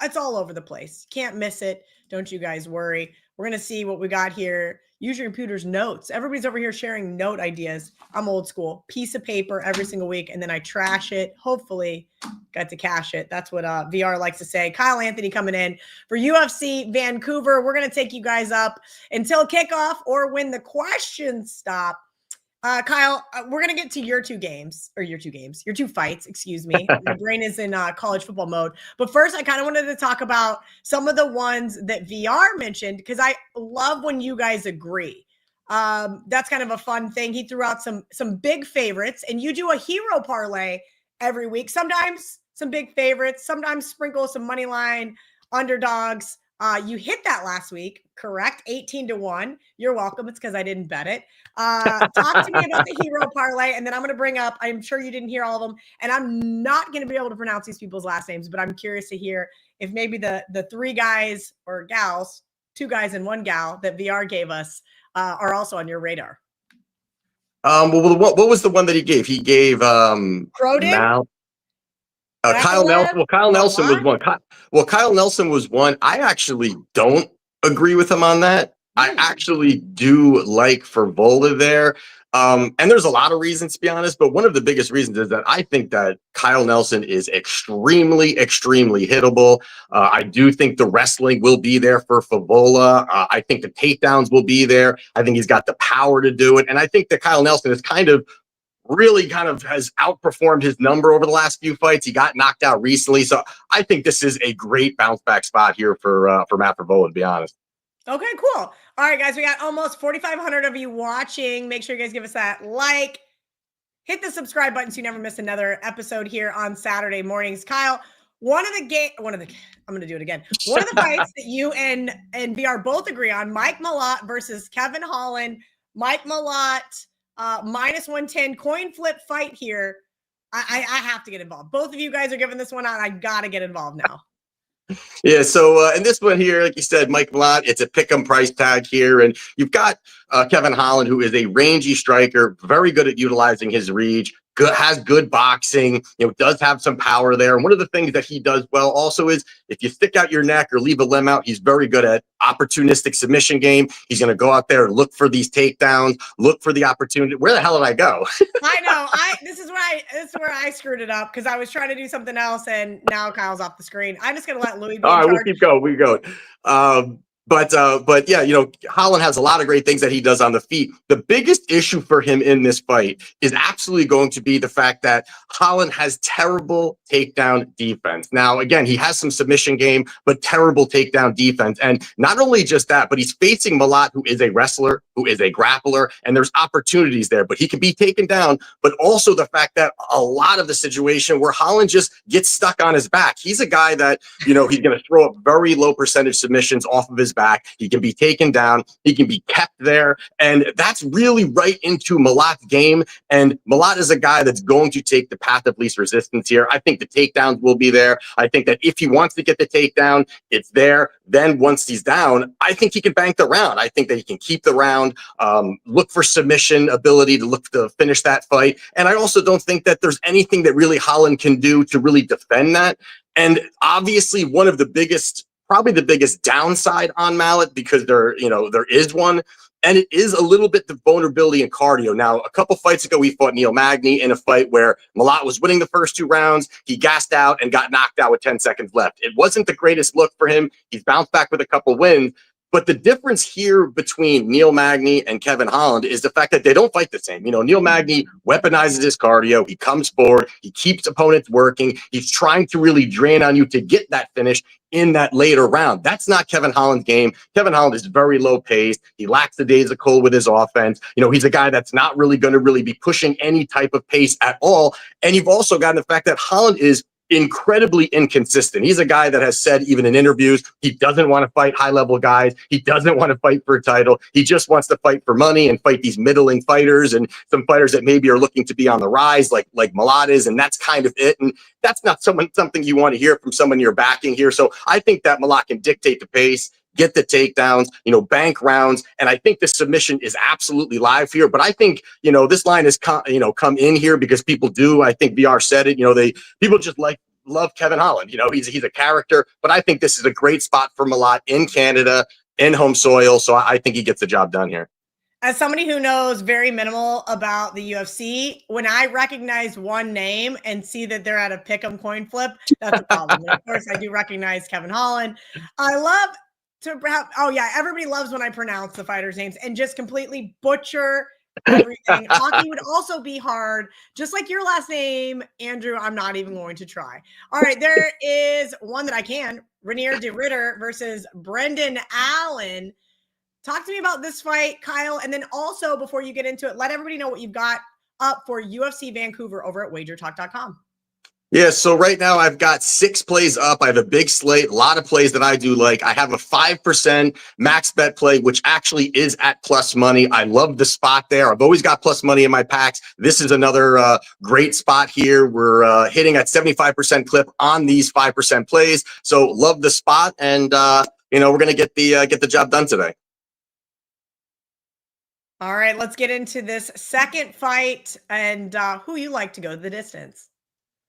it's all over the place. Can't miss it. Don't you guys worry. We're going to see what we got here. Use your computer's notes. Everybody's over here sharing note ideas. I'm old school. Piece of paper every single week, and then I trash it. Hopefully, got to cash it. That's what VR likes to say. Kyle Anthony coming in for UFC Vancouver. We're going to take you guys up until kickoff or when the questions stop. Kyle, we're going to get to your two fights, excuse me. My brain is in college football mode. But first, I kind of wanted to talk about some of the ones that VR mentioned, because I love when you guys agree. That's kind of a fun thing. He threw out some big favorites, and you do a hero parlay every week. Sometimes some big favorites, sometimes sprinkle some money line underdogs. You hit that last week, correct? 18-1. You're welcome. It's because I didn't bet it. Talk to me about the hero parlay, and then I'm going to bring up, I'm sure you didn't hear all of them, and I'm not going to be able to pronounce these people's last names, but I'm curious to hear if maybe the 3 guys or gals, 2 guys and 1 gal that VR gave us are also on your radar. Well, what was the one that he gave? He gave Croden? Kyle Nelson. Well, Kyle Nelson was one. Kyle Nelson was one. I actually don't agree with him on that. I actually do like Fervola there. And there's a lot of reasons, to be honest, but one of the biggest reasons is that I think that Kyle Nelson is extremely, extremely hittable. I do think the wrestling will be there for Fervola. I think the takedowns will be there. I think he's got the power to do it. And I think that Kyle Nelson is really has outperformed his number over the last few fights. He got knocked out recently. So I think this is a great bounce back spot here for Matt Fervola, to be honest. Okay, cool. All right, guys, we got almost 4,500 of you watching. Make sure you guys give us that like. Hit the subscribe button so you never miss another episode here on Saturday mornings. Kyle, I'm going to do it again. One of the fights that you and VR both agree on, Mike Malott versus Kevin Holland. Mike Malott, minus 110 coin flip fight here. I have to get involved. Both of you guys are giving this one out. I got to get involved now. Yeah, so in this one here, like you said, Mike Malott, it's a pick'em price tag here. And you've got Kevin Holland, who is a rangy striker, very good at utilizing his reach, has good boxing, does have some power there. And one of the things that he does well also is if you stick out your neck or leave a limb out, he's very good at opportunistic submission game. He's going to go out there and look for these takedowns, look for the opportunity. Where the hell did I go? I know. This is where I screwed it up because I was trying to do something else and now Kyle's off the screen. I'm just going to let Louis be All right, in we'll charge. keep going. We go. But yeah, Holland has a lot of great things that he does on the feet. The biggest issue for him in this fight is absolutely going to be the fact that Holland has terrible takedown defense. Now, again, he has some submission game, but terrible takedown defense. And not only just that, but he's facing Malott, who is a wrestler, who is a grappler, and there's opportunities there, but he can be taken down. But also the fact that a lot of the situation where Holland just gets stuck on his back. He's a guy that, he's going to throw up very low percentage submissions off of his back. He can be taken down. He can be kept there. And that's really right into Malott's game. And Malott is a guy that's going to take the path of least resistance here. I think the takedowns will be there. I think that if he wants to get the takedown, it's there. Then once he's down, I think he can bank the round. I think that he can keep the round, look for submission ability to look to finish that fight. And I also don't think that there's anything that really Holland can do to really defend that. And obviously one of the biggest, probably the biggest downside on Malott, because there is one, and it is a little bit the vulnerability in cardio. Now, a couple fights ago, we fought Neil Magny in a fight where Malott was winning the first 2 rounds. He gassed out and got knocked out with 10 seconds left. It wasn't the greatest look for him. He's bounced back with a couple wins. But the difference here between Neil Magny and Kevin Holland is the fact that they don't fight the same. Neil Magny weaponizes his cardio. He comes forward. He keeps opponents working. He's trying to really drain on you to get that finish in that later round. That's not Kevin Holland's game. Kevin Holland is very low paced. He lacks the daisical with his offense. He's a guy that's not really going to really be pushing any type of pace at all. And you've also got the fact that Holland is incredibly inconsistent. He's a guy that has said, even in interviews, he doesn't want to fight high-level guys. He doesn't want to fight for a title. He just wants to fight for money and fight these middling fighters and some fighters that maybe are looking to be on the rise, like Malott is, and that's kind of it. And that's not something you want to hear from someone you're backing here. So I think that Malott can dictate the pace, get the takedowns, bank rounds. And I think the submission is absolutely live here. But I think, this line has come in here because people do. I think VR said it, people just love Kevin Holland. He's a character, but I think this is a great spot for Malott in Canada, in home soil. So I think he gets the job done here. As somebody who knows very minimal about the UFC, when I recognize one name and see that they're at a pick'em coin flip, that's a problem. Of course, I do recognize Kevin Holland. I love everybody loves when I pronounce the fighters' names and just completely butcher everything. Hockey would also be hard, just like your last name, Andrew. I'm not even going to try. All right, there is one that I can. Renier de Ridder versus Brendan Allen. Talk to me about this fight, Kyle, and then also before you get into it, let everybody know what you've got up for UFC Vancouver over at WagerTalk.com. Yeah, so right now I've got 6 plays up. I have a big slate, a lot of plays that I do like. I have a 5% max bet play, which actually is at plus money. I love the spot there. I've always got plus money in my packs. This is another great spot here. We're hitting at 75% clip on these 5% plays. So love the spot, and we're going to get the job done today. All right, let's get into this second fight and who you like to go the distance.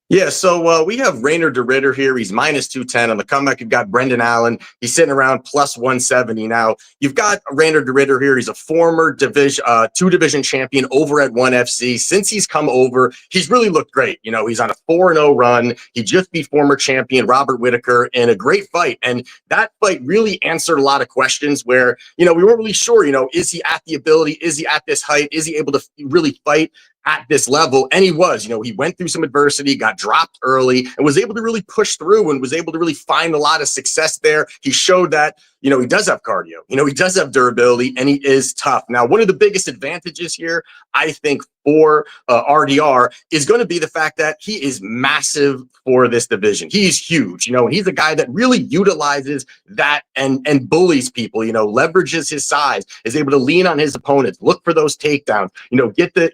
Yeah, so we have Renier de Ridder here. He's minus 210 on the comeback. You've got Brendan Allen. He's sitting around plus 170 now. You've got Renier de Ridder here. He's a former two-division champion over at ONE FC. Since he's come over, he's really looked great. He's on a 4-0 run. He just beat former champion Robert Whittaker in a great fight. And that fight really answered a lot of questions where, we weren't really sure, is he at the ability? Is he at this height? Is he able to really fight at this level? And he was, he went through some adversity, got dropped early, and was able to really push through and was able to really find a lot of success there. He showed that, he does have cardio, he does have durability, and he is tough. Now, one of the biggest advantages here, I think, for RDR is going to be the fact that he is massive for this division. He's huge, and he's a guy that really utilizes that and bullies people, leverages his size, is able to lean on his opponents, look for those takedowns,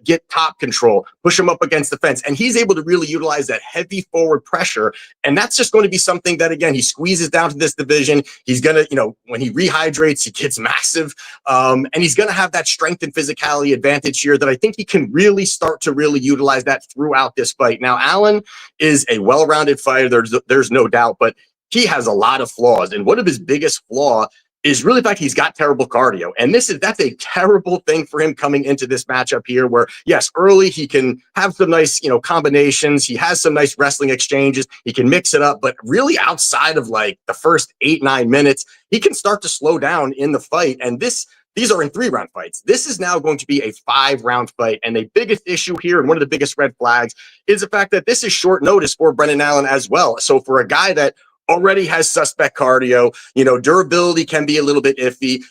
get top control, push him up against the fence. And he's able to really utilize that heavy forward pressure. And that's just going to be something that, again, he squeezes down to this division. He's going to, when he rehydrates, he gets massive. And he's going to have that strength and physicality advantage here that I think he can really start to really utilize that throughout this fight. Now, Allen is a well-rounded fighter. There's no doubt, but he has a lot of flaws. And one of his biggest flaw is really the fact he's got terrible cardio. And that's a terrible thing for him coming into this matchup here, where, yes, early he can have some nice, combinations. He has some nice wrestling exchanges. He can mix it up. But really outside of like the first 8-9 minutes, he can start to slow down in the fight. And these are in 3-round fights. This is now going to be a 5-round fight. And the biggest issue here, and one of the biggest red flags, is the fact that this is short notice for Brendan Allen as well. So for a guy that already has suspect cardio, durability can be a little bit iffy.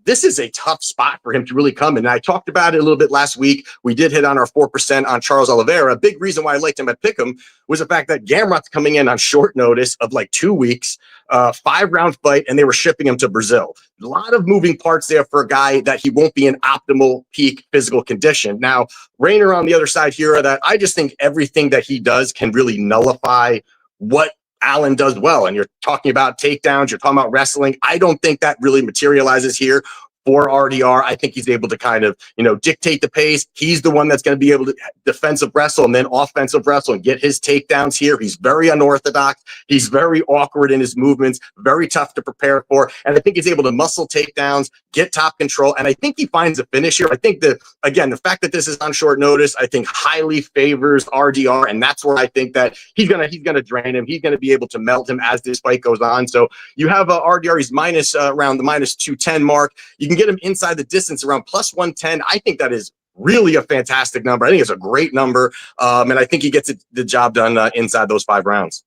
This is a tough spot for him to really come in. And I talked about it a little bit last week. We did hit on our 4% on Charles Oliveira. A big reason why I liked him at Pick'em was the fact that Gamrot's coming in on short notice of like 2 weeks, 5-round fight, and they were shipping him to Brazil. A lot of moving parts there for a guy that he won't be in optimal peak physical condition. Now, Rayner on the other side here, that I just think everything that he does can really nullify what Allen does well. And you're talking about takedowns, you're talking about wrestling. I don't think that really materializes here for RDR. I think he's able to kind of, dictate the pace. He's the one that's going to be able to defensive wrestle and then offensive wrestle and get his takedowns here. He's very unorthodox. He's very awkward in his movements, very tough to prepare for. And I think he's able to muscle takedowns, get top control. And I think he finds a finish here. I think that, again, the fact that this is on short notice, I think highly favors RDR. And that's where I think that he's going to drain him. He's going to be able to melt him as this fight goes on. So you have RDR, he's around the minus 210 mark. You can get him inside the distance around plus 110. I think that is really a fantastic number. I think it's a great number. And I think he gets the job done inside those 5 rounds.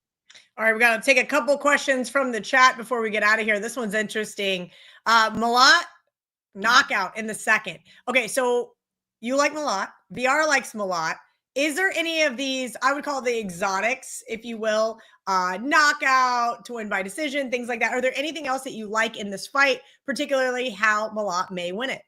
All right, we got to take a couple questions from the chat before we get out of here. This one's interesting. Malat, knockout in the second. Okay, so you like Malat. VR likes Malat. Is there any of these, I would call the exotics, if you will, knockout, to win by decision, things like that? Are there anything else that you like in this fight, particularly how Malat may win it?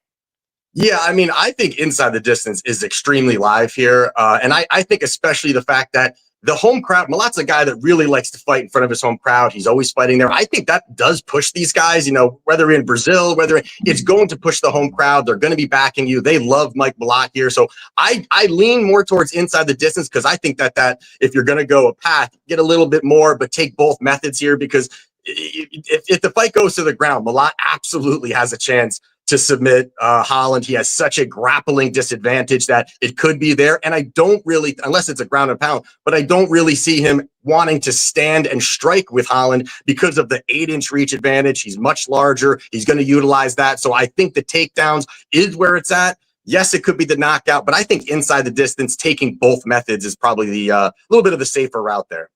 Yeah, I mean, I think inside the distance is extremely live here. And I think especially the fact that the home crowd, Malat's a guy that really likes to fight in front of his home crowd. He's always fighting there. I think that does push these guys, whether in Brazil, it's going to push the home crowd. They're going to be backing you. They love Mike Malat here. So I lean more towards inside the distance, because I think that if you're going to go a path, get a little bit more, but take both methods here, because if the fight goes to the ground, Malat absolutely has a chance to submit Holland. He has such a grappling disadvantage that it could be there. And I don't really, unless it's a ground and pound, but I don't really see him wanting to stand and strike with Holland because of the 8-inch reach advantage. He's much larger. He's going to utilize that. So I think the takedowns is where it's at. Yes, it could be the knockout, but I think inside the distance, taking both methods is probably the little bit of the safer route there.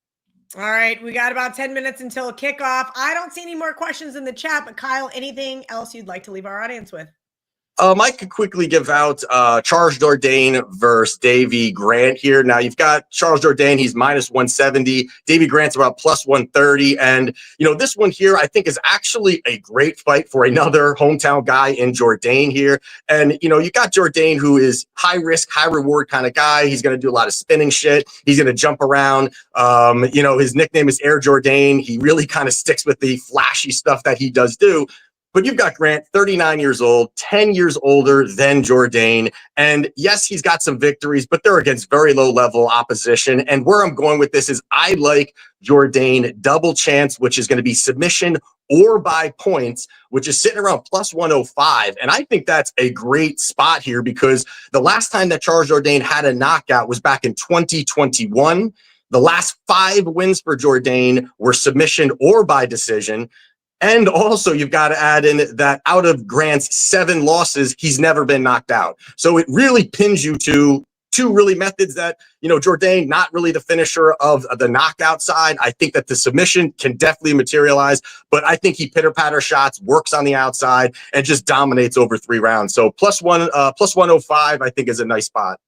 All right, we got about 10 minutes until kickoff. I don't see any more questions in the chat, but Kyle, anything else you'd like to leave our audience with? I could quickly give out Charles Jourdain versus Davy Grant here. Now, you've got Charles Jourdain. He's minus 170. Davy Grant's about plus 130. And, this one here, I think, is actually a great fight for another hometown guy in Jourdain here. And, you got Jourdain, who is high risk, high reward kind of guy. He's going to do a lot of spinning shit. He's going to jump around. His nickname is Air Jourdain. He really kind of sticks with the flashy stuff that he does do. But you've got Grant, 39 years old, 10 years older than Jourdain. And yes, he's got some victories, but they're against very low-level opposition. And where I'm going with this is I like Jourdain double chance, which is going to be submission or by points, which is sitting around plus 105. And I think that's a great spot here, because the last time that Charles Jourdain had a knockout was back in 2021. The last 5 wins for Jourdain were submission or by decision. And also, you've got to add in that out of Grant's 7 losses, he's never been knocked out. So it really pins you to two really methods that, Jourdain, not really the finisher of the knockout side. I think that the submission can definitely materialize, but I think he pitter-patter shots, works on the outside, and just dominates over 3 rounds. So plus 105, I think, is a nice spot.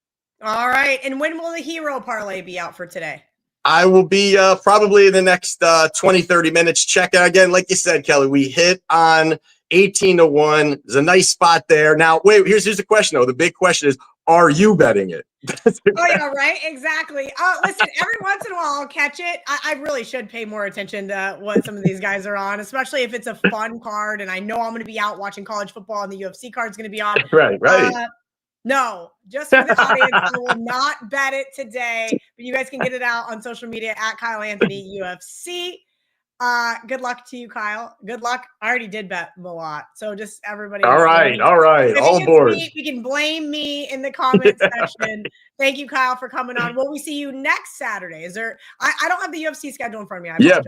All right. And when will the hero parlay be out for today? I will be probably in the next 20, 30 minutes. Check it again. Like you said, Kelly, we hit on 18-1. There's a nice spot there. Now, wait, here's the question, though. The big question is, are you betting it? Oh, yeah, right. Exactly. Listen, every once in a while I'll catch it. I really should pay more attention to what some of these guys are on, especially if it's a fun card. And I know I'm going to be out watching college football and the UFC card's going to be on. Right. No, just for the audience, I will not bet it today, but you guys can get it out on social media at Kyle Anthony UFC. Good luck to you, Kyle. Good luck. I already did bet a lot. So just everybody. All right. All aboard. You can blame me in the comment section. Thank you, Kyle, for coming on. Will we see you next Saturday? Is there, I don't have the UFC schedule in front of me. Yeah,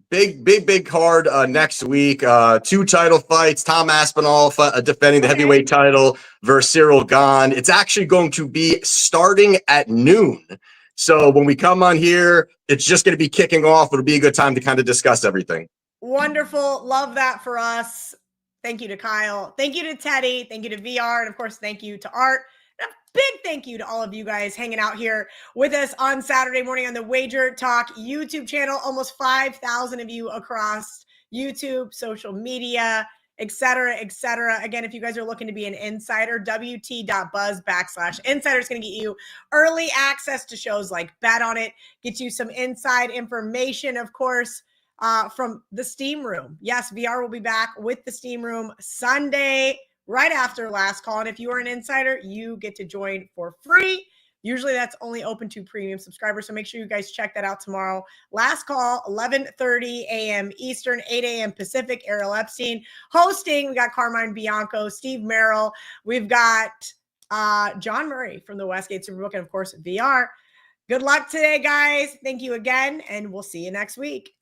big card next week. 2 title fights. Tom Aspinall defending the heavyweight title versus Cyril Gahn. It's actually going to be starting at noon. So when we come on here, it's just going to be kicking off. It'll be a good time to kind of discuss everything. Wonderful. Love that for us. Thank you to Kyle. Thank you to Teddy. Thank you to VR. And of course, thank you to Art. And a big thank you to all of you guys hanging out here with us on Saturday morning on the WagerTalk YouTube channel. Almost 5,000 of you across YouTube, social media, et cetera, et cetera. Again, if you guys are looking to be an insider, wt.buzz/insider is going to get you early access to shows like Bet On It, get you some inside information, of course, from the Steam Room. Yes, VR will be back with the Steam Room Sunday, right after Last Call. And if you are an insider, you get to join for free. Usually that's only open to premium subscribers. So make sure you guys check that out tomorrow. Last Call, 11:30 a.m. Eastern, 8 a.m. Pacific. Ariel Epstein hosting. We got Carmine Bianco, Steve Merrill. We've got John Murray from the Westgate Superbook, and of course, VR. Good luck today, guys. Thank you again, and we'll see you next week.